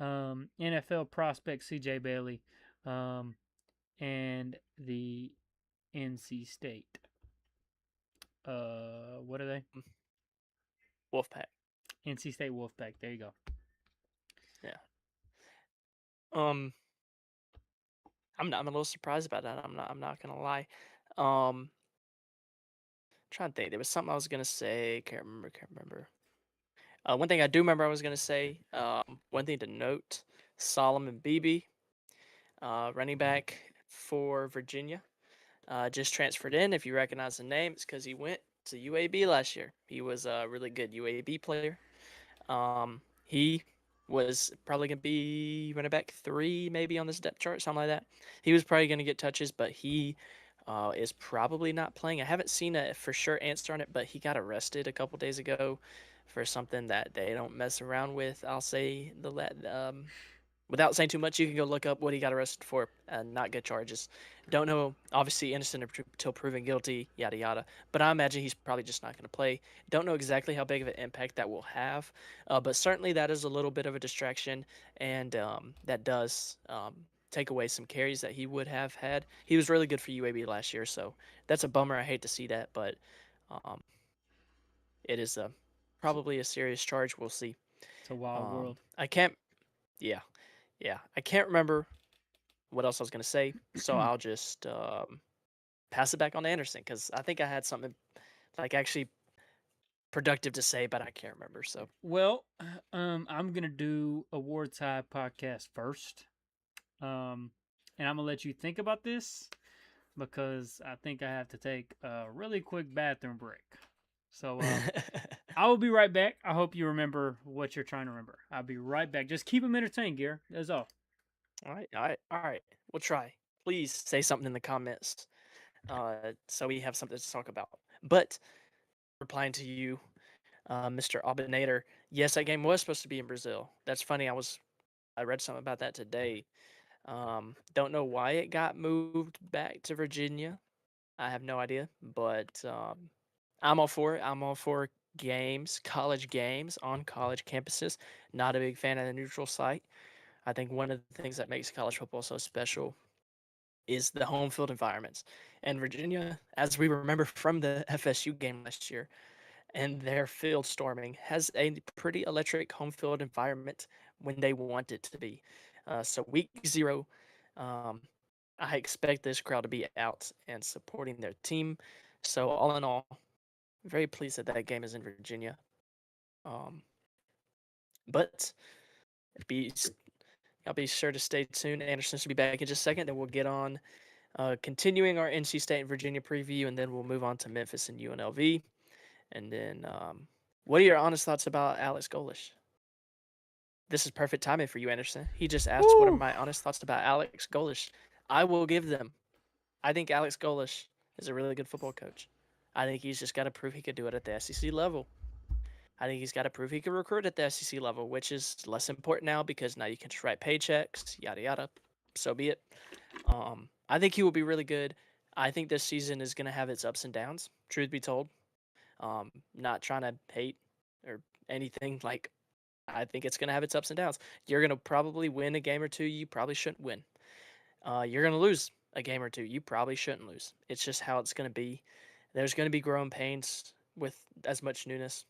NFL prospect CJ Bailey, and the NC State. What are they? Wolfpack. NC State Wolfpack. There you go. Yeah. I'm a little surprised about that. I'm not gonna lie. Trying to think. There was something I was gonna say. Can't remember. One thing I do remember I was gonna say. One thing to note: Solomon Beebe, running back for Virginia, just transferred in. If you recognize the name, it's because he went to UAB last year. He was a really good UAB player. He was probably gonna be running back 3, maybe on this depth chart, something like that. He was probably gonna get touches, but he is probably not playing. I haven't seen a for sure answer on it, but he got arrested a couple days ago for something that they don't mess around with. I'll say without saying too much, you can go look up what he got arrested for and not good charges. Don't know, obviously innocent until proven guilty, yada yada. But I imagine he's probably just not going to play. Don't know exactly how big of an impact that will have, but certainly that is a little bit of a distraction, and that does take away some carries that he would have had. He was really good for UAB last year, so that's a bummer. I hate to see that, but um, it is probably a serious charge. We'll see. It's a wild world. I can't. Yeah, yeah. I can't remember what else I was gonna say, so I'll just pass it back on to Anderson because I think I had something like actually productive to say, but I can't remember. So Well, I'm gonna do a WarTidePodcast first, and I'm gonna let you think about this because I think I have to take a really quick bathroom break. So I will be right back. I hope you remember what you're trying to remember. I'll be right back. Just keep them entertained, Gear. That's all. all right. We'll try. Please say something in the comments, so we have something to talk about. But replying to you, Mr. Albinator, yes, that game was supposed to be in Brazil. That's funny. I read something about that today. Don't know why it got moved back to Virginia. I have no idea, but I'm all for it. I'm all for games, college games on college campuses. Not a big fan of the neutral site. I think one of the things that makes college football so special is the home field environments. And Virginia, as we remember from the FSU game last year, and their field storming has a pretty electric home field environment when they want it to be. So week 0, um, I expect this crowd to be out and supporting their team. So all in all, very pleased that that game is in Virginia. Um, but be I'll be sure to stay tuned. Anderson should be back in just a second. Then we'll get on continuing our NC State and Virginia preview, and then we'll move on to Memphis and UNLV. And then, what are your honest thoughts about Alex Golish? This is perfect timing for you, Anderson. He just asked, "What are my honest thoughts about Alex Golish?" I will give them. I think Alex Golish is a really good football coach. I think he's just got to prove he could do it at the SEC level. I think he's got to prove he can recruit at the SEC level, which is less important now because now you can just write paychecks, yada yada. So be it. I think he will be really good. I think this season is going to have its ups and downs. Truth be told, not trying to hate or anything. Like, I think it's going to have its ups and downs. You're going to probably win a game or two you probably shouldn't win. You're going to lose a game or two you probably shouldn't lose. It's just how it's going to be. There's going to be growing pains with as much newness.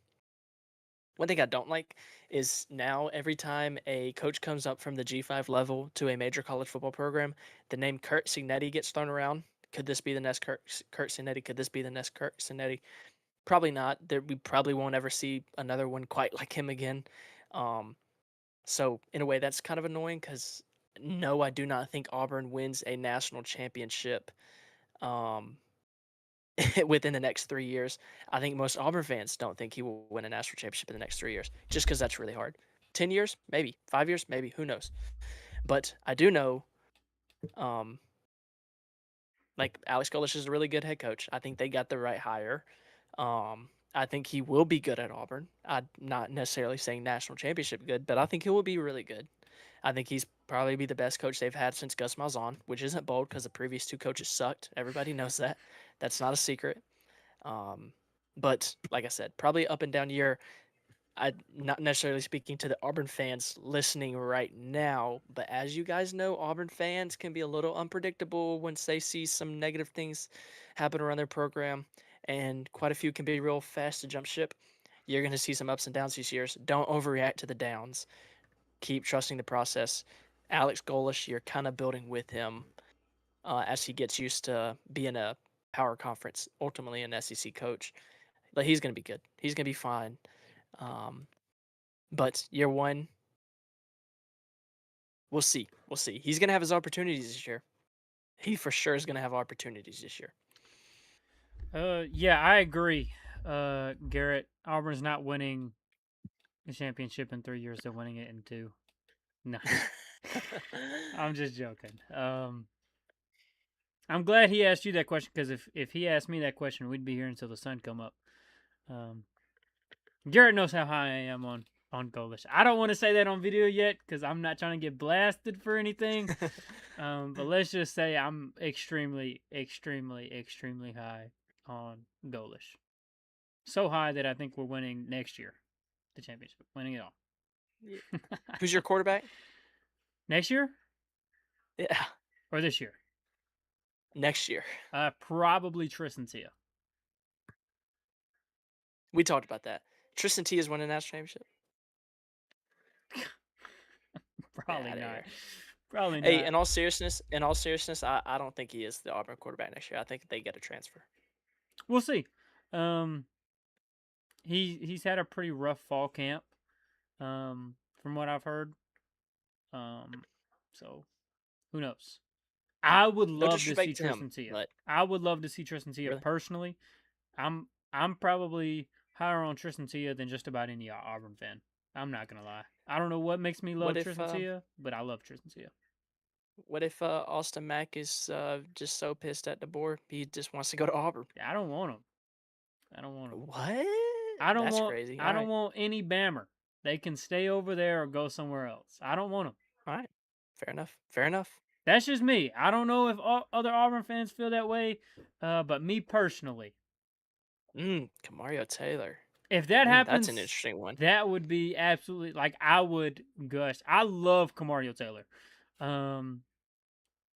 One thing I don't like is now every time a coach comes up from the G5 level to a major college football program, the name Kurt Signetti gets thrown around. Could this be the next Kurt Signetti? Could this be the next Kurt Signetti? Probably not. We probably won't ever see another one quite like him again. Um, so in a way, that's kind of annoying because no, I do not think Auburn wins a national championship. Um, within the next 3 years. I think most Auburn fans don't think he will win a national championship in the next 3 years, just because that's really hard. 10 years, maybe. 5 years, maybe. Who knows? But I do know, um, like Alex Golesh is a really good head coach. I think they got the right hire. I think he will be good at Auburn. I'm not necessarily saying national championship good, but I think he will be really good. I think he's probably be the best coach they've had since Gus Malzahn, which isn't bold because the previous two coaches sucked. Everybody knows that. That's not a secret. Um, but like I said, probably up and down year. I'm not necessarily speaking to the Auburn fans listening right now, but as you guys know, Auburn fans can be a little unpredictable once they see some negative things happen around their program, and quite a few can be real fast to jump ship. You're going to see some ups and downs these years. Don't overreact to the downs. Keep trusting the process. Alex Golesh, you're kind of building with him as he gets used to being a power conference, ultimately an SEC coach. But he's going to be good. He's going to be fine. Um, but year one, we'll see. We'll see. He's going to have his opportunities this year. He for sure is going to have opportunities this year. Yeah, I agree. Garrett, Auburn's not winning the championship in 3 years. They're winning it in two. No, I'm just joking. I'm glad he asked you that question because if he asked me that question, we'd be here until the sun come up. Um, Garrett knows how high I am on Golesh. I don't want to say that on video yet because I'm not trying to get blasted for anything. But let's just say I'm extremely, extremely, extremely high on Golesh. So high that I think we're winning next year, the championship, winning it all. Who's your quarterback? Next year Yeah, or this year? next year. Probably Tristan Tia. We talked about that. Tristan T is winning a national championship. Probably Outta not. here. Probably Hey, not. in all seriousness, I don't think he is the Auburn quarterback next year. I think they get a transfer. We'll see. Um, he's had a pretty rough fall camp, from what I've heard. So who knows? I would No love to see disrespect to him, Tristan Tia. but I would love to see Tristan Tia really, personally. I'm probably higher on Tristan Tia than just about any Auburn fan. I'm not gonna lie. I don't know what makes me what love if Tristan Tia, but I love Tristan Tia. Austin Mack is just so pissed at the board he just wants to go to Auburn? I don't want him. I don't want him. What? I don't That's want. crazy. I All don't right, want any Bammer. They can stay over there or go somewhere else. I don't want them. all right, fair enough. Fair enough. That's just me. I don't know if other Auburn fans feel that way, but me personally, Kamario Taylor. if that That's an happens, interesting one. that would be absolutely like I would gush. I love Kamario Taylor. Um,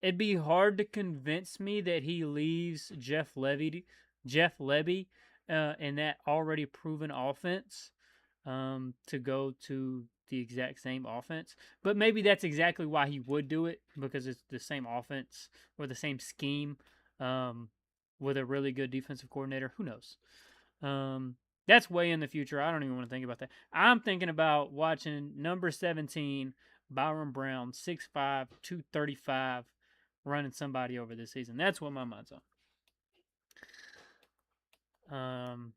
it'd be hard to convince me that he leaves Jeff Levy, in that already proven offense, to go to the exact same offense. But maybe that's exactly why he would do it because it's the same offense or the same scheme, with a really good defensive coordinator. Who knows? That's way in the future. I don't even want to think about that. I'm thinking about watching number 17, Byron Brown, 6'5", 235, running somebody over this season. That's what my mind's on.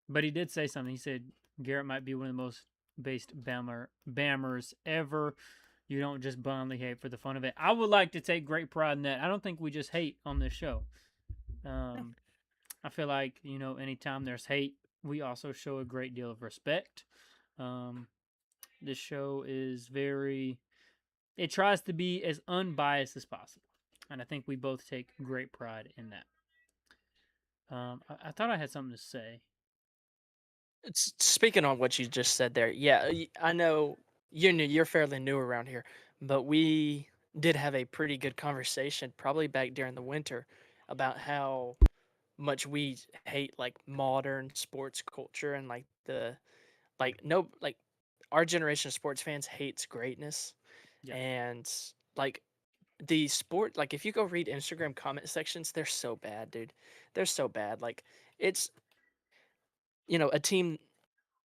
But he did say something. He said Garrett might be one of the most based bammers ever. You don't just blindly hate for the fun of it. I would like to take great pride in that. I don't think we just hate on this show. I feel like, anytime there's hate, we also show a great deal of respect. This show is it tries to be as unbiased as possible. And I think we both take great pride in that. I thought I had something to say. Speaking on what you just said there, yeah, I know you're fairly new around here, but we did have a pretty good conversation probably back during the winter about how much we hate like modern sports culture and like our generation of sports fans hates greatness, Yeah. and like the sport, like if you go read Instagram comment sections, they're so bad, dude. They're so bad. Like it's a team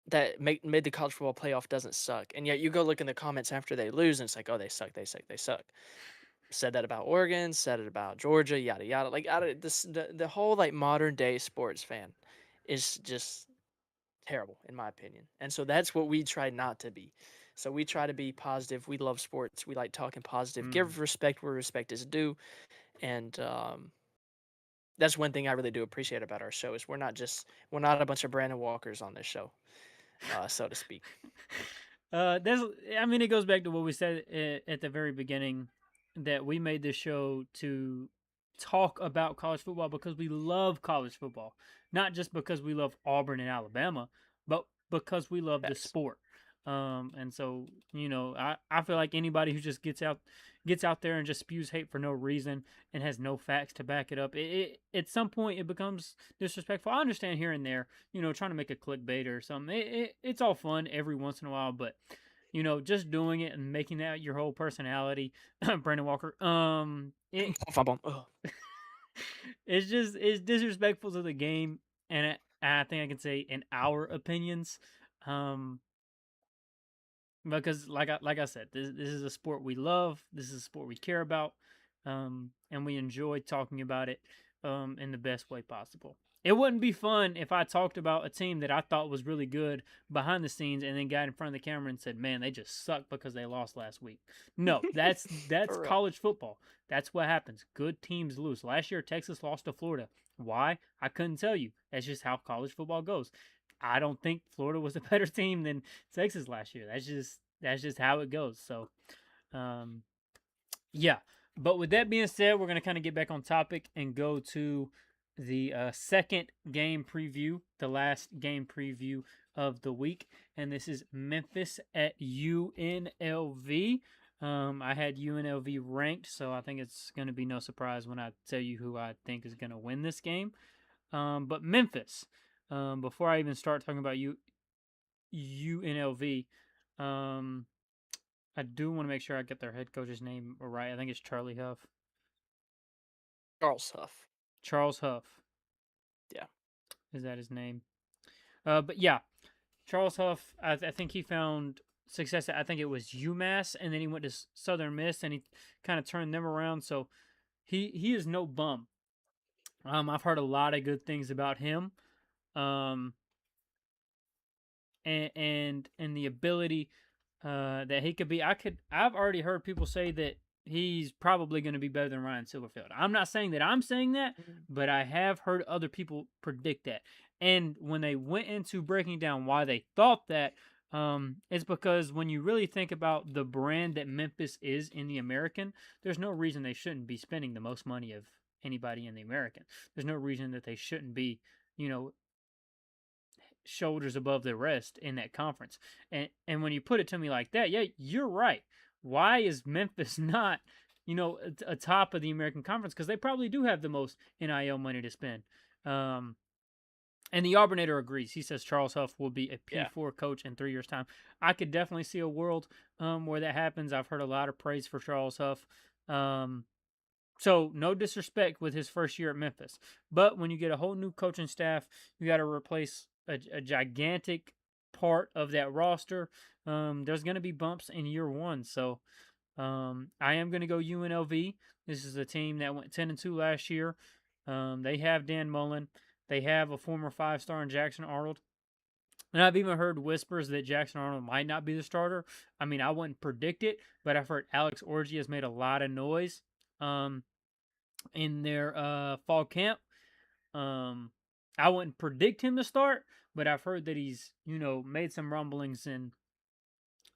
that made the college football playoff doesn't suck, and yet you go look in the comments after they lose, and it's like, oh, they suck, they suck, they suck. Said that about Oregon, said it about Georgia, yada yada. Like out of this, the whole like modern day sports fan is just terrible in my opinion, and so that's what we try not to be. So we try to be positive. We love sports. We like talking positive. Mm. Give respect where respect is due, and that's one thing I really do appreciate about our show is we're not a bunch of Brandon Walkers on this show, so to speak. I mean, it goes back to what we said at the very beginning, that we made this show to talk about college football because we love college football, not just because we love Auburn and Alabama, but because we love the Facts. sport. And so, I feel like anybody who just gets out there and just spews hate for no reason and has no facts to back it up, at some point it becomes disrespectful. I understand here and there, trying to make a clickbait or something. It's all fun every once in a while, but just doing it and making that your whole personality, Brandon Walker, it's disrespectful to the game, and I think I can say in our opinions, um, because like I said, this is a sport we love. This is a sport we care about, and we enjoy talking about it, in the best way possible. It wouldn't be fun if I talked about a team that I thought was really good behind the scenes and then got in front of the camera and said, "Man, they just suck because they lost last week." No, that's For real. college football. That's what happens. Good teams lose. Last year, Texas lost to Florida. Why? I couldn't tell you. That's just how college football goes. I don't think Florida was a better team than Texas last year. That's just how it goes. So, um, yeah. But with that being said, we're gonna kind of get back on topic and go to the second game preview, the last game preview of the week, and this is Memphis at UNLV. I had UNLV ranked, so I think it's going to be no surprise when I tell you who I think is going to win this game. But Memphis, before I even start talking about UNLV, um, I do want to make sure I get their head coach's name right. I think it's Charlie Huff. Charles Huff. Charles Huff. Yeah. Is that his name? But yeah, Charles Huff, I think he found success I think it was UMass, and then he went to Southern Miss, and he kind of turned them around. So he is no bum. I've heard a lot of good things about him. Um, and the ability that he could be. I've already heard people say that he's probably going to be better than Ryan Silverfield. I'm not saying that I'm saying that, but I have heard other people predict that. And when they went into breaking down why they thought that, it's because when you really think about the brand that Memphis is in the American, there's no reason they shouldn't be spending the most money of anybody in the American. There's no reason that they shouldn't be, you know, shoulders above the rest in that conference. And when you put it to me like that, yeah, you're right. Why is Memphis not, a top of the American Conference? Because they probably do have the most NIL money to spend. And the Auburnator agrees. He says Charles Huff will be a P4 coach in 3 years' time. I could definitely see a world where that happens. I've heard a lot of praise for Charles Huff. So no disrespect with his first year at Memphis. But when you get a whole new coaching staff, you got to replace a gigantic part of that roster. There's going to be bumps in year one. So I am going to go UNLV. This is a team that went 10-2 last year. They have Dan Mullen. They have a former 5-star in Jackson Arnold. And I've even heard whispers that Jackson Arnold might not be the starter. I mean, I wouldn't predict it, but I've heard Alex Orji has made a lot of noise in their fall camp. I wouldn't predict him to start, but I've heard that he's, made some rumblings and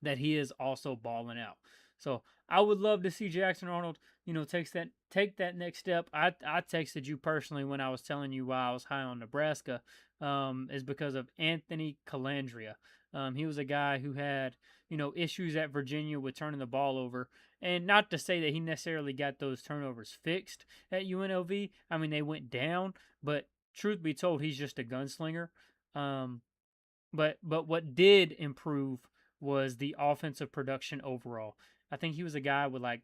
that he is also balling out. So I would love to see Jackson Arnold, take that next step. I texted you personally when I was telling you why I was high on Nebraska, is because of Anthony Calandria. He was a guy who had, issues at Virginia with turning the ball over. And not to say that he necessarily got those turnovers fixed at UNLV. I mean, they went down, but truth be told, he's just a gunslinger. but what did improve was the offensive production overall. I think he was a guy with like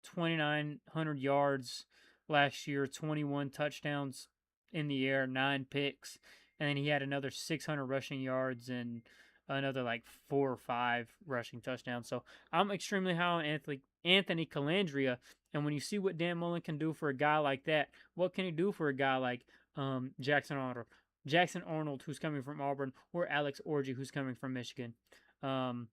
2,900 yards last year, 21 touchdowns in the air, 9 picks, and then he had another 600 rushing yards and another like 4 or 5 rushing touchdowns. So I'm extremely high on Anthony Calandria. And when you see what Dan Mullen can do for a guy like that, what can he do for a guy like Jackson Arnold? Jackson Arnold, who's coming from Auburn, or Alex Orji, who's coming from Michigan. Um,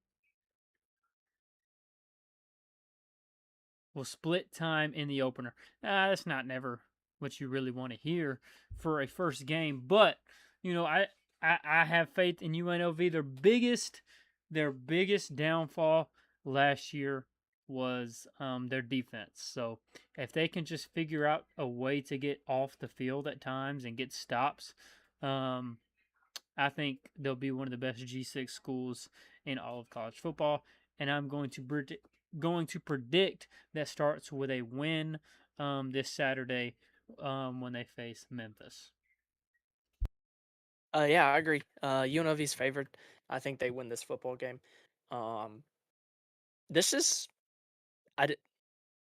will split time in the opener. That's not never what you really want to hear for a first game, but you know, I have faith in UNLV. Their biggest downfall last year was their defense. So if they can just figure out a way to get off the field at times and get stops, um, I think they'll be one of the best G6 schools in all of college football, and I'm going to predict that starts with a win this Saturday when they face Memphis. Yeah, I agree. UNLV's favored. I think they win this football game. Um, this is, I did,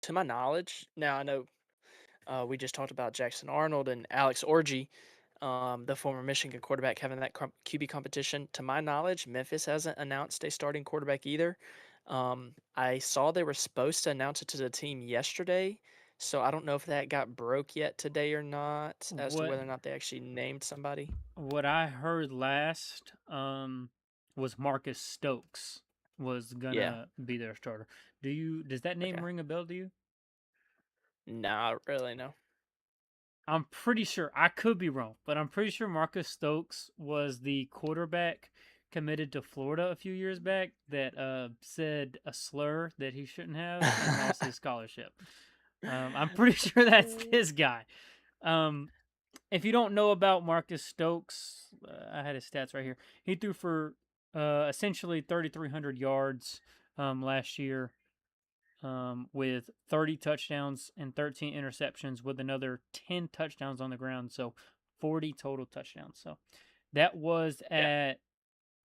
to my knowledge. Now I know we just talked about Jackson Arnold and Alex Orji, the former Michigan quarterback, having that QB competition. To my knowledge, Memphis hasn't announced a starting quarterback either. I saw they were supposed to announce it to the team yesterday, so I don't know if that got broke yet today or not, as to What whether or not they actually named somebody. what I heard last was Marcus Stokes was Yeah. gonna be their starter. Does that name Okay. ring a bell to you? Not really. No. I'm pretty sure, I could be wrong, but I'm pretty sure Marcus Stokes was the quarterback committed to Florida a few years back that said a slur that he shouldn't have and lost his scholarship. I'm pretty sure that's this guy. Um, if you don't know about Marcus Stokes, I had his stats right here. He threw for essentially 3,300 yards last year, with 30 touchdowns and 13 interceptions, with another 10 touchdowns on the ground. So 40 total touchdowns. So that was Yeah. at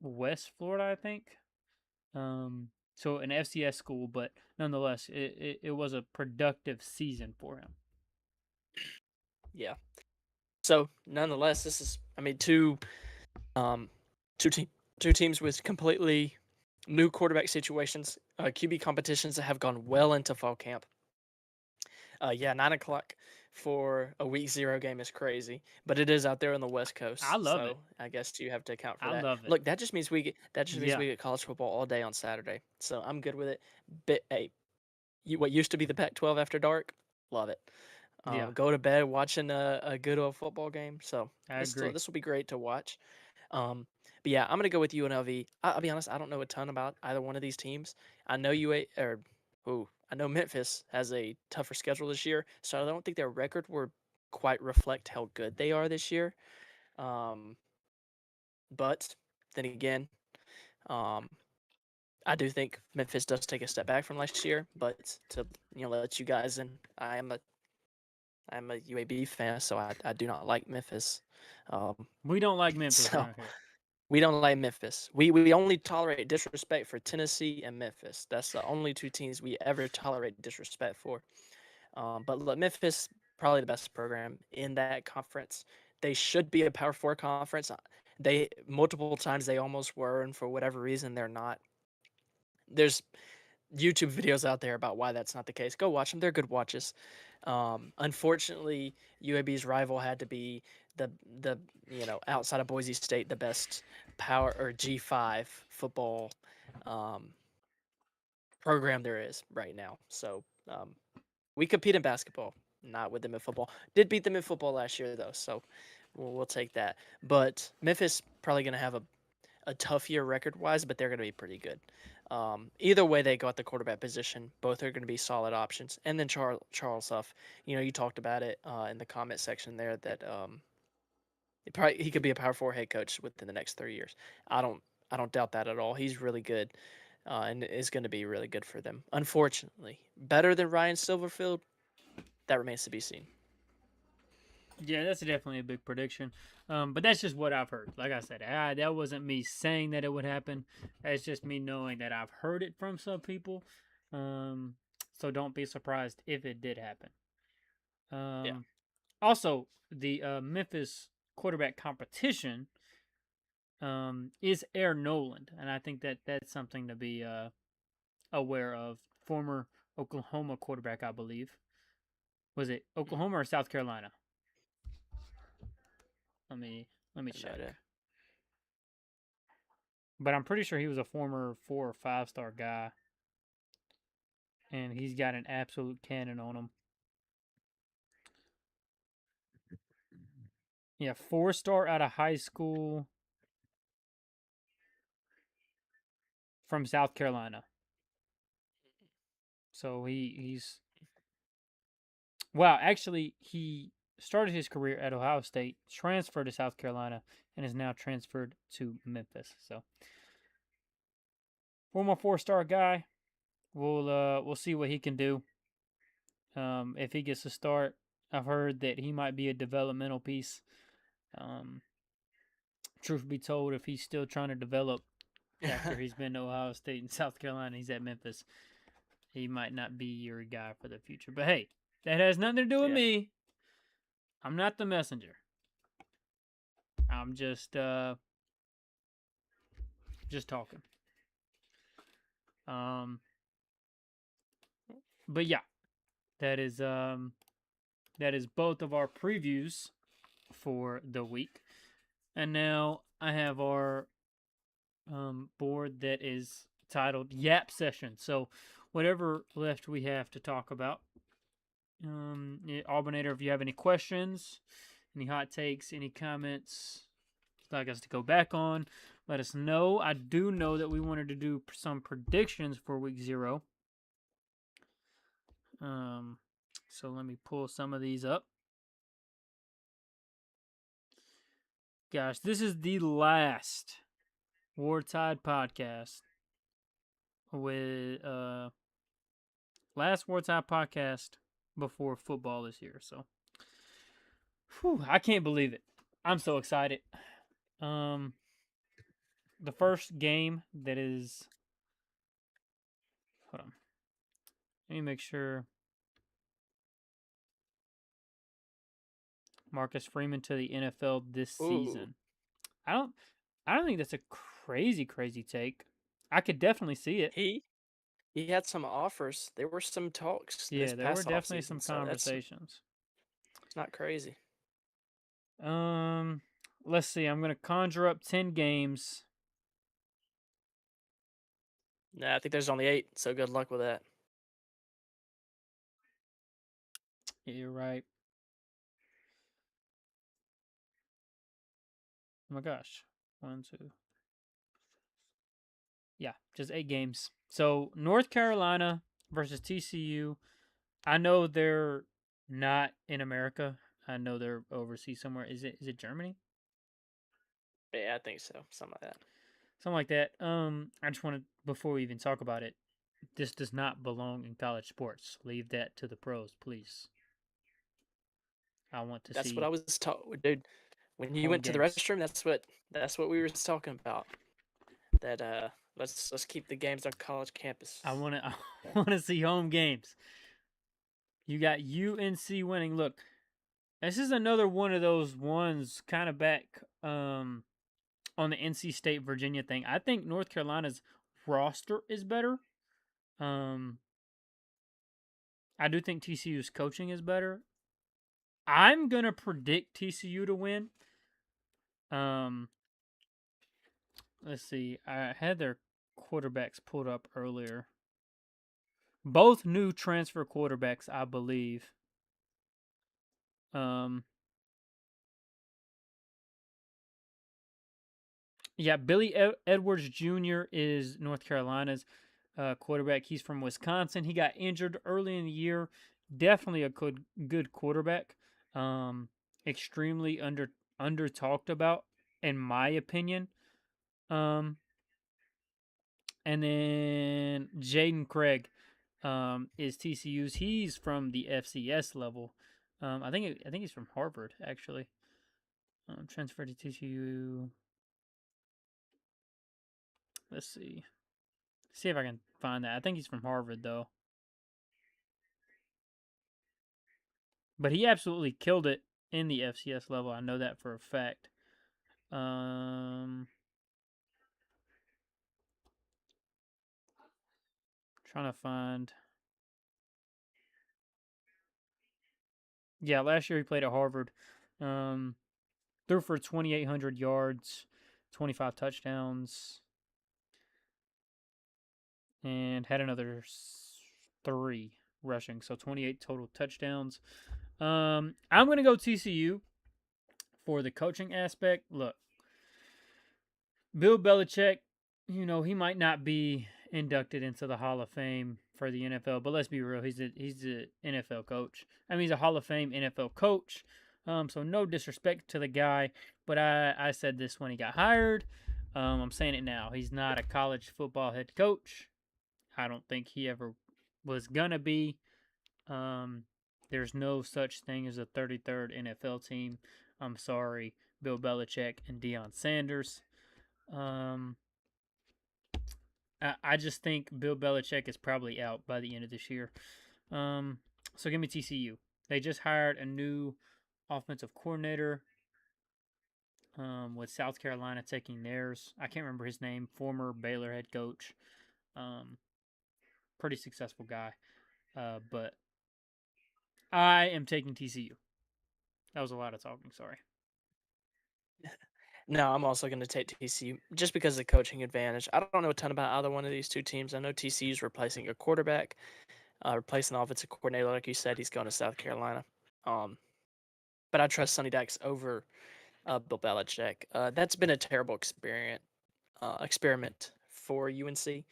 West Florida, I think. So an FCS school, but nonetheless, it was a productive season for him. Yeah. So nonetheless, this is, I mean, um two team two teams with completely new quarterback situations, QB competitions that have gone well into fall camp. Yeah, 9 o'clock for a week zero game is crazy, but it is out there on the West I Coast, love it. so I guess you have to account for I that. love it. Look, that just means Yeah. we get college football all day on Saturday, so I'm good with it. But hey, what used to be the Pac-12 after dark, love it. Yeah. Go to bed watching a good old football game. So I this agree. this will be great to watch. But yeah, I'm gonna go with UNLV. I'll be honest, I don't know a ton about either one of these teams. I know I know Memphis has a tougher schedule this year, so I don't think their record will quite reflect how good they are this year. Um, but then again, um, I do think Memphis does take a step back from last year. But to let you guys in, I'm a UAB fan, so I do not like Memphis. Um, We don't like Memphis so around here. we don't like Memphis. We only tolerate disrespect for Tennessee and Memphis. That's the only two teams we ever tolerate disrespect for. But look, Memphis probably the best program in that conference. They should be a Power Four conference. They multiple times they almost were, and for whatever reason they're not. There's YouTube videos out there about why that's not the case. Go watch them; they're good watches. Unfortunately, UAB's rival had to be the the outside of Boise State the best power or G5 football um, program there is right now. So we compete in basketball, not with them in football. Did beat them in football last year though, so we'll take that. But Memphis probably going to have a tough year record wise, but they're going to be pretty good. Either way they go at the quarterback position, both are going to be solid options. And then Charles Huff, you talked about it in the comment section there that he could be a Power Four head coach within the next 3 years. I don't I don't doubt that at all. He's really good, and is going to be really good for them. Unfortunately, better than Ryan Silverfield, that remains to be seen. Yeah, that's definitely a big prediction. But that's just what I've heard. Like I said, that wasn't me saying that it would happen. That's just me knowing that I've heard it from some people. Um, so don't be surprised if it did happen. Yeah. Also, the Memphis quarterback competition is Air Noland, and I think that that's something to be aware of. Former Oklahoma quarterback, I believe. Was it Mm, Oklahoma or South Carolina? Let me let me I have no check. idea. But I'm pretty sure he was a former 4 or 5 star guy, and he's got an absolute cannon on him. Yeah, 4 star out of high school from South Carolina. So he's wow. Actually, he started his career at Ohio State, transferred to South Carolina, and is now transferred to Memphis. So former 4 star guy. We'll see what he can do. If he gets a start, I've heard that he might be a developmental piece. Um, truth be told, if he's still trying to develop after he's been to Ohio State and South Carolina, he's at Memphis, he might not be your guy for the future. But hey, that has nothing to do with Yeah. me. I'm not the messenger. I'm just talking. Um, but yeah, that is both of our previews for the week. And now I have our board that is titled Yap Session. So whatever left we have to talk about. Auburnator, if you have any questions, any hot takes, any comments you'd like us to go back on, let us know. I do know that we wanted to do some predictions for week 0. So let me pull some of these up. Gosh, this is the last Wartide podcast with last Wartide podcast before football is here. So, I can't believe it. I'm so excited. Um, the first game that is, hold on, let me make sure. Marcus Freeman to the NFL this Ooh. season. I don't, I don't think that's a crazy take. I could definitely see it. He had some offers. There were some talks this Yeah, there were past definitely offseason, some so that's conversations. it's not crazy. Um, let's see. I'm gonna conjure up 10 games. Nah, I think there's only 8, so good luck with that. Yeah, you're right. Oh my gosh. 1, 2. Yeah, just 8 games. So North Carolina versus TCU. I know they're not in America. I know they're overseas somewhere. Is it Germany? Yeah, I think so. Something like that. Something like that. I just want to, before we even talk about it, this does not belong in college sports. Leave that to the pros, please. I want to That's what I see was taught, dude. When you home went to the games. restroom, that's what we were talking about. That let's keep the games on college I campuses. want to I want to see home games. You got UNC winning. Look, this is another one of those ones kind of back on the NC State Virginia thing. I think North Carolina's roster is better. Um, I do think TCU's coaching is better. I'm gonna predict TCU to win. Um, let's see. I had their quarterbacks pulled up earlier. Both new transfer quarterbacks, I believe. Um, yeah, Billy Edwards Jr. is North Carolina's quarterback. He's from Wisconsin. He got injured early in the year. Definitely a good quarterback. Um, extremely under talked about, in my opinion. Um, and then Jaden Craig is TCU's. He's from the FCS level. I think he's from Harvard actually. Transferred to TCU. Let's see. See if I can find that. I think he's from Harvard though. But he absolutely killed it in the FCS level. I know that for a fact. Trying to find. Yeah, last year he played at Harvard. Threw for 2,800 yards, 25 touchdowns, and had another 3 rushing. So 28 total touchdowns. I'm going to go TCU for the coaching aspect. Look, Bill Belichick, he might not be inducted into the Hall of Fame for the NFL, but let's be real, he's an NFL coach. I mean, he's a Hall of Fame NFL coach. So no disrespect to the guy, but I said this when he got hired. I'm saying it now. He's not a college football head coach. I don't think he ever was gonna be. There's no such thing as a 33rd NFL team. I'm sorry, Bill Belichick and Deion Sanders. I just think Bill Belichick is probably out by the end of this year. So give me TCU. They just hired a new offensive coordinator. With South Carolina taking theirs. I can't remember his name. Former Baylor head coach. Pretty successful guy. But I am taking TCU. That was a lot of talking. Sorry. No, I'm also going to take TCU just because of the coaching advantage. I don't know a ton about either one of these two teams. I know TCU's replacing a quarterback, replacing the offensive coordinator. Like you said, he's going to South Carolina. But I trust Sonny Dykes over Bill Belichick. That's been a terrible experiment for UNC.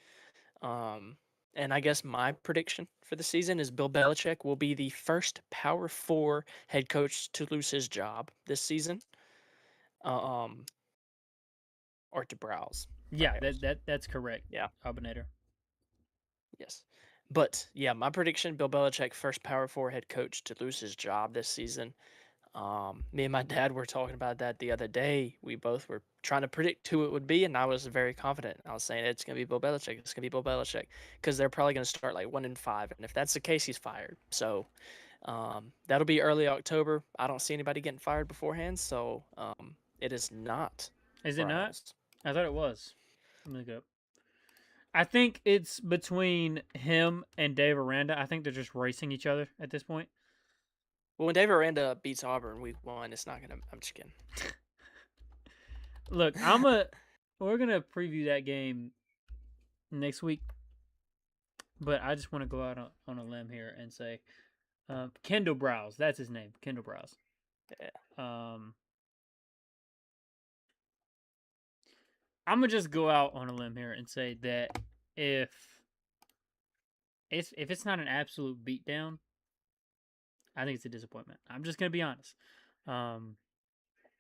And I guess my prediction for the season is Bill Belichick will be the first Power 4 head coach to lose his job this season. Or to browse. Yeah, that's correct. Yeah. Albinator. Yes. But yeah, my prediction: Bill Belichick, first Power 4 head coach to lose his job this season. Me and my dad were talking about that the other day. We both were trying to predict who it would be, and I was very confident. I was saying it's gonna be Bill Belichick. It's gonna be Bill Belichick because they're probably gonna start like 1-5, and if that's the case, he's fired. So that'll be early October. I don't see anybody getting fired beforehand, so it is not. Is it not? Browns. I thought it was. Let me look up. I think it's between him and Dave Aranda. I think they're just racing each other at this point. Well, when Dave Aranda beats Auburn week 1, it's not gonna. I'm just kidding. Look, we're gonna preview that game next week, but I just want to go out on a limb here and say, Kendall Browse. That's his name, Kendall Browse. Yeah. I'm gonna just go out on a limb here and say that if it's not an absolute beatdown, I think it's a disappointment. I'm just gonna be honest.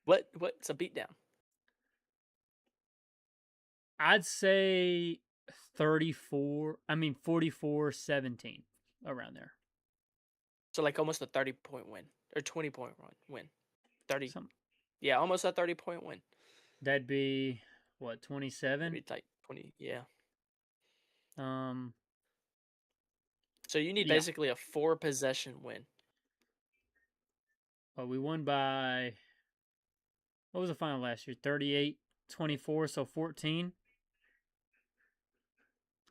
What's a beatdown? I'd say 44-17, around there. So like almost a 30-point win or 20-point win. 30. Something. Yeah, almost a 30-point win. That'd be what, 27? Maybe like 20. Yeah. Um. So you need Yeah. basically a 4-possession win. Well, we won by, what was the final last year? 38-24, so 14.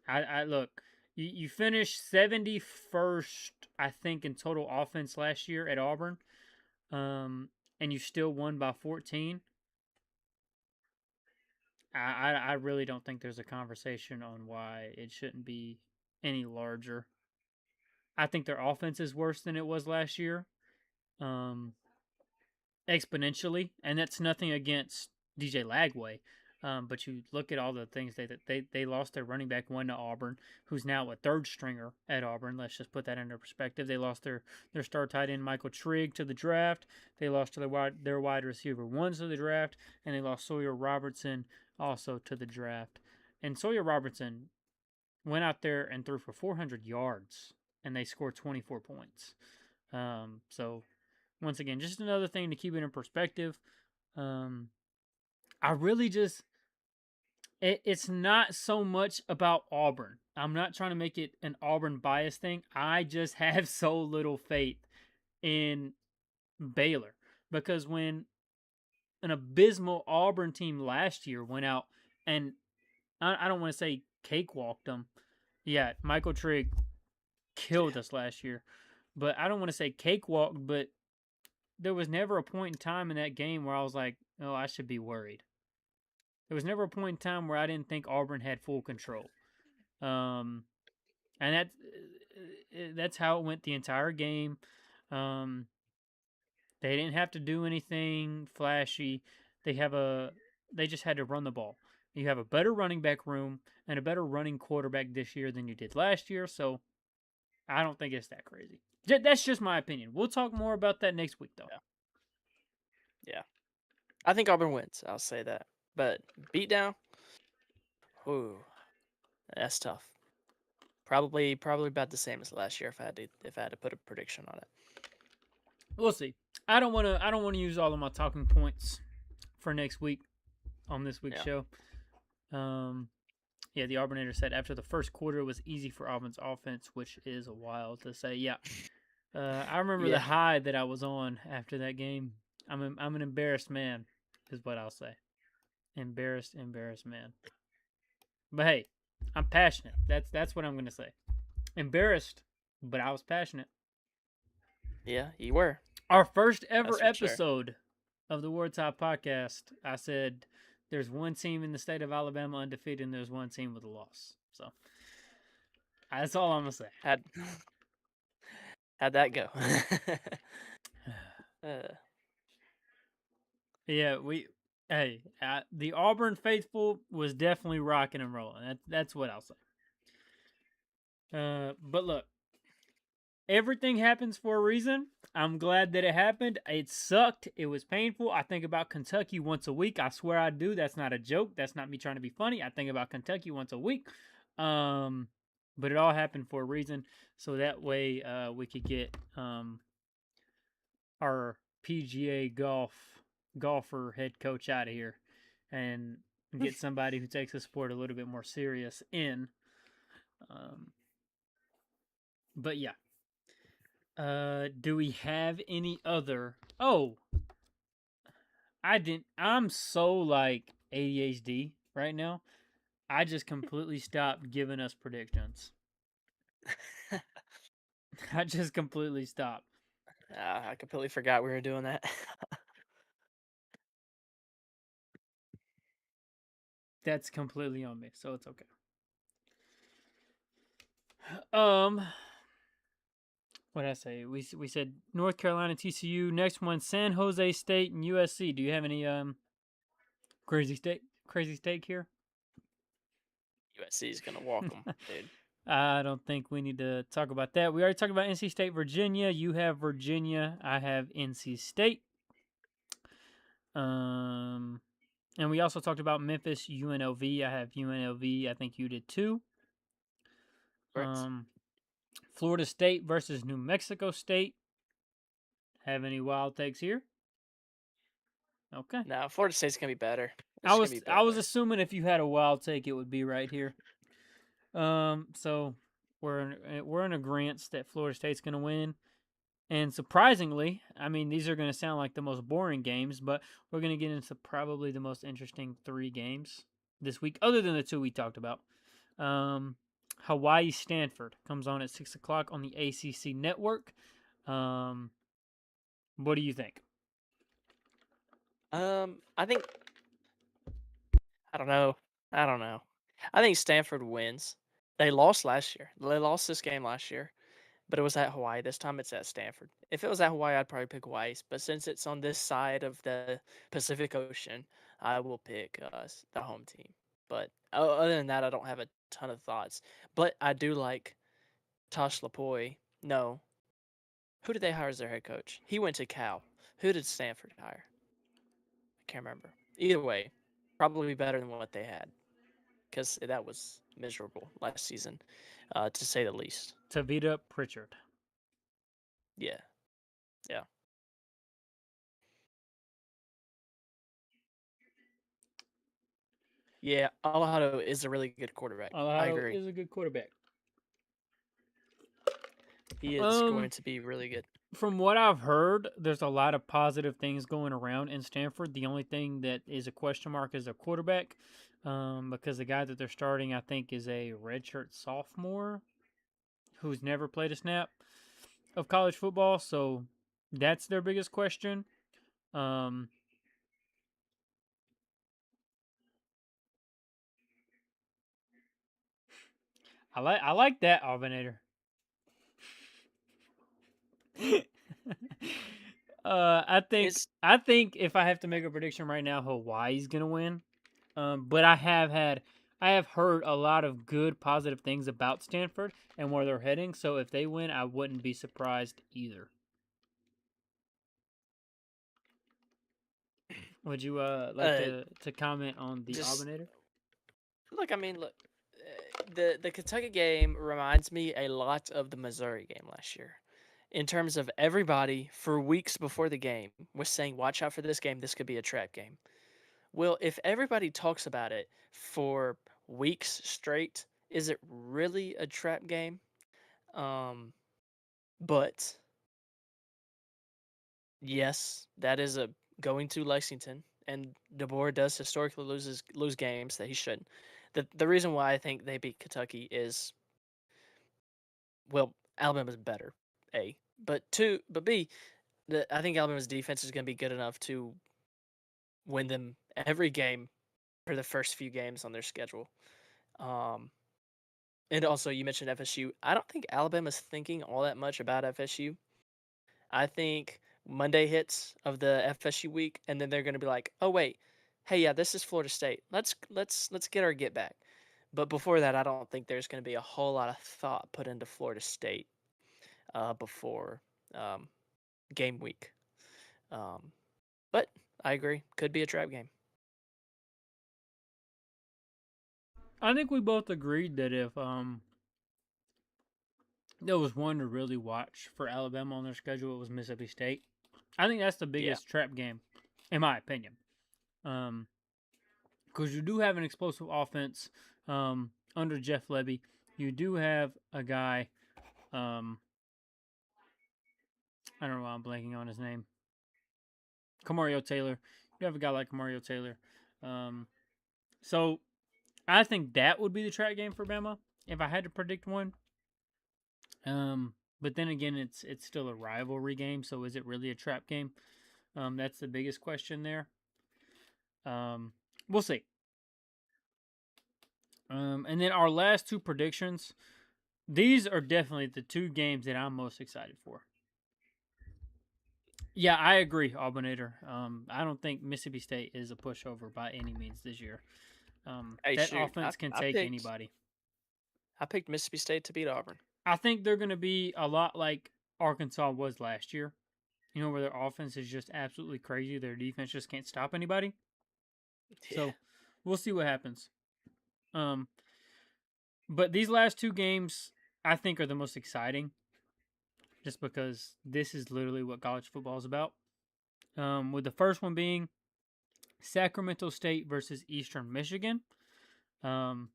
I look, you finished 71st, I think, in total offense last year at Auburn. And you still won by 14. I really don't think there's a conversation on why it shouldn't be any larger. I think their offense is worse than it was last year. Exponentially, and that's nothing against DJ Lagway. But you look at all the things they lost their running back one to Auburn, who's now a third stringer at Auburn. Let's just put that into perspective. They lost their star tight end Michael Trigg to the draft. They lost to their wide receiver one to the draft, and they lost Sawyer Robertson also to the draft. And Sawyer Robertson went out there and threw for 400 yards, and they scored 24 points. So once again, just another thing to keep it in perspective. I really just it's not so much about Auburn. I'm not trying to make it an Auburn bias thing. I just have so little faith in Baylor because when an abysmal Auburn team last year went out and I don't want to say cakewalked them. Yeah, Michael Trigg killed us last year, but I don't want to say cakewalk. But there was never a point in time in that game where I was like, "Oh, I should be worried." There was never a point in time where I didn't think Auburn had full control. Um, and that's how it went the entire game. Um, they didn't have to do anything flashy. They just had to run the ball. You have a better running back room and a better running quarterback this year than you did last year, so I don't think it's that crazy. That's just my opinion. We'll talk more about that next week, though. Yeah. I think Auburn wins. I'll say that. But beatdown, ooh, that's tough. Probably about the same as last year if I had to put a prediction on it. We'll see. I don't want to use all of my talking points for next week on this week's show. Yeah, the Auburnator said after the first quarter it was easy for Auburn's offense, which is wild to say. Yeah, I remember the high that I was on after that game. I'm an embarrassed man, is what I'll say. Embarrassed man. But hey, I'm passionate. That's what I'm gonna say. Embarrassed, but I was passionate. Yeah, you were. Our first ever episode of the WarTidePodcast, I said there's one team in the state of Alabama undefeated and there's one team with a loss. So that's all I'm gonna say. How'd that go? Yeah, the Auburn faithful was definitely rocking and rolling. That's what I'll say. But look, everything happens for a reason. I'm glad that it happened. It sucked. It was painful. I think about Kentucky once a week. I swear I do. That's not a joke. That's not me trying to be funny. I think about Kentucky once a week. But it all happened for a reason. So that way we could get our PGA golfer head coach out of here and get somebody who takes the sport a little bit more serious in. But yeah. Do we have any other? Oh, I'm so like ADHD right now. I just completely stopped giving us predictions. I just completely stopped. I completely forgot we were doing that. That's completely on me, so it's okay. What did I say? We said North Carolina, TCU. Next one, San Jose State and USC. Do you have any crazy stake here? USC is gonna walk them, dude. I don't think we need to talk about that. We already talked about NC State, Virginia. You have Virginia. I have NC State. And we also talked about Memphis, UNLV. I have UNLV. I think you did too. Florida State versus New Mexico State. Have any wild takes here? Okay. No, Florida State's gonna be better. I was assuming if you had a wild take, it would be right here. So we're in agreement that Florida State's going to win. And surprisingly, I mean, these are going to sound like the most boring games, but we're going to get into probably the most interesting 3 games this week, other than the 2 we talked about. Hawaii Stanford comes on at 6 o'clock on the ACC network. What do you think? I think I don't know. I think Stanford wins. They lost last year. They lost this game last year, but it was at Hawaii. This time it's at Stanford. If it was at Hawaii, I'd probably pick Hawaii. But since it's on this side of the Pacific Ocean, I will pick the home team. But other than that, I don't have a ton of thoughts. But I do like Tosh Lapoy. No. Who did they hire as their head coach? He went to Cal. Who did Stanford hire? I can't remember. Either way, probably better than what they had, because that was miserable last season, to say the least. Tavita Pritchard. Yeah. Yeah, Alejandro is a really good quarterback. I Alado agree. is a good quarterback. He is Um, going to be really good. from what I've heard, there's a lot of positive things going around in Stanford. The only thing that is a question mark is a quarterback, because the guy that they're starting, I think, is a redshirt sophomore who's never played a snap of college football. So that's their biggest question. Um, I like that Albinator. I think It's I think if I have to make a prediction right now, Hawaii's gonna win. But I have heard a lot of good positive things about Stanford and where they're heading. So if they win, I wouldn't be surprised either. Would you like uh to comment on the just Albinator? look. I mean, look. The Kentucky game reminds me a lot of the Missouri game last year. In terms of everybody for weeks before the game was saying, "Watch out for this game. This could be a trap game." Well, if everybody talks about it for weeks straight, is it really a trap game? Um, but yes, that is a going to Lexington, and DeBoer does historically lose games that he shouldn't. The reason why I think they beat Kentucky is, well, Alabama's better, A, but two, but B, I think Alabama's defense is going to be good enough to win them every game for the first few games on their schedule. Um, and also, you mentioned FSU. I don't think Alabama's thinking all that much about FSU. I think Monday hits of the FSU week, and then they're going to be like, "Oh wait, hey, yeah, this is Florida State. Let's get our get back." But before that, I don't think there's going to be a whole lot of thought put into Florida State before um, game week. Um, but I agree, could be a trap game. I think we both agreed that if there was one to really watch for Alabama on their schedule, it was Mississippi State. I think that's the Yeah, biggest trap game, in my opinion. Because you do have an explosive offense under Jeff Lebby. You do have a guy, um, I don't know why I'm blanking on his name, Kamario Taylor. You have a guy like Kamario Taylor. Um, so I think that would be the trap game for Bama if I had to predict one. But then again, it's still a rivalry game, so is it really a trap game? That's the biggest question there. We'll see. And then our last two predictions. These are definitely the two games that I'm most excited for. Yeah, I agree, Auburnator. I don't think Mississippi State is a pushover by any means this year. hey, That shoot, offense can I take picked anybody. I picked Mississippi State to beat Auburn. I think they're going to be a lot like Arkansas was last year. You know, where their offense is just absolutely crazy. Their defense just can't stop anybody. Yeah, So we'll see what happens. Um, but these last two games, I think, are the most exciting, just because this is literally what college football is about. With the first one being Sacramento State versus Eastern Michigan. Um,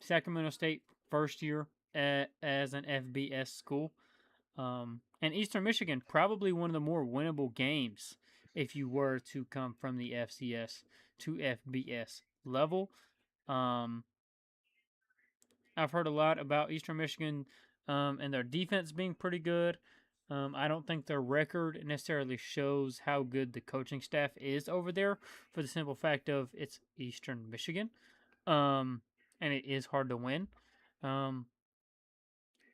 Sacramento State first year as an FBS school, and Eastern Michigan probably one of the more winnable games if you were to come from the FCS to FBS level. Um, I've heard a lot about Eastern Michigan and their defense being pretty good. I don't think their record necessarily shows how good the coaching staff is over there, for the simple fact of it's Eastern Michigan, um, and it is hard to win. Um,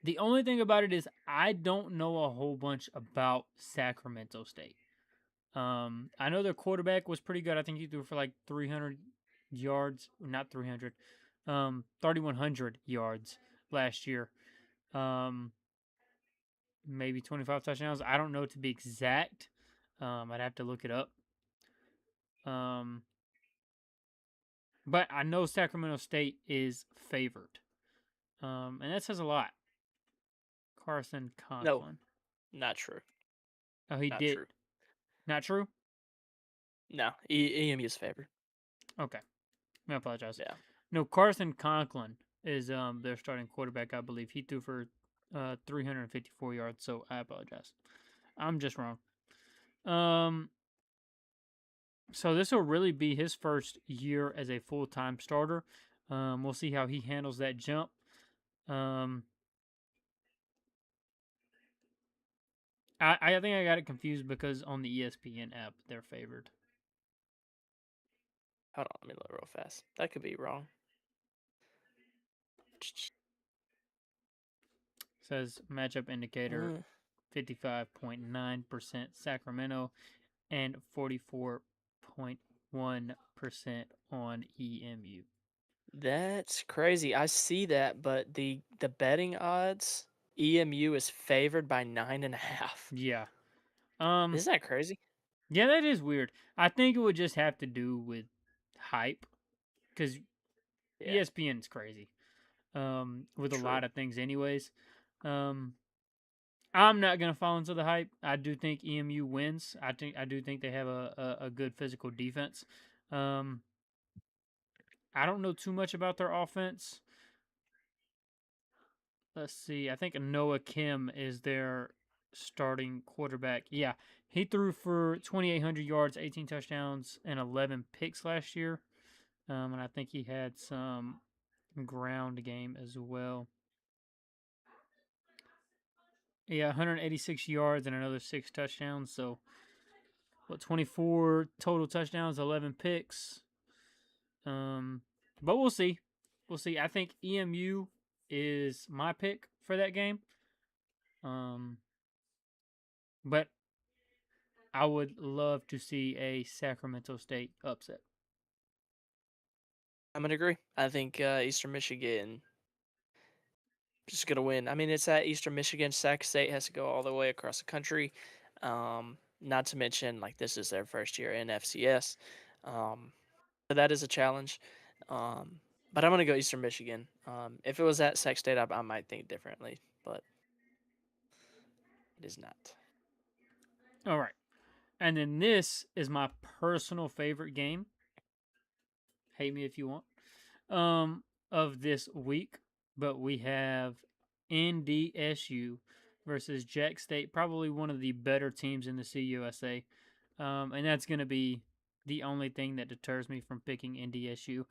the only thing about it is I don't know a whole bunch about Sacramento State. I know their quarterback was pretty good. I think he threw for like 300 yards, not 300, 3,100 yards last year. Um, maybe 25 touchdowns. I don't know to be exact. I'd have to look it up. Um, but I know Sacramento State is favored. And that says a lot. Carson no, Conklin. not true, Oh, he not did. true. Not true? No, EMU is favored. Okay. I apologize. Yeah. No, Carson Conklin is their starting quarterback, I believe. He threw for 354 yards, so I apologize. I'm just wrong. So this will really be his first year as a full-time starter. We'll see how he handles that jump. I think I got it confused because on the ESPN app they're favored. Hold on, let me look real fast. That could be wrong. Says matchup indicator 55.9% Sacramento and 44.1% on EMU. That's crazy. I see that, but the betting odds, EMU is favored by 9.5. Yeah. Isn't that crazy? Yeah, that is weird. I think it would just have to do with hype, because Yeah, ESPN is crazy. With a true. lot of things, anyways. I'm not gonna fall into the hype. I do think EMU wins. I do think they have a good physical defense. I don't know too much about their offense. Let's see. I think Noah Kim is their starting quarterback. Yeah, he threw for 2,800 yards, 18 touchdowns, and 11 picks last year. And I think he had some ground game as well. Yeah, 186 yards and another 6 touchdowns. So, 24 total touchdowns, 11 picks. But we'll see. We'll see. I think EMU is my pick for that game. But I would love to see a Sacramento State upset. I'm gonna agree. I think Eastern Michigan just gonna win. I mean, it's at Eastern Michigan. Sac State has to go all the way across the country. Not to mention, like, this is their first year in FCS, so that is a challenge. But I'm gonna go Eastern Michigan. If it was at Sac State, I might think differently, but it is not. All right. And then this is my personal favorite game. Hate me if you want. Of this week, but we have NDSU versus Jack State, probably one of the better teams in the CUSA. And that's going to be the only thing that deters me from picking NDSU.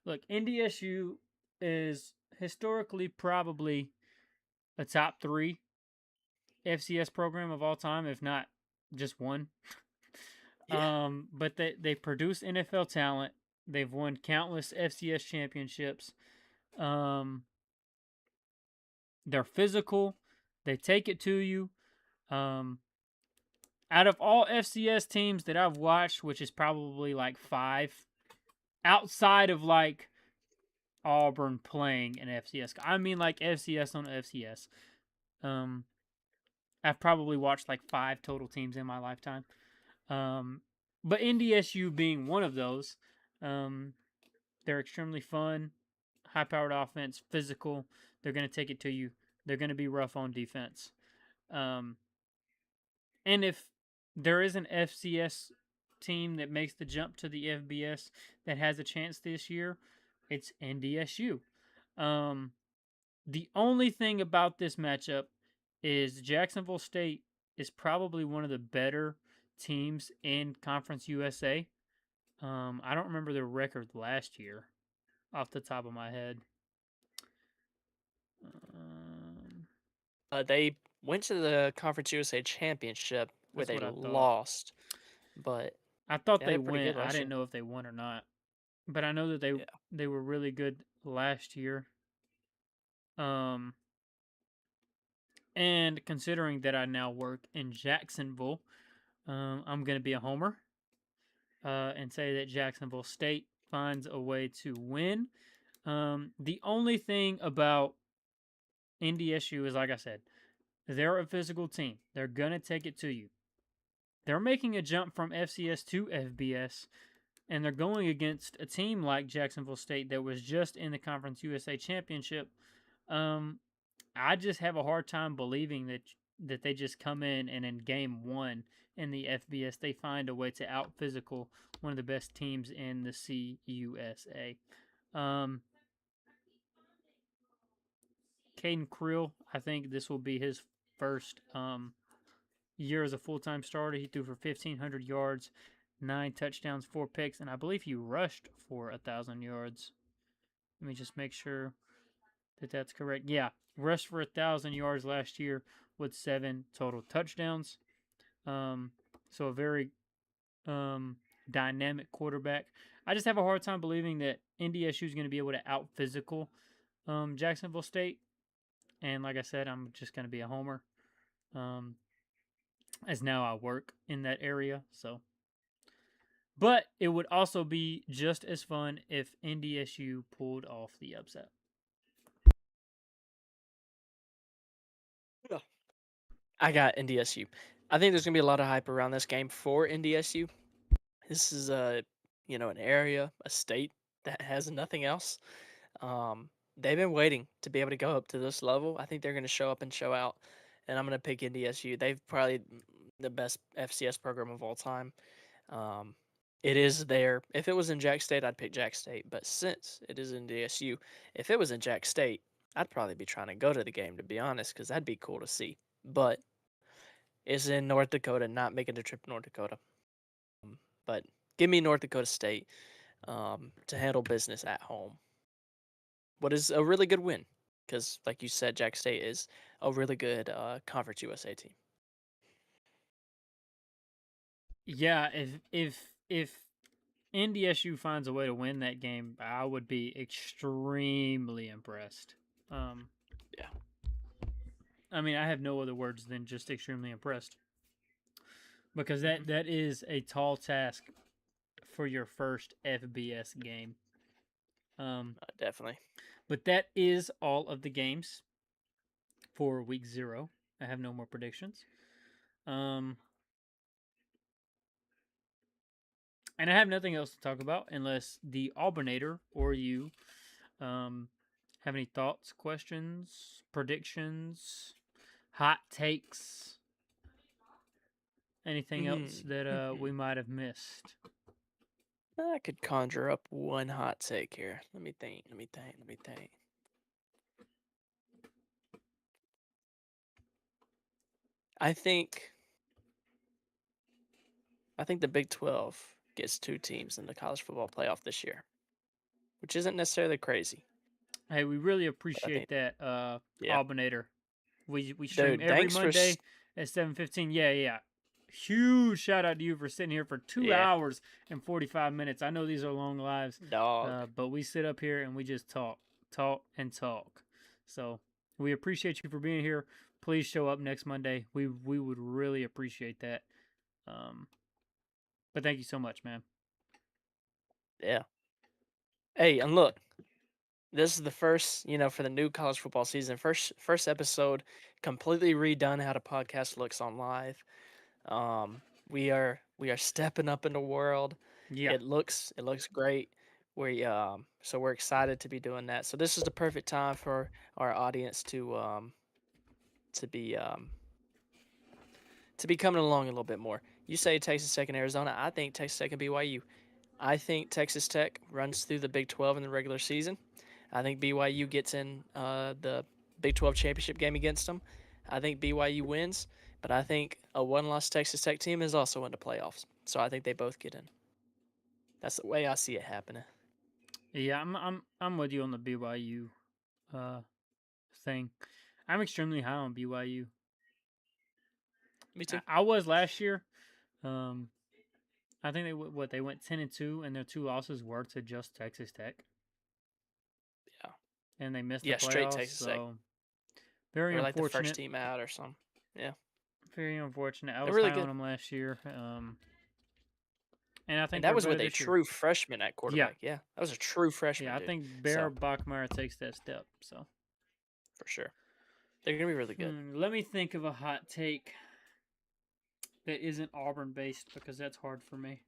Look, NDSU is historically probably a top 3 FCS program of all time, if not just one. Yeah. But they produce NFL talent. They've won countless FCS championships. They're physical. They take it to you. Out of all FCS teams that I've watched, which is probably like 5, outside of like Auburn playing an FCS, I mean like FCS on FCS. I've probably watched like 5 total teams in my lifetime. But NDSU being one of those, they're extremely fun, high-powered offense, physical. They're going to take it to you. They're going to be rough on defense. And if there is an FCS team that makes the jump to the FBS that has a chance this year, it's NDSU. The only thing about this matchup is Jacksonville State is probably one of the better teams in Conference USA. I don't remember their record last year off the top of my head. They went to the Conference USA Championship where That's they what I thought. lost, but I thought yeah, they they're pretty good went. I last didn't year. know if they won or not, but I know that Yeah. they were really good last year. And considering that I now work in Jacksonville, I'm gonna be a homer and say that Jacksonville State finds a way to win. The only thing about NDSU is, like I said, they're a physical team. They're gonna take it to you. They're making a jump from FCS to FBS, and they're going against a team like Jacksonville State that was just in the Conference USA Championship. I just have a hard time believing that that they just come in and in game one in the FBS they find a way to out physical one of the best teams in the CUSA. Caden Creel, I think this will be his first year as a full-time starter. He threw for 1,500 yards, 9 touchdowns, 4 picks, and I believe he rushed for 1,000 yards. Let me just make sure that that's correct. Yeah, rushed for 1,000 yards last year with 7 total touchdowns. So a very dynamic quarterback. I just have a hard time believing that NDSU is going to be able to out physical Jacksonville State. And like I said, I'm just going to be a homer. As now I work in that area, so. But it would also be just as fun if NDSU pulled off the upset. I got NDSU. I think there's gonna be a lot of hype around this game for NDSU. This is an area, a state that has nothing else. They've been waiting to be able to go up to this level. I think they're gonna show up and show out, and I'm gonna pick NDSU. They've probably the best FCS program of all time. It is there. If it was in Jack State, I'd pick Jack State. But since it is in DSU, if it was in Jack State, I'd probably be trying to go to the game, to be honest, because that'd be cool to see. But it's in North Dakota, not making the trip to North Dakota. But give me North Dakota State to handle business at home. What is a really good win, because like you said, Jack State is a really good Conference USA team. Yeah, if NDSU finds a way to win that game, I would be extremely impressed. Yeah. I mean, I have no other words than just extremely impressed. Because that is a tall task for your first FBS game. Definitely. But that is all of the games for week 0. I have no more predictions. And I have nothing else to talk about unless the Auburnator or you have any thoughts, questions, predictions, hot takes, anything else that we might have missed. I could conjure up one hot take here. Let me think. I think the Big 12 gets 2 teams in the college football playoff this year, which isn't necessarily crazy. Hey, we really appreciate that, Yeah. Auburnator. We stream Dude, every thanks for Monday at 7:15. Yeah. Huge shout out to you for sitting here for 2 hours and 45 minutes. I know these are long lives, dog. but we sit up here and we just talk. So we appreciate you for being here. Please show up next Monday. We would really appreciate that. But thank you so much, man. Yeah. Hey, and look, this is the first, for the new college football season. First episode, completely redone how the podcast looks on live. We are stepping up in the world. Yeah. It looks great. So we're excited to be doing that. So this is the perfect time for our audience to be coming along a little bit more. You say Texas Tech and Arizona. I think Texas Tech and BYU. I think Texas Tech runs through the Big 12 in the regular season. I think BYU gets in the Big 12 championship game against them. I think BYU wins, but I think a one-loss Texas Tech team is also in the playoffs. So I think they both get in. That's the way I see it happening. Yeah, I'm with you on the BYU thing. I'm extremely high on BYU. Me too. I was last year. I think they went 10-2, and their 2 losses were to just Texas Tech. Yeah. And they missed the playoffs. Straight Texas Tech. Very They're unfortunate. like the first team out or something. Yeah. Very unfortunate. I was really high good on them last year. And I think that was with a true freshman at quarterback. Yeah, that was a true freshman. Yeah, I think Bear Bachmeier takes that step. So for sure, they're gonna be really good. Let me think of a hot take that isn't Auburn based because that's hard for me.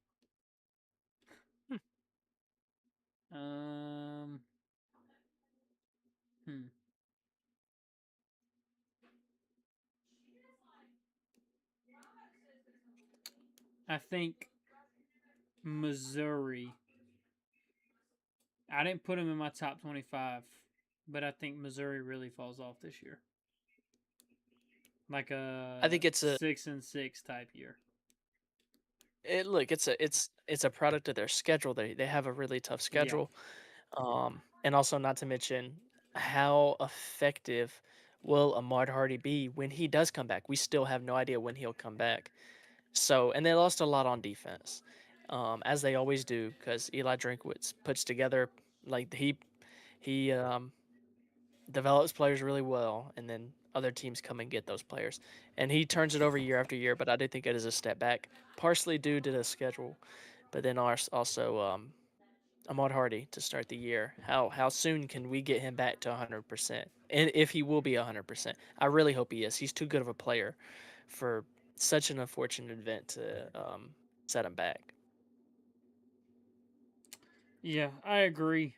I think Missouri. I didn't put them in my top 25, but I think Missouri really falls off this year. Like I a think it's a 6-6 type year. look, it's a product of their schedule. They have a really tough Yeah. schedule. And also not to mention how effective will Ahmad Hardy be when he does come back. We still have no idea when he'll come back. So, and they lost a lot on defense, as they always do, because Eli Drinkwitz puts together like he develops players really well, and then other teams come and get those players, and he turns it over year after year. But I do think it is a step back, partially due to the schedule, but then also Ahmad Hardy to start the year. How soon can we get him back to 100%? And if he will be 100%, I really hope he is. He's too good of a player for such an unfortunate event to set him back. Yeah, I agree.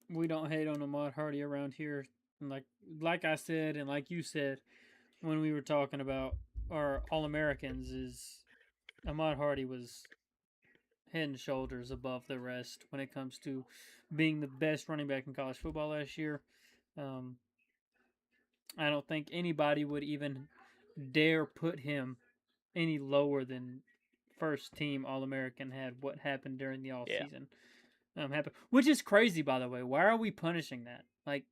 We don't hate on Ahmad Hardy around here. And like I said, and like you said, when we were talking about our All Americans, is Ahmad Hardy was head and shoulders above the rest when it comes to being the best running back in college football last year. Um, I don't think anybody would even dare put him any lower than first team All American had what happened during the off Yeah, season. Happened, which is crazy, by the way. Why are we punishing that? Like,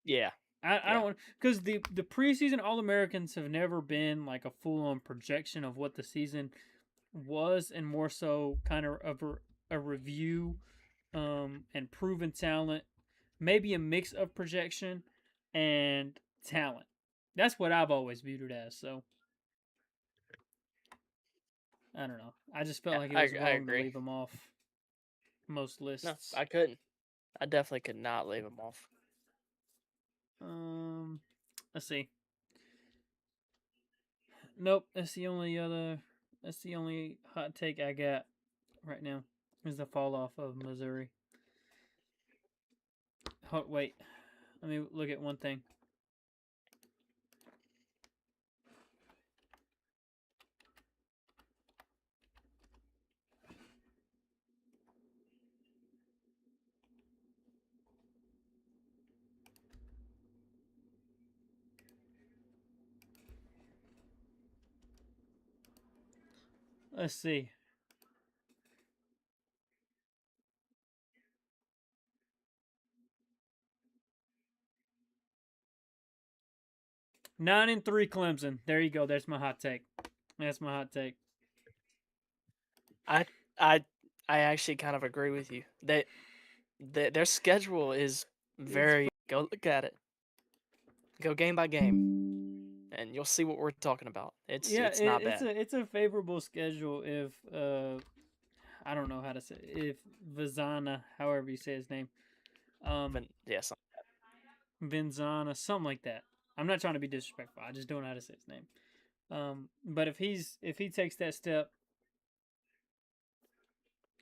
yeah, I don't, because the preseason All Americans have never been like a full on projection of what the season was, and more so kind of a review, and proven talent, maybe a mix of projection and talent. That's what I've always viewed it as. So I don't know. I just felt yeah. like it I was I wrong to agree. leave him off most No, lists. I couldn't. I definitely could not leave him off. Um, let's see. Nope, that's the only other. That's the only hot take I got right now. Is the fall off of Missouri. Oh, wait, let me look at one thing. Let's see. 9-3 Clemson. There you go. There's my hot take. That's my hot take. I I I actually kind of agree with you. Their schedule is very. Go look at it. Go game by game, and you'll see what we're talking about. Yeah, It's not bad. it's a favorable schedule if I don't know how to say it, if Vizana, however you say his name, But yes, Vinzana, something like that. I'm not trying to be disrespectful. I just don't know how to say his name. But if he takes that step,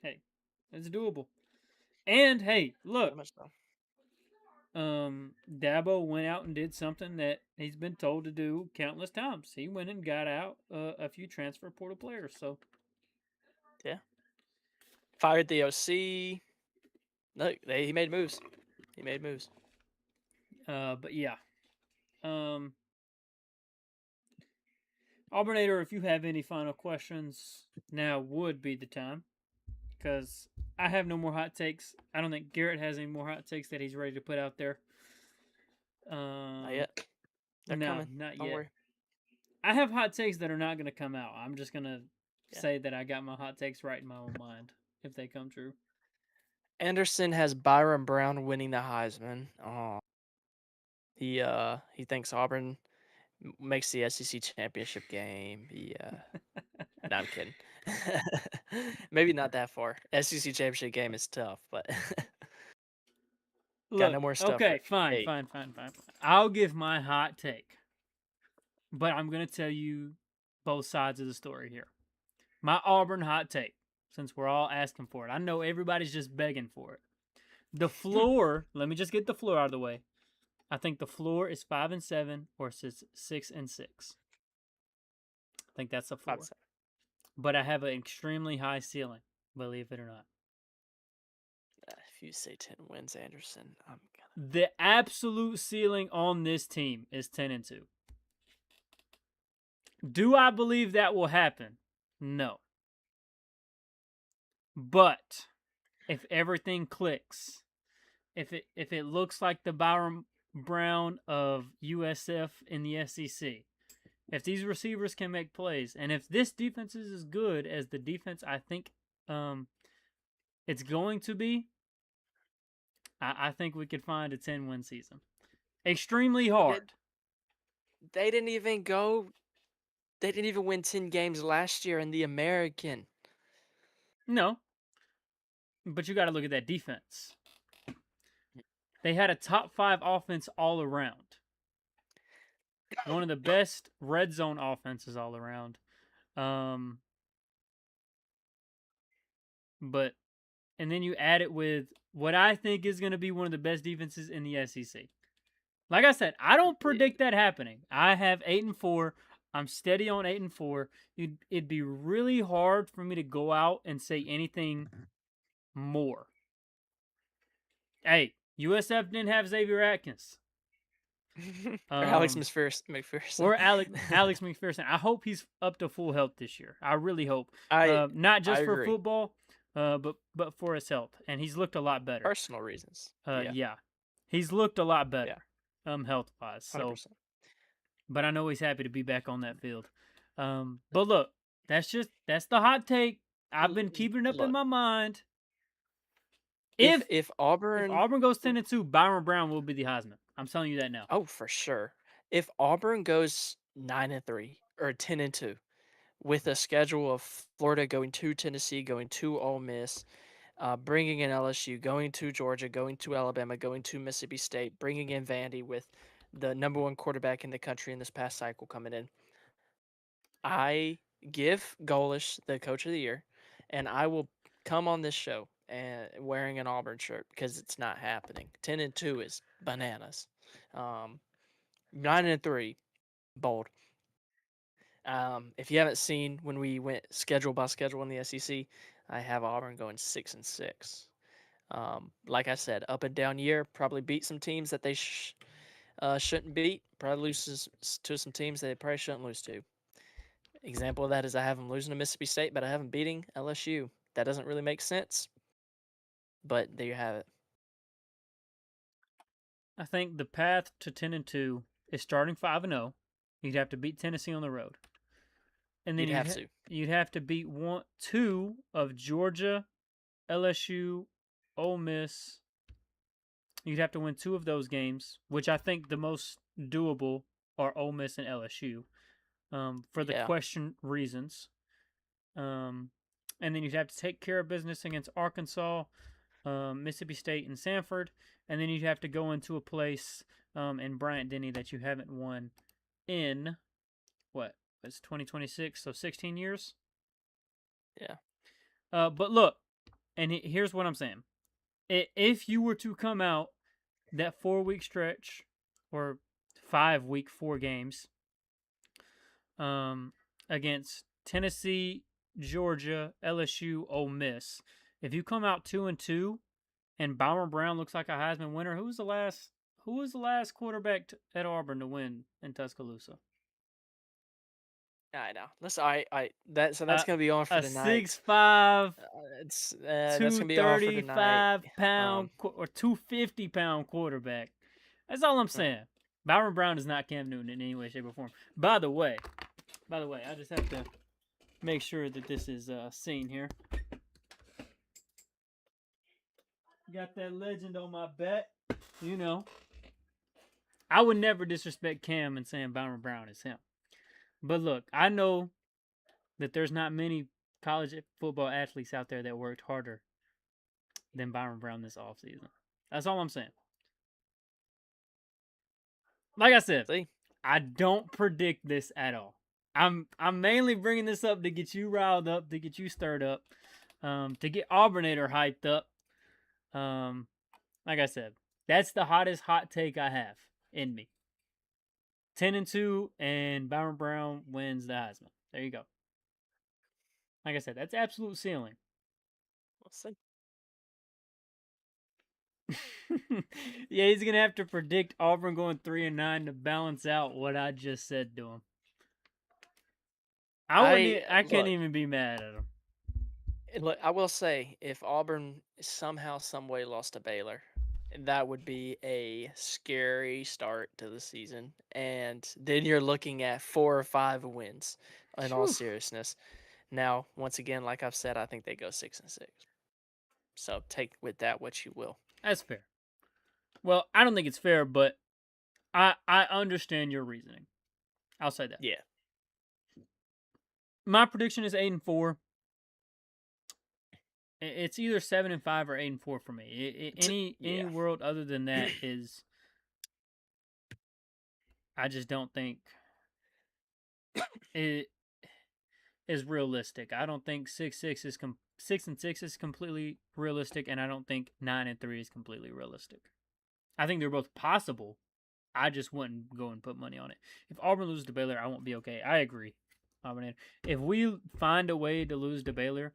hey, it's doable. And hey, look, very much so. Dabo went out and did something that he's been told to do countless times. He went and got out a few transfer portal players. So Yeah, fired the OC. No, he made moves. He made moves. but yeah. Auburnator, if you have any final questions, now would be the time. Because I have no more hot takes. I don't think Garrett has any more hot takes that he's ready to put out there. Not yet. They're No, coming. not Don't yet. worry. I have hot takes that are not going to come out. I'm just going to Yeah. say that I got my hot takes right in my own mind if they come true. Anderson has Byron Brown winning the Heisman. Oh, he thinks Auburn makes the SEC championship game. No, I'm kidding. Maybe not that far. SEC championship game is tough, but got Look, no more stuff for okay, fine. Pate. I'll give my hot take, but I'm going to tell you both sides of the story here. My Auburn hot take, since we're all asking for it. I know everybody's just begging for it. The floor, let me just get the floor out of the way. I think the floor is 5-7 or 6-6. I think that's a 4. I'd say. But I have an extremely high ceiling, believe it or not. If you say 10 wins, Anderson, I'm gonna. The absolute ceiling on this team is 10-2. Do I believe that will happen? No. But if everything clicks, if it looks like the Byron Brown of USF in the SEC, if these receivers can make plays, and if this defense is as good as the defense I think it's going to be, I think we could find a 10-win season. Extremely hard. They didn't even go. They didn't even win 10 games last year in the American. No. But you got to look at that defense. They had a top 5 offense all around. One of the best red zone offenses all around. But and then you add it with what I think is going to be one of the best defenses in the SEC. Like I said, I don't predict that happening. I have 8-4. I'm steady on 8-4. It'd be really hard for me to go out and say anything more. Hey, USF didn't have Xavier Atkins. Or Alex McPherson. Or Alex McPherson. I hope he's up to full health this year. I really hope. Not just for football, but for his health. And he's looked a lot better. Personal reasons. Yeah. He's looked a lot better. Health-wise. So, 100%. But I know he's happy to be back on that field. But look, that's the hot take. I've been keeping it up in my mind. If Auburn goes 10-2, Byron Brown will be the Heisman. I'm telling you that now. Oh, for sure. If Auburn goes 9-3 or 10-2, with a schedule of Florida going to Tennessee, going to Ole Miss, bringing in LSU, going to Georgia, going to Alabama, going to Mississippi State, bringing in Vandy with the number 1 quarterback in the country in this past cycle coming in, I give Golish the Coach of the Year, and I will come on this show and wearing an Auburn shirt because it's not happening. 10-2 is bananas. 9-3, bold. If you haven't seen when we went schedule by schedule in the SEC, I have Auburn going 6-6. Like I said, up and down year, probably beat some teams that they shouldn't beat. Probably loses to some teams they probably shouldn't lose to. Example of that is I have them losing to Mississippi State, but I have them beating LSU. That doesn't really make sense, but there you have it. I think the path to 10-2 is starting 5-0. You'd have to beat Tennessee on the road, and then you'd have to beat 2 of Georgia, LSU, Ole Miss. You'd have to win 2 of those games, which I think the most doable are Ole Miss and LSU, for the question reasons. And then you'd have to take care of business against Arkansas, Mississippi State, and Sanford. And then you'd have to go into a place in Bryant-Denny that you haven't won in, it's 2026, so 16 years? Yeah. But look, and here's what I'm saying. If you were to come out that 4-week stretch, or 5-week, 4 games, against Tennessee, Georgia, LSU, Ole Miss, if you come out 2-2, and Byron Brown looks like a Heisman winner, who was the last quarterback at Auburn to win in Tuscaloosa? I know. That's gonna be on for tonight. 6'5", that's gonna be on for tonight. 235-pound or 250-pound quarterback. That's all I'm saying. Byron Brown is not Cam Newton in any way, shape, or form. By the way, I just have to make sure that this is seen here. Got that legend on my back. You know, I would never disrespect Cam and saying Byron Brown is him. But look, I know that there's not many college football athletes out there that worked harder than Byron Brown this offseason. That's all I'm saying. Like I said, I don't predict this at all. I'm mainly bringing this up to get you riled up, to get you stirred up, to get Auburnator hyped up. Like I said, that's the hottest hot take I have in me. 10-2, and Byron Brown wins the Heisman. There you go. Like I said, that's absolute ceiling. We'll see. Yeah, he's gonna have to predict Auburn going 3-9 to balance out what I just said to him. I can't even be mad at him. Look, I will say, if Auburn somehow, some way lost to Baylor, that would be a scary start to the season. And then you're looking at 4 or 5 wins. In all Phew. seriousness, now once again, like I've said, I think they go 6-6. So take with that what you will. That's fair. Well, I don't think it's fair, but I understand your reasoning. I'll say that. Yeah. My prediction is 8-4. It's either 7-5 or 8-4 for me. Any world other than that is, I just don't think it is realistic. I don't think 6-6 is 6-6 is completely realistic, and I don't think 9-3 is completely realistic. I think they're both possible. I just wouldn't go and put money on it. If Auburn loses to Baylor, I won't be okay. I agree. If we find a way to lose to Baylor,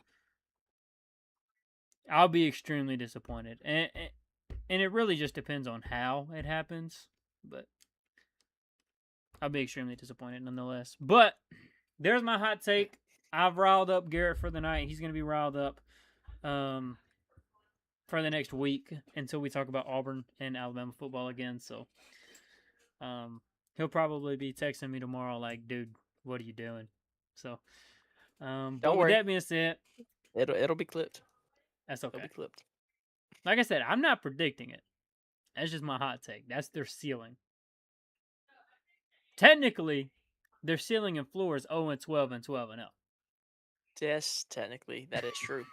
I'll be extremely disappointed. And it really just depends on how it happens. But I'll be extremely disappointed nonetheless. But there's my hot take. I've riled up Garrett for the night. He's going to be riled up for the next week until we talk about Auburn and Alabama football again. So he'll probably be texting me tomorrow like, dude, what are you doing? So, but with that being said, it'll be clipped. That's okay. It'll be clipped. Like I said, I'm not predicting it. That's just my hot take. That's their ceiling. Technically, their ceiling and floor is 0-12 and 12-0. Yes, technically, that is true.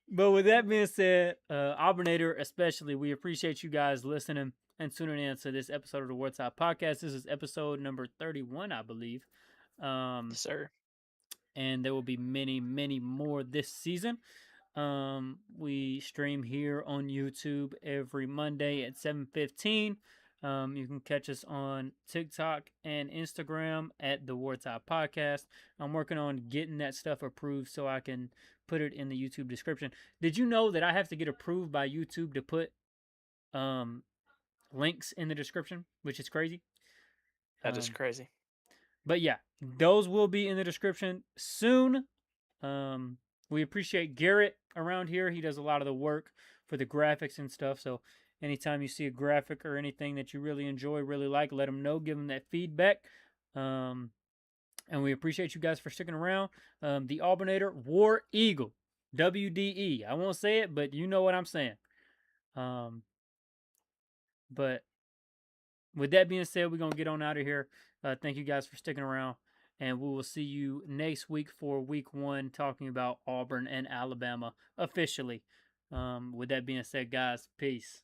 But with that being said, Auburnator especially, we appreciate you guys listening and tuning in to this episode of the WarTidePodcast. This is episode number 31, I believe. Yes, sir. And there will be many, many more this season. We stream here on YouTube every Monday at 7:15. You can catch us on TikTok and Instagram at the WarTide Podcast. I'm working on getting that stuff approved so I can put it in the YouTube description. Did you know that I have to get approved by YouTube to put links in the description, which is crazy? That is crazy. But yeah, those will be in the description soon. We appreciate Garrett around here. He does a lot of the work for the graphics and stuff. So anytime you see a graphic or anything that you really enjoy, really like, let him know. Give him that feedback. And we appreciate you guys for sticking around. The Auburnator War Eagle, WDE. I won't say it, but you know what I'm saying. But with that being said, we're going to get on out of here. Thank you guys for sticking around. And we will see you next week for week 1, talking about Auburn and Alabama officially. With that being said, guys, peace.